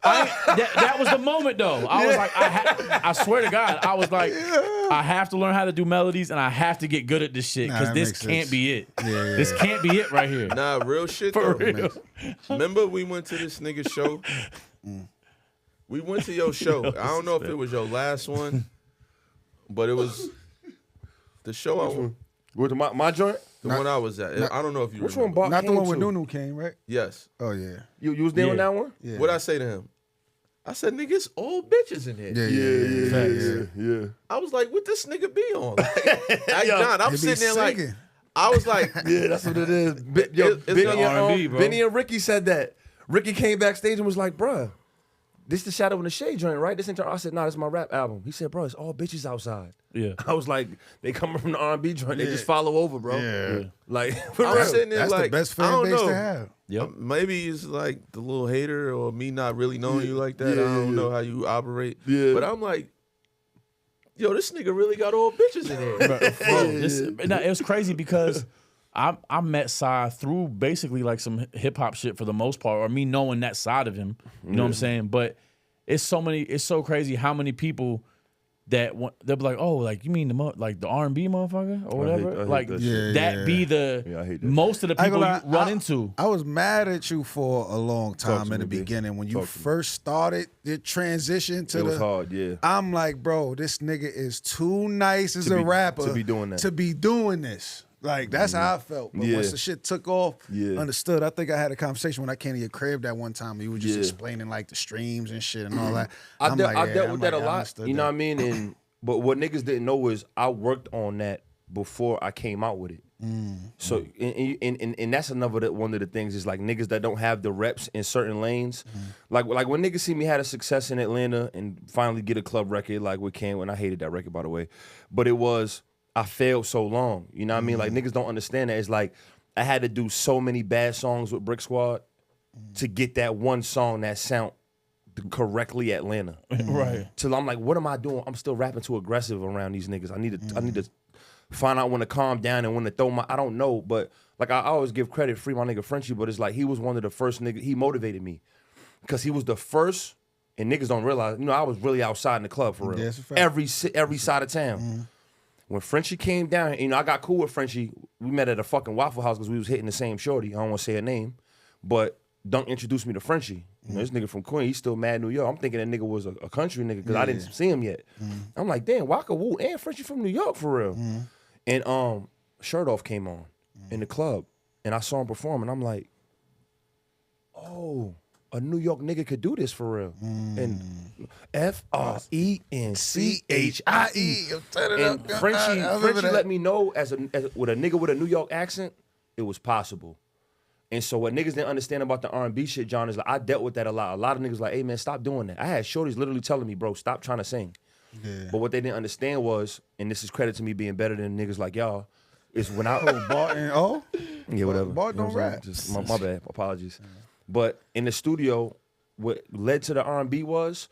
that was the moment though. I was like, I swear to God, I was like, I have to learn how to do melodies, and I have to get good at this shit because this can't be it. This can't be it right here. Nah, real shit For though. real. Remember we went to this nigga show? We went to your show. I don't know if it was your last one, but it was the show With my joint? the one I was at. I don't know if you Which remember. one, Bart? not the came one where to? Nunu came, right? Yes. Oh yeah. You was there on that one? Yeah. What'd I say to him? I said, nigga, it's all bitches in here. Yeah. I was like, what this nigga be on? Like, John, I'm He be sitting there like, singing. I was like, Yeah, that's what it is. It's Benny, R&B, bro. Benny and Ricky said that. Ricky came backstage and was like, bruh, this the Shadow in the Shade joint, right? This ain't. I said, nah, this is my rap album. He said, bro, it's all bitches outside. Yeah. I was like, they coming from the R&B joint. They just follow over, bro. Yeah. Like, for I'm real. sitting there That's like, the best I fan don't base know. to have. Yep. Maybe it's like the little hater or me not really knowing you like that. I don't know how you operate. Yeah. But I'm like, yo, this nigga really got all bitches in here. Bro, it was crazy because I met Psy through basically like some hip hop shit for the most part, or me knowing that side of him. You know what I'm saying? But it's so crazy how many people that they'll be like, oh, like you mean the R&B motherfucker or whatever? I hate like that that be the I hate that most of the people you Ain't gonna lie, run into. I was mad at you for a long time to in the me, B. beginning when you Talk to me. first started the transition to It was hard, yeah. I'm like, bro, this nigga is too nice as a rapper to be doing that. To be doing this. Like that's how I felt. But Yeah. once the shit took off, Yeah. understood. I think I had a conversation when I came to your crib that one time. You were just Yeah. explaining like the streams and shit and all that. I I'm dealt yeah, with that a I lot. understood You know that. what I mean? And but what niggas didn't know is I worked on that before I came out with it. So and that's another one of the things is like niggas that don't have the reps in certain lanes. Like when niggas see me had a success in Atlanta and finally get a club record like with Cam, and I hated that record by the way, but it was I failed so long. You know what I mean? Like niggas don't understand that. It's like I had to do so many bad songs with Brick Squad to get that one song that sound correctly Atlanta. Right. Till I'm like, what am I doing? I'm still rapping too aggressive around these niggas. I need to find out when to calm down and when to throw my I don't know, but like I always give credit free my nigga Frenchie, but it's like he was one of the first niggas, he motivated me. Cause he was the first, and niggas don't realize, I was really outside in the club for real. Yeah, it's a fact. Every side of town. When Frenchie came down, I got cool with Frenchie. We met at a fucking Waffle House because we was hitting the same shorty. I don't want to say her name, but Dunk introduced me to Frenchie. This nigga from Queen, he's still mad New York. I'm thinking that nigga was a country nigga because I didn't see him yet. I'm like, damn, Waka Woo and Frenchie from New York for real. And Shirt Off came on in the club, and I saw him perform, and I'm like, oh, a New York nigga could do this for real. And FRENCHIE. And Frenchie let me know as with a nigga with a New York accent, it was possible. And so what niggas didn't understand about the R&B shit, John, is like I dealt with that a lot. A lot of niggas like, hey man, stop doing that. I had shorties literally telling me, bro, stop trying to sing. Yeah. But what they didn't understand was, and this is credit to me being better than niggas like y'all, is when I Bart and yeah, whatever. Bart don't You know what I'm rap. saying? Just my bad. Apologies. But in the studio, what led to the R&B was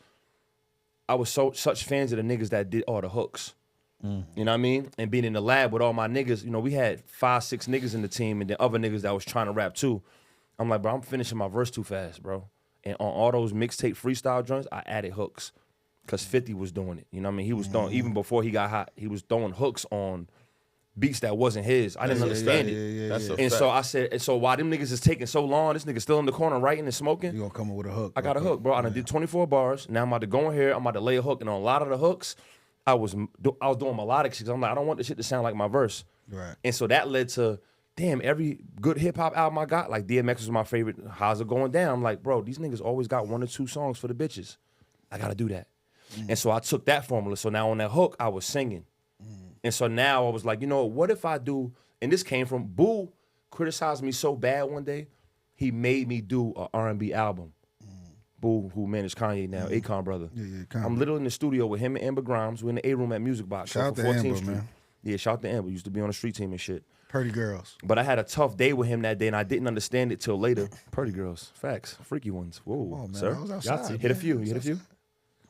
I was such fans of the niggas that did all the hooks. You know what I mean? And being in the lab with all my niggas, you know, we had 5, 6 niggas in the team and then other niggas that was trying to rap too. I'm like, bro, I'm finishing my verse too fast, bro. And on all those mixtape freestyle joints, I added hooks. Because 50 was doing it. You know what I mean? He was throwing, even before he got hot, he was throwing hooks on beats that wasn't his. I didn't understand it. That's a And fact. so I said, and so while them niggas is taking so long, this nigga still in the corner writing and smoking. You gonna come up with a hook. I got a hook, bro. I done did 24 bars. Now I'm about to go in here. I'm about to lay a hook. And on a lot of the hooks, I was doing melodic shit. I'm like, I don't want this shit to sound like my verse. Right. And so that led to, damn, every good hip hop album I got, like DMX was my favorite. How's it going down? I'm like, bro, these niggas always got 1 or 2 songs for the bitches. I gotta do that. And so I took that formula. So now on that hook, I was singing. And so now I was like, you know, what if I do, and this came from, Boo criticized me so bad one day, he made me do an R&B album. Boo, who managed Kanye now, Akon brother. Yeah, I'm literally in the studio with him and Amber Grimes. We're in the A-room at Music Box. Shout out to 14th Amber, Street. man. Yeah, shout out to Amber. Used to be on the street team and shit. Pretty girls. But I had a tough day with him that day, and I didn't understand it till later. Pretty girls, facts, freaky ones. Whoa, Come on, man. sir. I was outside, Hit a man. few. You hit a few.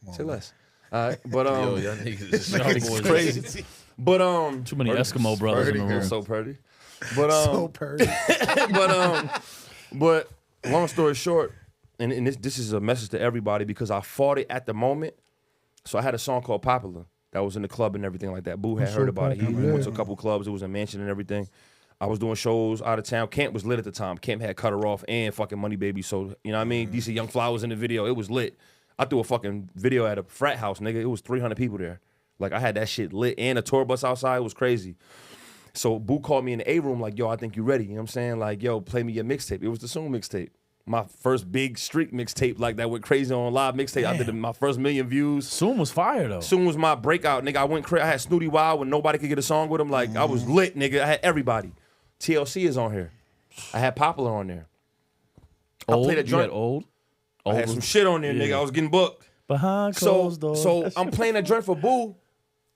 Come Say on, less. All right, but Yo, y'all niggas is Y'all crazy. boys crazy. But Too many Eskimo brothers in the room. so pretty. But so pretty. but long story short, and this is a message to everybody because I fought it at the moment. So I had a song called Popular that was in the club and everything like that. Boo had heard about it. He went to a couple clubs. It was a mansion and everything. I was doing shows out of town. Camp was lit at the time. Camp had Cut Her Off and fucking Money Baby. So, you know what I mean? DC Young Fly was in the video. It was lit. I threw a fucking video at a frat house, nigga. It was 300 people there. Like, I had that shit lit and a tour bus outside. It was crazy. So Boo called me in the A-room like, yo, I think you ready. You know what I'm saying? Like, yo, play me your mixtape. It was the Soon mixtape. My first big street mixtape like that went crazy on live mixtape. I did my first 1 million views. Soon was fire though. Soon was my breakout, nigga. I went crazy. I had Snooty Wild when nobody could get a song with him. Like, I was lit, nigga. I had everybody. TLC is on here. I had Popular on there. Old? I played a You joint. had old? I had some shit on there, nigga. I was getting booked. Behind So, closed doors. so I'm playing a joint for Boo,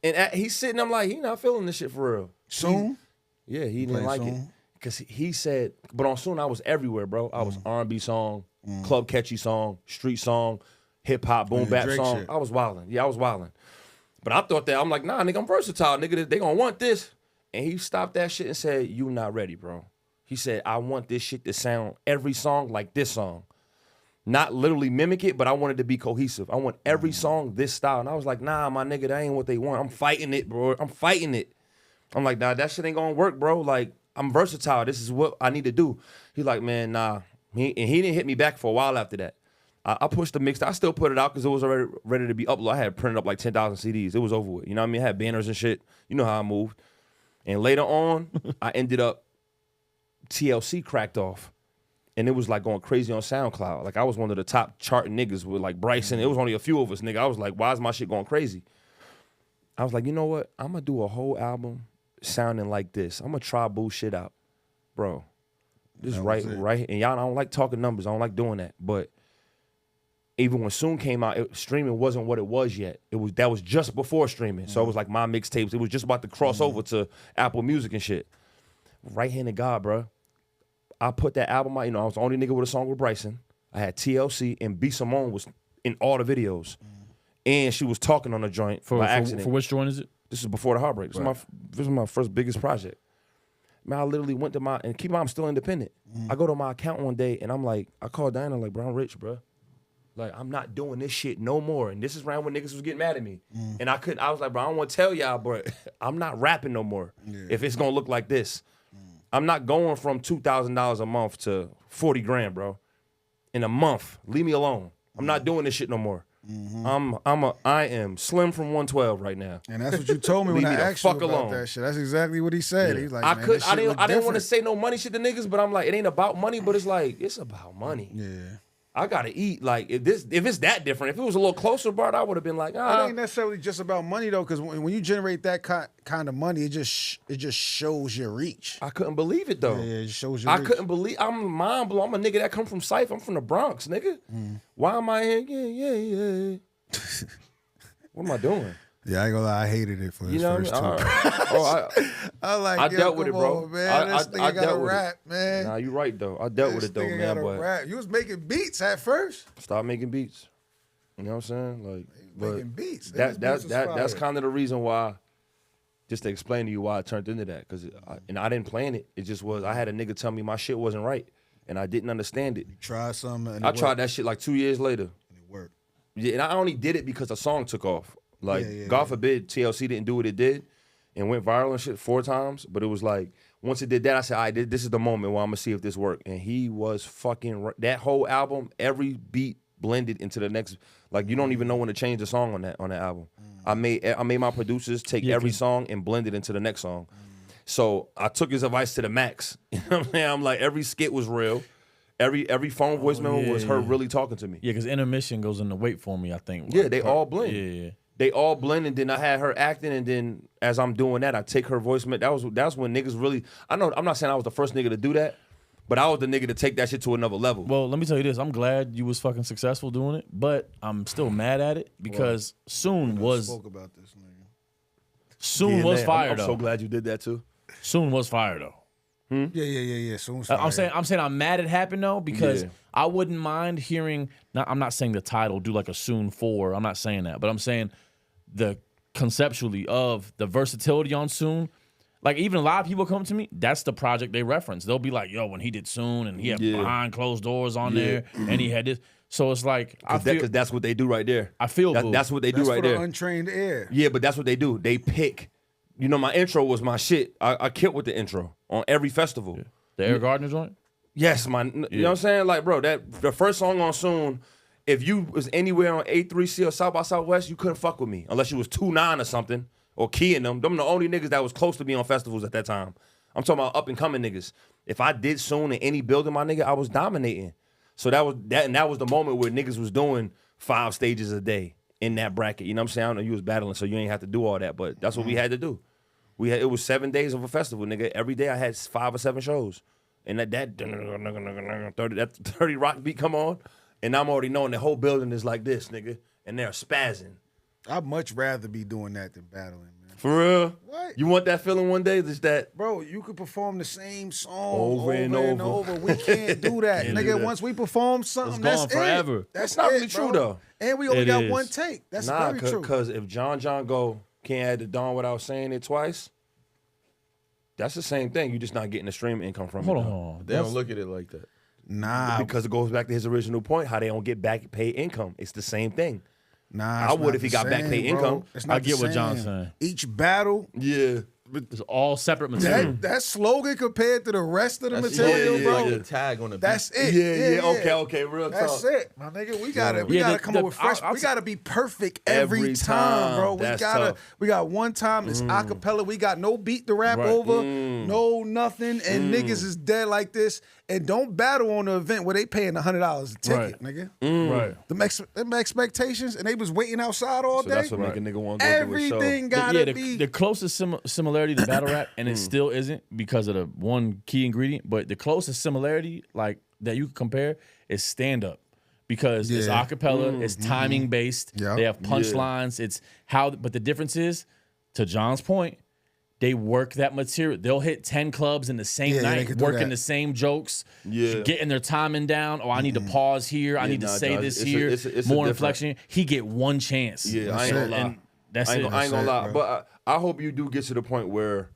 and he's sitting. I'm like, he not feeling this shit for real. Soon? Yeah, he didn't like it because he said. But on Soon, I was everywhere, bro. I was R&B song, club catchy song, street song, hip hop, boom bap Drake song. shit. I was wilding. Yeah, I was wilding. But I thought that I'm like, nah, nigga, I'm versatile, nigga. They gonna want this. And he stopped that shit and said, you not ready, bro. He said, I want this shit to sound every song like this song. Not literally mimic it, but I want it to be cohesive. I want every song this style. And I was like, nah, my nigga, that ain't what they want. I'm fighting it, bro. I'm fighting it. I'm like, nah, that shit ain't gonna work, bro. Like, I'm versatile. This is what I need to do. He's like, man, nah. He didn't hit me back for a while after that. I pushed the mix. I still put it out because it was already ready to be uploaded. I had printed up like 10,000 CDs. It was over with. You know what I mean? I had banners and shit. You know how I moved. And later on, I ended up, TLC cracked off. And it was like going crazy on SoundCloud. Like I was one of the top charting niggas with like Bryson. It was only a few of us, nigga. I was like, why is my shit going crazy? I was like, you know what? I'm going to do a whole album sounding like this. I'm going to try bullshit out. Bro, this is right. And y'all, I don't like talking numbers. I don't like doing that. But even when Soon came out, streaming wasn't what it was yet. That was just before streaming. So it was like my mixtapes. It was just about to cross over to Apple Music and shit. Right-handed God, bro. I put that album out. You know, I was the only nigga with a song with Bryson. I had TLC and B. Simone was in all the videos. And she was talking on the joint by accident. For which joint is it? This is before the Heartbreak. This was my first biggest project. Man, I literally went to and keep in mind, I'm still independent. I go to my account one day and I'm like, I call Diana like, bro, I'm rich, bro. Like, I'm not doing this shit no more. And this is around when niggas was getting mad at me. And I was like, bro, I don't want to tell y'all, but I'm not rapping no more if it's going to look like this. I'm not going from $2,000 a month to 40 grand, bro. In a month. Leave me alone. I'm not doing this shit no more. I am slim from 112 right now. And that's what you told me when I asked you about that shit. That's exactly what he said. He's like, I didn't want to say no money shit to niggas, but I'm like, it ain't about money, but it's like, it's about money. Yeah. I gotta eat. Like if it's that different, if it was a little closer, bro, I would have been like, It ain't necessarily just about money though, because when you generate that kind of money, it just shows your reach. I couldn't believe it though. Yeah, it shows your I reach. couldn't believe. I'm mind blown. I'm a nigga that come from Cypher. I'm from the Bronx, nigga. Why am I here? Yeah. What am I doing? Yeah, I ain't gonna lie, I hated it for his first two. I dealt with it, bro. Man, this nigga got to rap, it. man. Nah, you right though. I dealt with it though, man. But rap. You was making beats at first. Stop making beats. You know what I'm saying? Like, making beats. That's kind of the reason why. Just to explain to you why I turned into that, because I didn't plan it. It just was I had a nigga tell me my shit wasn't right, and I didn't understand it. You tried something. And I tried that shit like 2 years later. And it worked. Yeah, and I only did it because the song took off. Like, God forbid TLC didn't do what it did and went viral and shit 4 times. But it was like, once it did that, I said, all right, this is the moment where I'm going to see if this worked. And he was fucking, that whole album, every beat blended into the next, like, you don't even know when to change the song on that album. I made my producers take every song and blend it into the next song. So I took his advice to the max. You know what I'm saying? I'm like, every skit was real. Every phone voice memo was her really talking to me. Yeah, because intermission goes into wait for me, I think. Yeah, they all blend. Yeah. They all blend, and then I had her acting, and then as I'm doing that, I take her voice. That was when niggas really. I'm not saying I was the first nigga to do that, but I was the nigga to take that shit to another level. Well, let me tell you this: I'm glad you was fucking successful doing it, but I'm still mad at it because Soon was. Spoke about this nigga. Soon was fire though. I'm so glad you did that too. Soon was fire though. Yeah. Soon. I'm saying I'm mad it happened though because I wouldn't mind hearing. I'm not saying the title do like a Soon 4. I'm not saying that, but I'm saying the conceptually of the versatility on Soon. Like even a lot of people come to me, that's the project they reference. They'll be like, yo, when he did Soon and he had behind closed doors on there and he had this. So it's like because that's what they do right there. I feel that's what they do right there. That's for the untrained ear. Yeah, but that's what they do. They pick. You know, my intro was my shit. I killed with the intro on every festival. Yeah. The Air Gardner joint? Yes, you know what I'm saying? Like, bro, the first song on Soon, if you was anywhere on A3C or South by Southwest, you couldn't fuck with me unless you was 2-9 or something or keying them. Them the only niggas that was close to me on festivals at that time. I'm talking about up and coming niggas. If I did Soon in any building, my nigga, I was dominating. So that was the moment where niggas was doing 5 stages a day in that bracket. You know what I'm saying? I know you was battling, so you ain't have to do all that, but that's what we had to do. It was 7 days of a festival, nigga. Every day I had 5 or 7 shows. And that 30 rock beat come on, and I'm already knowing the whole building is like this, nigga. And they're spazzing. I'd much rather be doing that than battling, man. For real? What? You want that feeling one day? Just that? Bro, you could perform the same song over and over. We can't do that, nigga. Once we perform something, that's gone forever. It. That's not it, really true, though. And we only got one take. That's very true. Because if John go, can't add the Don without saying it twice, that's the same thing. You're just not getting the stream income from it. Hold on. They don't look at it like that. Nah. Because it goes back to his original point, how they don't get back paid income. It's the same thing. Nah, I would if he got back paid income. I get what John's saying. Each battle, yeah, it's all separate material. That slogan compared to the rest of the material, bro. The tag on the That's beat. it. Yeah. Okay, real talk. That's it, my nigga. We gotta come up with fresh. We gotta be perfect every time, bro. We got one time. It's acapella. We got no beat to rap over, no nothing, and niggas is dead like this. And don't battle on the event where they paying $100 a ticket, nigga. Right. Them expectations, and they was waiting outside all day. That's what make a nigga want to go Everything gotta be. The closest similarity to battle rap, and it still isn't because of the one key ingredient, but the closest similarity like that you can compare is stand up. Because it's acapella, it's timing based. Yep. They have punchlines. It's how, but the difference is, to John's point, they work that material. They'll hit 10 clubs in the same night, working the same jokes, getting their timing down. Oh, I need to pause here. I need to say this here. It's more inflection. He get one chance. Yeah, I ain't gonna lie. That's it. I ain't gonna lie. But I hope you do get to the point where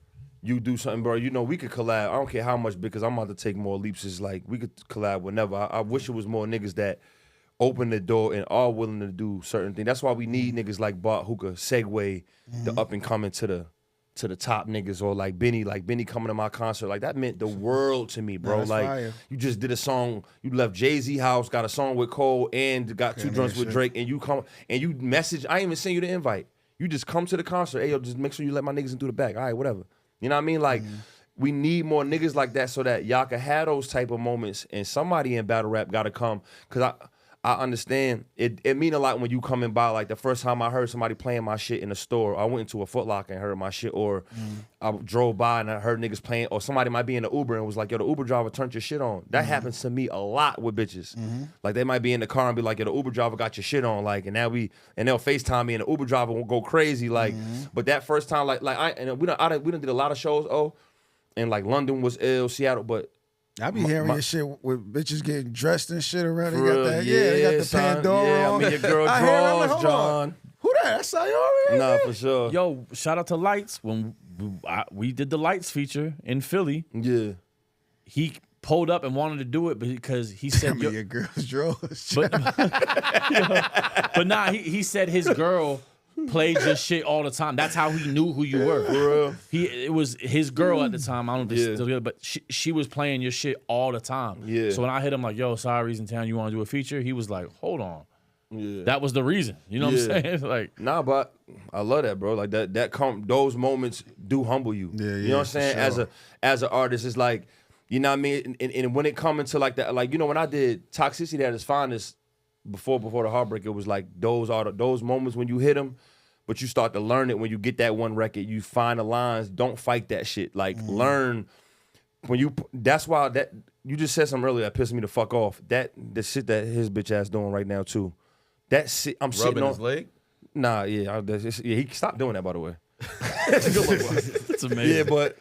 you do something, bro. You know, we could collab. I don't care how much, because I'm about to take more leaps. It's like we could collab whenever. I wish it was more niggas that open the door and are willing to do certain things. That's why we need niggas like Bart who could segue the up and coming to the top niggas, or like Benny coming to my concert. Like, that meant the world to me, bro. Like, fire. You just did a song, you left Jay-Z house, got a song with Cole, and got 2 joints with Drake, and you come and you message. I ain't even send you the invite. You just come to the concert. Hey, yo, just make sure you let my niggas in through the back. All right, whatever. You know what I mean? Like, we need more niggas like that so that y'all can have those type of moments, and somebody in battle rap got to come. Because I understand. It mean a lot when you coming by. Like the first time I heard somebody playing my shit in the store, I went into a Foot Locker and heard my shit, or I drove by and I heard niggas playing, or somebody might be in the Uber and was like, yo, the Uber driver turned your shit on. That happens to me a lot with bitches. Like they might be in the car and be like, yo, the Uber driver got your shit on. Like, and they'll FaceTime me and the Uber driver will go crazy. Like, but that first time, we done did a lot of shows, and like London was ill, Seattle, but I be hearing your shit with bitches getting dressed and shit around. They got that, yeah, they got the son. Pandora Yeah, on. I mean, your girl I hear it, I'm like, draws, hold John. on. Who that? That's Sayori? Nah, for sure. Yo, shout out to Lights. When we did the Lights feature in Philly, Yeah. he pulled up and wanted to do it because he said, Your girl's drawers. but nah, he said his girl played your shit all the time. That's how he knew who you were. For real? It was his girl at the time. I don't know if it's still good, but she was playing your shit all the time. Yeah. So when I hit him like, yo, Syari's in town, you want to do a feature? He was like, hold on. Yeah. That was the reason. You know what I'm saying? Like, nah, but I love that, bro. Like those moments do humble you. Yeah, you know what I'm saying? sure. As an artist, it's like, you know what I mean? And when it come into like that, like, you know, when I did Toxicity at its finest before the Heartbreak, it was like those moments when you hit them, but you start to learn it when you get that one record. You find the lines. Don't fight that shit. Like, learn when you. That's why that you just said something earlier that pissed me the fuck off. The shit that his bitch ass doing right now too. That shit, I'm sitting Rubbing on his leg? Nah, yeah, he stopped doing that, by the way. it's amazing. Yeah, but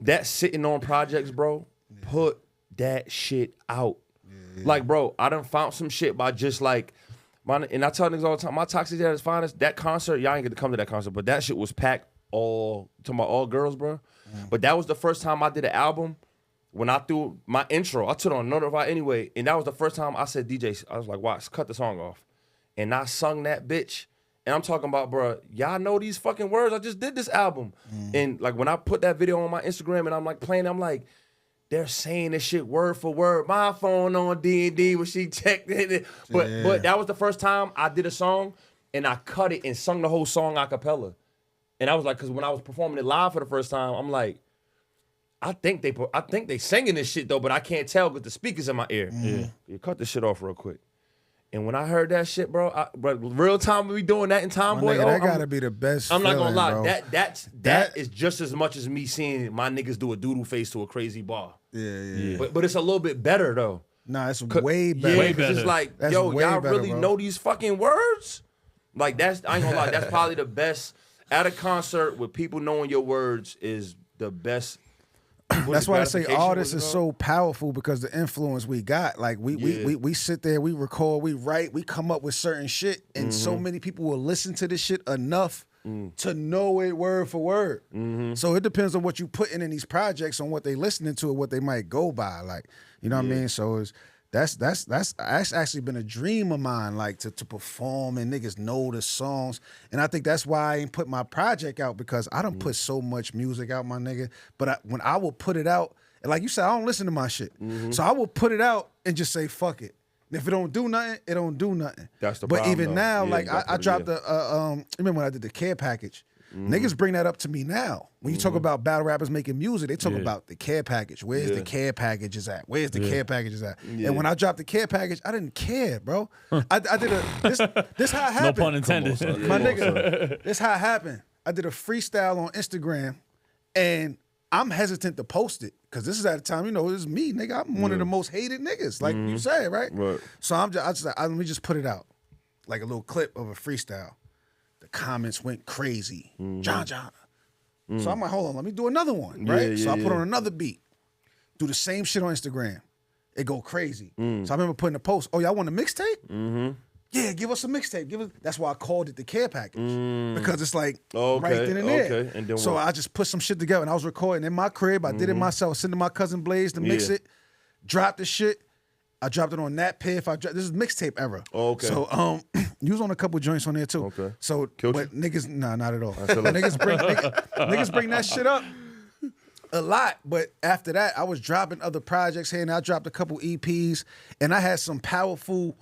that sitting on projects, bro, put that shit out. Like, bro, I done found some shit by just like, and I tell niggas all the time, my Toxic at its finest, that concert, y'all ain't get to come to that concert, but that shit was packed all girls, bro. But that was the first time I did an album. When I threw my intro, I took on Notify anyway, and that was the first time I said, DJ, I was like, watch, cut the song off. And I sung that bitch. And I'm talking about, bro, y'all know these fucking words. I just did this album. And like when I put that video on my Instagram and I'm like playing, I'm like, they're saying this shit word for word. My phone on D&D when she checked it. But that was the first time I did a song and I cut it and sung the whole song a cappella. And I was like, because when I was performing it live for the first time, I'm like, I think they singing this shit though, but I can't tell because the speakers in my ear. You cut this shit off real quick. And when I heard that shit, bro, real time we doing that in Tomboy. That gotta be the best. I'm not gonna lie. Bro. That is just as much as me seeing my niggas do a doodle face to a crazy bar. Yeah. But it's a little bit better though. Nah, it's way better. Yeah, Way 'cause better. it's like, That's yo, way y'all better, really bro. know these fucking words? Like I ain't gonna lie, that's probably the best at a concert with people knowing your words is the best. That's why I say gratification, artists what's is it so powerful because the influence we got. Like we sit there, we record, we write, we come up with certain shit, and so many people will listen to this shit enough to know it word for word. So it depends on what you putting in these projects, on what they listening to, or what they might go by. Like, you know what I mean? So that's actually been a dream of mine, like to perform and niggas know the songs. And I think that's why I ain't put my project out, because I don't put so much music out, my nigga. But when I will put it out, and like you said, I don't listen to my shit. So I will put it out and just say, fuck it. And if it don't do nothing, it don't do nothing. That's the but problem, even though. now, Yeah, like you gotta I put it dropped in. remember when I did the care package? Niggas bring that up to me now. When you talk about battle rappers making music, they talk about the care package. Where's the care packages at? Where's the care packages at? And when I dropped the care package, I didn't care, bro. I did this how it happened. No pun intended. My nigga, this how it happened. I did a freestyle on Instagram, and I'm hesitant to post it because this is at a time, you know, it's me, nigga. I'm one of the most hated niggas, like you say, right? So I just like, let me just put it out, like a little clip of a freestyle. The comments went crazy. John. So I'm like, hold on, let me do another one, right? So I put on another beat, do the same shit on Instagram. It go crazy. So I remember putting a post, oh, y'all want a mixtape? Yeah, give us a mixtape. That's why I called it the care package. Because it's like right then and there. And then so what? I just put some shit together, and I was recording in my crib. I did it myself, sending my cousin Blaze to mix it, dropped the shit. I dropped it on that Piff. This is mixtape era. So you was on a couple joints on there too. So but niggas, nah, not at all. niggas bring that shit up a lot. But after that, I was dropping other projects here, and I dropped a couple EPs, and I had some powerful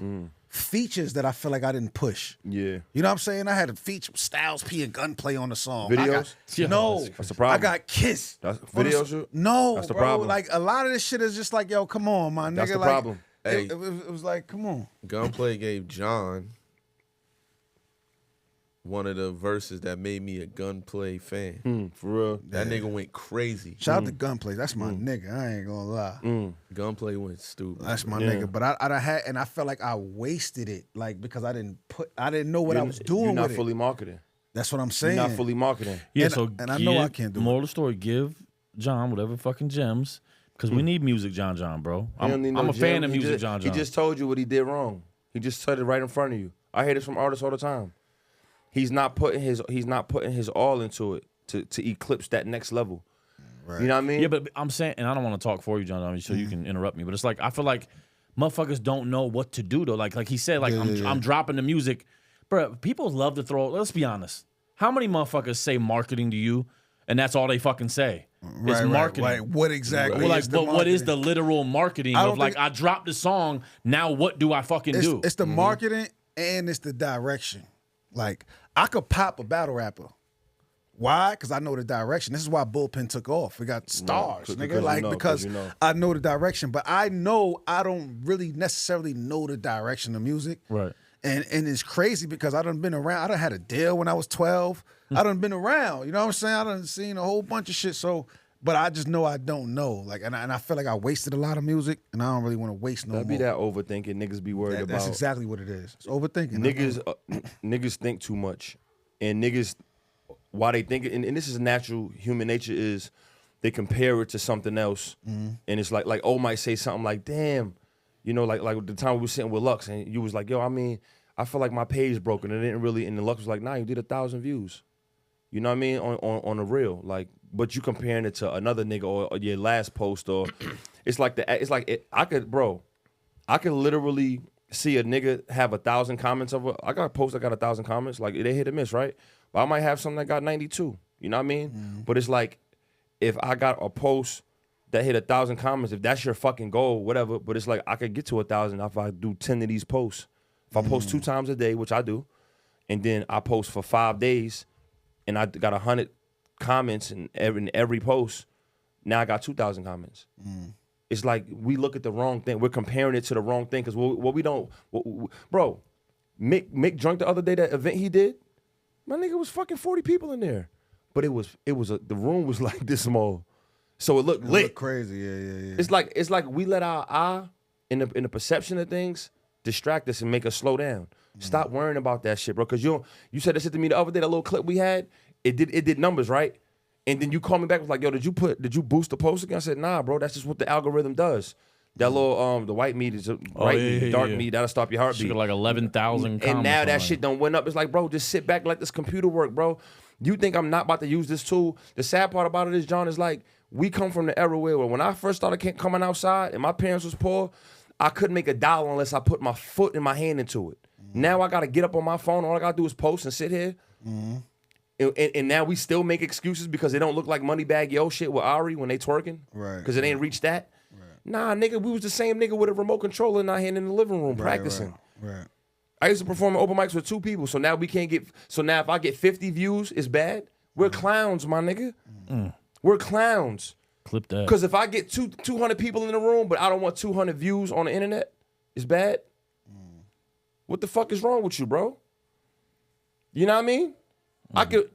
features that I feel like I didn't push. You know what I'm saying? I had a feature, Styles P and Gunplay on the song. Videos? No. That's the problem. I got Kiss. That's videos? No, That's the bro. problem. Like a lot of this shit is just like, yo, come on, my nigga. That's the like, problem. Hey, it was like, come on. Gunplay gave John one of the verses that made me a Gunplay fan. For real. That nigga went crazy. Shout out to Gunplay. That's my nigga. I ain't gonna lie. Gunplay went stupid. That's my nigga. But I had, and I felt like I wasted it, like because I didn't know what I was doing. You're not with fully it. marketing. That's what I'm saying. You're not fully marketing. Yeah, And I know I can't do it. Moral of the story, give John whatever fucking gems. Because we need music, John, bro. I'm a fan of music, John. He just told you what he did wrong. He just said it right in front of you. I hear this from artists all the time. He's not putting his all into it to eclipse that next level. Right. You know what I mean? Yeah, but I'm saying, and I don't want to talk for you, John, so you can interrupt me. But it's like I feel like motherfuckers don't know what to do though. Like he said, like I'm dropping the music, bro. People love to throw. Let's be honest. How many motherfuckers say marketing to you, and that's all they fucking say? It's marketing. Right. What exactly? Well, like, is the what is marketing? the literal marketing of like I dropped the song? Now what do I fucking do? It's the marketing and it's the direction. Like I could pop a battle rapper. Why? Because I know the direction. This is why Bullpen took off. It got stars, nigga. Because I know the direction. But I know I don't really necessarily know the direction of music. Right. And it's crazy because I done been around. I done had a deal when I was 12. I done been around. You know what I'm saying? I done seen a whole bunch of shit. So, but I just know I don't know. Like, and I feel like I wasted a lot of music, and I don't really want to waste no more. That'd be that overthinking. Niggas be worried about. That's exactly what it is. It's overthinking. Niggas think too much, and niggas, why they think it, and this is natural human nature, is they compare it to something else, and it's like O might say something like, "Damn." You know, like the time we were sitting with Lux, and you was like, yo, I mean, I feel like my page broken. And it didn't really, and the Lux was like, nah, you did 1,000 views. You know what I mean? On the real. Like, but you comparing it to another nigga or your last post, or I could literally see a nigga have 1,000 comments of it. I got a post that got 1,000 comments. Like, they hit or miss, right? But I might have something that got 92. You know what I mean? But it's like, if I got a post that hit 1,000 comments, if that's your fucking goal, whatever. But it's like I could get to 1,000 if I do 10 of these posts. If I post 2 times a day, which I do, and then I post for 5 days, and I got 100 comments in every post. Now I got 2,000 comments. It's like we look at the wrong thing. We're comparing it to the wrong thing because what we don't, bro. Mick drunk the other day. That event he did, my nigga was fucking 40 people in there, but the room was like this small. So it looked lit. Crazy, yeah. It's like we let our eye in the perception of things distract us and make us slow down. Stop worrying about that shit, bro. Cause you said that shit to me the other day. That little clip we had, it did numbers, right? And then you called me back was like, yo, did you boost the post again? I said, nah, bro. That's just what the algorithm does. That little the white meat is dark meat that'll stop your heartbeat. She got like 11,000 and now that shit done went up. It's like, bro, just sit back and let this computer work, bro. You think I'm not about to use this tool? The sad part about it is, John, is like we come from the era where when I first started coming outside and my parents was poor, I couldn't make $1 unless I put my foot and my hand into it. Now I got to get up on my phone. All I got to do is post and sit here. And now we still make excuses because they don't look like Moneybag Yo shit with Ari when they twerking. Right. Because it ain't reached that. Right. Nah, nigga, we was the same nigga with a remote controller in our hand in the living room practicing. Right. I used to perform at open mics with 2 people. So now we can't get, so now if I get 50 views, it's bad. We're clowns, my nigga. We're clowns. Clip that. Because if I get 200 people in the room, but I don't want 200 views on the internet, it's bad. What the fuck is wrong with you, bro? You know what I mean?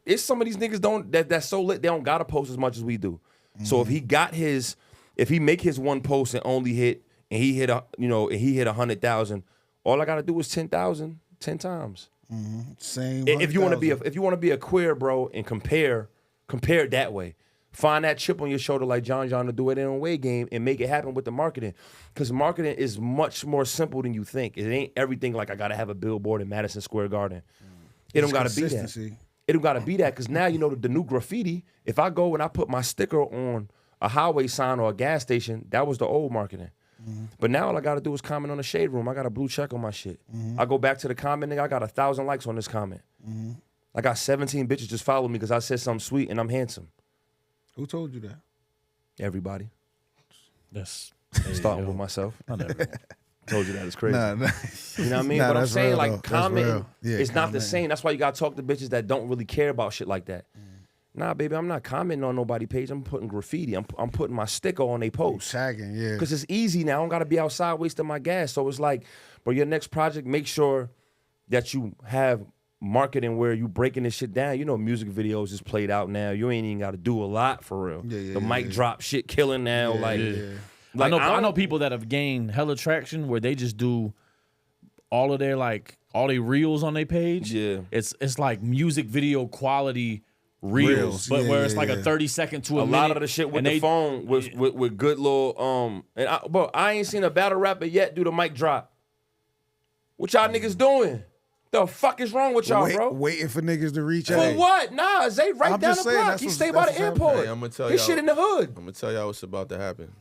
It's some of these niggas that's so lit, they don't gotta post as much as we do. So if he make his one post and only hit, and he hit 100,000, all I gotta do is 10,000 10 times. Same. If you want to be a queer, bro, and compare it that way. Find that chip on your shoulder like John to do it in a way game and make it happen with the marketing. Because marketing is much more simple than you think. It ain't everything like I got to have a billboard in Madison Square Garden. It don't got to be that. It don't got to be that because now you know the new graffiti. If I go and I put my sticker on a highway sign or a gas station, that was the old marketing. But now all I got to do is comment on the shade room. I got a blue check on my shit. I go back to the comment, nigga, I got 1,000 likes on this comment. I got 17 bitches just follow me because I said something sweet and I'm handsome. Who told you that? Everybody. That's starting with myself. Not everyone. Told you that. It's crazy. Nah. You know what I mean? Nah, but I'm that's saying, real, like, though. commenting, Yeah, it's not the same. That's why you got to talk to bitches that don't really care about shit like that. Nah, baby, I'm not commenting on nobody's page. I'm putting graffiti. I'm putting my sticker on their post. Tagging, yeah. Because it's easy now. I don't got to be outside wasting my gas. So it's like, bro, your next project, make sure that you have marketing where you breaking this shit down. You know, music videos is played out now. You ain't even got to do a lot for real. The mic drop shit killing now. Like I know people that have gained hella traction where they just do all of their all their reels on their page. Yeah. It's like music video quality reels, but where it's like a 30-second to a minute. lot of the shit with the phone with good little but I ain't seen a battle rapper yet do the mic drop. What y'all niggas doing? The fuck is wrong with y'all, bro? Waiting for niggas to reach out. For what? Nah, Zay right I'm down just the saying, block. He stay by the airport. Hey, I'm gonna tell His y'all, shit in the hood. I'm gonna tell y'all what's about to happen.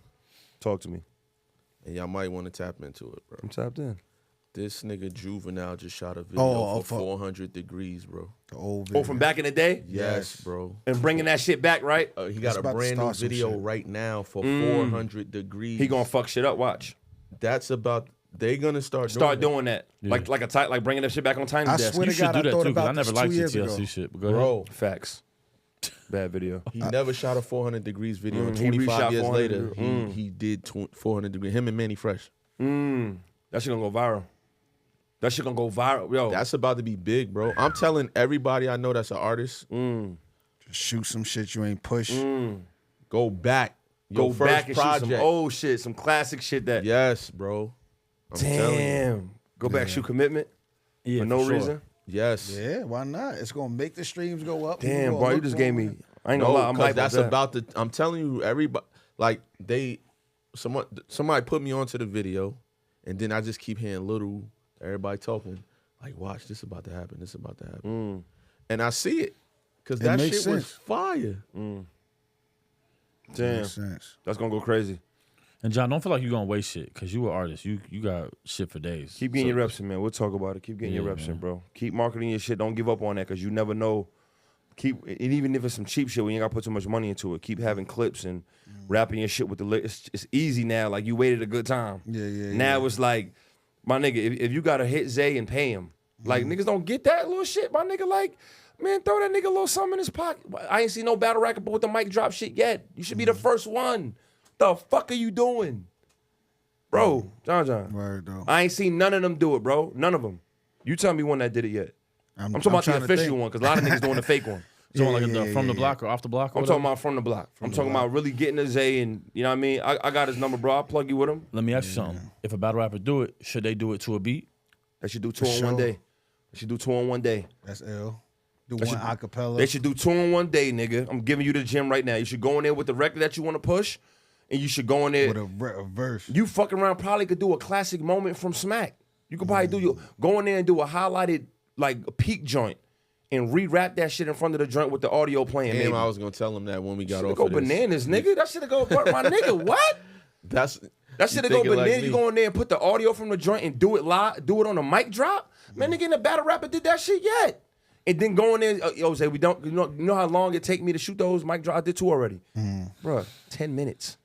Talk to me. And y'all might want to tap into it, bro. I'm tapped in. This nigga Juvenile just shot a video for 400 degrees, bro. The old video. Oh, from back in the day? Yes, bro. And bringing that shit back, right? He got a brand new video right now for 400 degrees. He gonna fuck shit up, watch. That's about, they gonna start doing that. Yeah. Like bringing that shit back on Tiny I Desk. swear You to should God, do I that thought too, because I about never this liked 2 years TLC ago. shit. But go ahead. Bro, Facts. Bad video. he never shot a 400 degrees video. And he 25 reshot years 400 later, degrees. he did 400 degrees. Him and Manny Fresh. That shit gonna go viral. That shit gonna go viral. Yo. That's about to be big, bro. I'm telling everybody I know that's an artist, Just shoot some shit you ain't push. go back. go Your back first and project. shoot some old shit, some classic shit that. Yes, bro. I'm telling you. Damn. Go back, shoot Commitment Yeah, for no sure. reason. Yes. Yeah, why not? It's gonna make the streams go up. Damn, People bro, gonna you look just for gave it. me. I ain't gonna lie. I'm because hyped that's about that. about the. I'm telling you, everybody like somebody put me onto the video, and then I just keep hearing little everybody talking. Like, watch, this about to happen. This about to happen, and I see it because that makes shit was sense. fire. Damn, Makes sense. that's gonna go crazy. And John, don't feel like you're gonna waste shit because you an artist. You got shit for days. Keep getting your reps in, man. We'll talk about it. Keep getting your reps in, bro. Keep marketing your shit. Don't give up on that because you never know. And even if it's some cheap shit, when you ain't got to put too much money into it, keep having clips and rapping your shit with the lyrics. It's easy now. Like, you waited a good time. Now it's like, my nigga, if you got to hit Zay and pay him, like, niggas don't get that little shit, my nigga. Like, man, throw that nigga a little something in his pocket. I ain't seen no battle rapper with the mic drop shit yet. You should be the first one. The fuck are you doing? Bro, John. Word, though. I ain't seen none of them do it, bro. None of them. You tell me one that did it yet. I'm talking about the trying to official think. one, because a lot of niggas doing the fake one. So like from the block or off the block? Or I'm whatever? talking about from the block. I'm talking about really getting to Zay, and you know what I mean? I got his number, bro. I'll plug you with him. Let me ask you something. If a battle rapper do it, should they do it to a beat? They should do two on one day. They should do two on one day. That's ill. Do That one should- acapella. They should do two on one day, nigga. I'm giving you the gym right now. You should go in there with the record that you want to push, and you should go in there. with a verse. You fucking around probably could do a classic moment from Smack. You could probably go in there and do a highlighted, like, a peak joint and re-rap that shit in front of the joint with the audio playing. Damn, maybe. I was gonna tell him that when we got Should've off go of this. bananas, nigga. That should go, my nigga, what? That That should go bananas. You go in there and put the audio from the joint and do it live, do it on a mic drop. Man, nigga in the battle rapper did that shit yet. And then go in there, yo, say, you know how long it take me to shoot those mic drop? I did two already. Bruh, 10 minutes.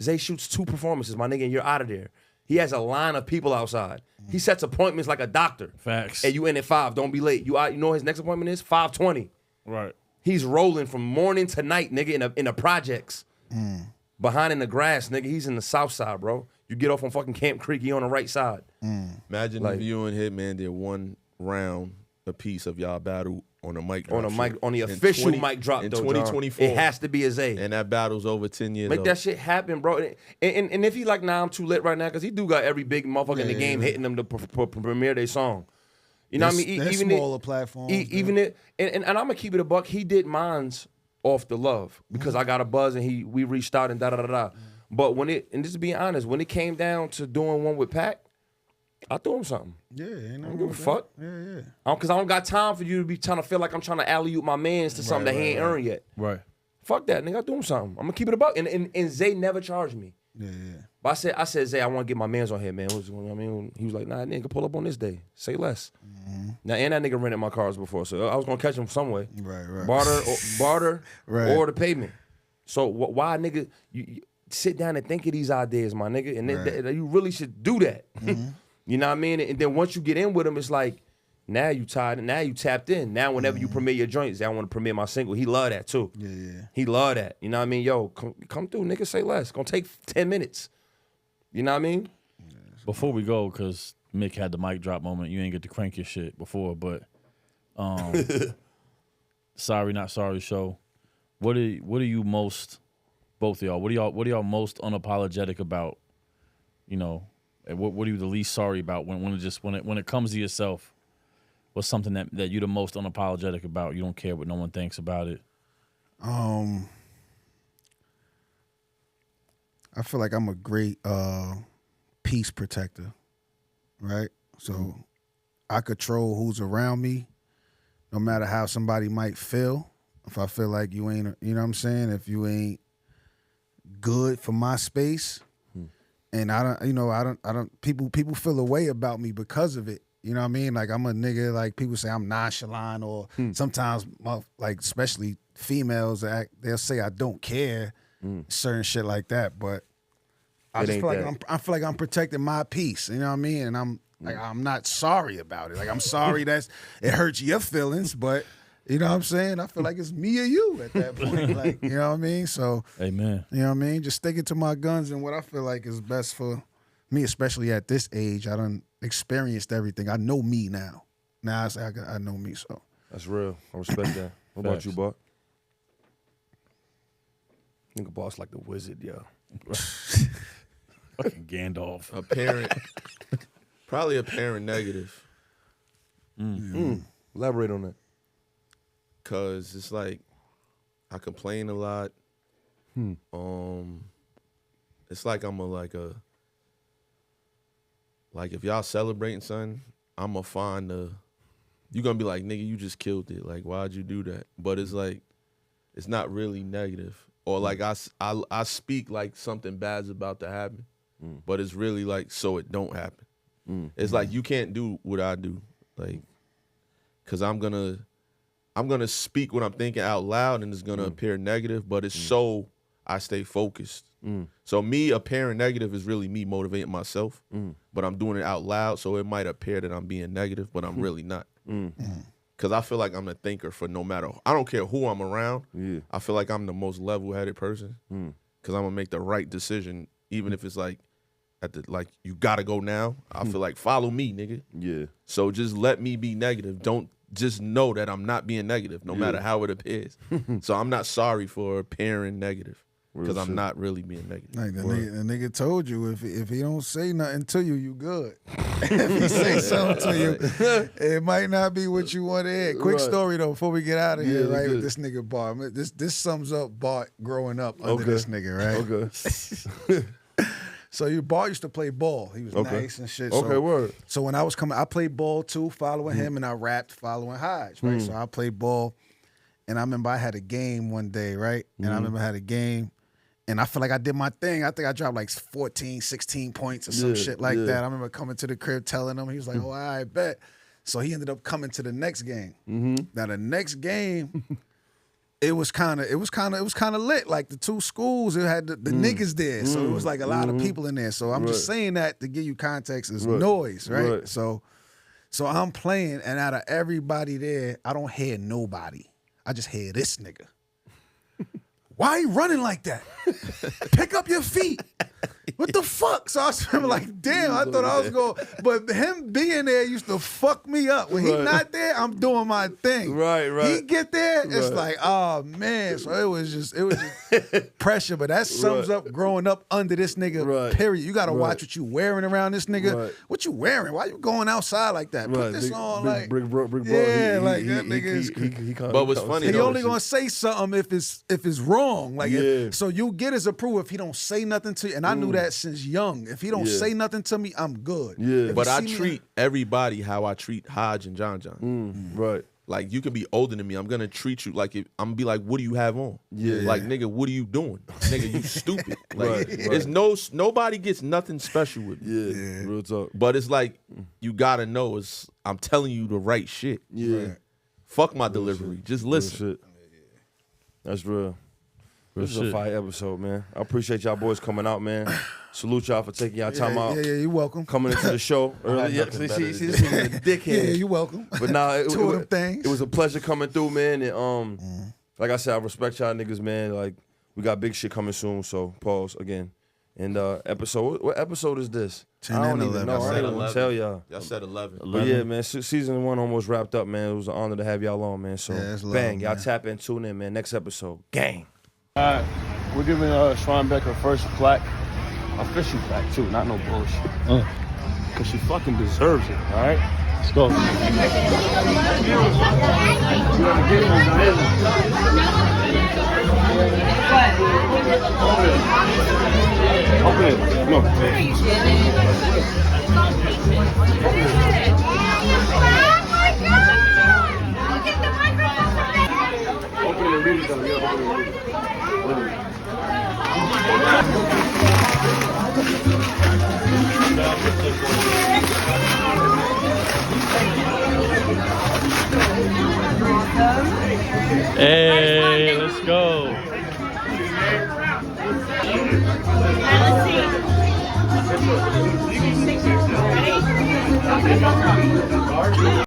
Zay shoots 2 performances, my nigga, and you're out of there. He has a line of people outside. He sets appointments like a doctor. Facts. And you in at 5, don't be late. You know his next appointment is 5:20. Right. He's rolling from morning to night, nigga, in the projects. Behind in the grass, nigga. He's in the south side, bro. You get off on fucking Camp Creek, he on the right side. Imagine Like- if you and Hitman did one round a piece of y'all battle on a mic drop. On a mic, shit. on the In official 20 mic drop, in though, 2024. John. It has to be a Zay. And that battle's over 10 years Make old. that shit happen, bro. And if he like, nah, I'm too lit right now, because he do got every big motherfucker in the game hitting them to premiere their song. You know what I mean? They're Even smaller platforms. Even it, and I'm gonna keep it a buck. He did mine's off the love because I got a buzz and we reached out and da da da da. But and just being honest, when it came down to doing one with Pac, I threw him something. Yeah, ain't no I don't give a fuck. Yeah. Because I don't got time for you to be trying to feel like I'm trying to alley-oop my mans to something that he ain't earned yet. Right. Fuck that, nigga. I threw him something. I'm gonna keep it a buck. And Zay never charged me. Yeah. But I said, Zay, I want to get my mans on here, man. He was like, nah, nigga, pull up on this day. Say less. Now, and that nigga rented my cars before, so I was gonna catch him some way. Right. Barter, Right. or the payment. So why, nigga, you sit down and think of these ideas, my nigga, and you really should do that. You know what I mean? And then once you get in with them, it's like Now you tied. Now you tapped in. Now whenever you premiere your joints, I want to premiere my single. He love that too. Yeah. He love that. You know what I mean? Yo, come through, nigga. Say less. Gonna take 10 minutes. You know what I mean? Before we go, because Mick had the mic drop moment, you ain't get to crank your shit before, but Sorry Not Sorry show. What are you most, both of y'all? What are y'all most unapologetic about? You know, and what are you the least sorry about when it comes to yourself? What's something that you're the most unapologetic about? You don't care what no one thinks about it. I feel like I'm a great peace protector, right? So I control who's around me, no matter how somebody might feel. If I feel like you ain't, you know what I'm saying? If you ain't good for my space, and I don't, people feel a way about me because of it. You know what I mean? Like I'm a nigga, like people say I'm nonchalant, or sometimes, like especially females, they'll say I don't care, certain shit like that. But I just feel like I'm protecting my peace. You know what I mean? And I'm not sorry about it. Like I'm sorry that it hurts your feelings, but you know what I'm saying? I feel like it's me or you at that point. Like, you know what I mean? So, amen. You know what I mean? Just sticking to my guns and what I feel like is best for me, especially at this age. I done experienced everything. I know me now. Now I know me, so. That's real. I respect that. What about you, Bart? Nigga Bart's like the wizard, yo. Fucking Gandalf. Probably a parent negative. Elaborate on that. Cause it's like I complain a lot. It's like I'm like if y'all celebrating something, I'ma find you gonna be like, nigga, you just killed it. Like, why'd you do that? But it's like, it's not really negative. Or like I speak like something bad's about to happen, but it's really like so it don't happen. It's like you can't do what I do, like, cause I'm gonna speak what I'm thinking out loud, and it's gonna appear negative, but it's so I stay focused. So me appearing negative is really me motivating myself, but I'm doing it out loud, so it might appear that I'm being negative, but I'm really not. Cause I feel like I'm the thinker for no matter. I don't care who I'm around. Yeah. I feel like I'm the most level-headed person. Cause I'm gonna make the right decision, even if it's like you gotta go now. I feel like follow me, nigga. Yeah. So just let me be negative. Don't just know that I'm not being negative, no matter how it appears. So I'm not sorry for appearing negative. Because I'm not really being negative. Like the nigga told you, if he don't say nothing to you, you good. If he say something to you, it might not be what you want to hear. Quick story though, before we get out of here, right? With this nigga Bart. This sums up Bart growing up under this nigga, right? Okay. So Bart used to play ball. He was nice and shit. Okay, word. So when I was coming, I played ball too, following him, and I rapped following Hodge, right? So I played ball, and I remember I had a game one day, right? And I remember I had a game. And I feel like I did my thing. I think I dropped like 14, 16 points or some shit like that. I remember coming to the crib telling him. He was like, oh, I bet. So he ended up coming to the next game. Now the next game, it was kind of lit. Like the two schools, it had the niggas there. So it was like a lot of people in there. So I'm just saying that to give you context is noise, right? So I'm playing, and out of everybody there, I don't hear nobody. I just hear this nigga. Why are you running like that? Pick up your feet. What the fuck? So I was like, damn, I thought I was going. But him being there used to fuck me up. When he's not there, I'm doing my thing. Right. He get there, it's like, oh man. So it was just pressure. But that sums up growing up under this nigga, period. You gotta watch what you wearing around this nigga. What you wearing? Why you going outside like that? Put this on like brick bro. Yeah, like that nigga is. But what's funny, he only gonna say something if it's wrong. Like so you get his approval if he don't say nothing to you. And I knew that since young. If he don't say nothing to me, I'm good. Yeah. But I treat everybody how I treat Hodge and John. Right. Like you can be older than me. I'm gonna treat you like I'm gonna be like, what do you have on? Like nigga, what are you doing? Nigga, you stupid. Like it's nobody gets nothing special with me. Yeah. Real talk. But it's like you gotta know I'm telling you the right shit. Yeah. Fuck my delivery. Just listen. That's real. This is a fire episode, man. I appreciate y'all boys coming out, man. Salute y'all for taking y'all time out. Yeah, you're welcome. Coming into the show early. Yeah, see, this is a dickhead. Yeah, you're welcome. But nah, it was a pleasure coming through, man. And like I said, I respect y'all niggas, man. Like, we got big shit coming soon, so pause again. And what episode is this? 10 I don't and even 11. know. I don't even tell y'all. Y'all said 11. But yeah, man, season 1 almost wrapped up, man. It was an honor to have y'all on, man. So bang, y'all tap in, tune in, man. Next episode, gang. All right, we're giving Schwanbeck her first plaque, official plaque too, not no bullshit. Cause she fucking deserves it. All right, let's go. Open it. No. Open it and read it though. Yeah, open it and read it. Hey, let's go. Ready?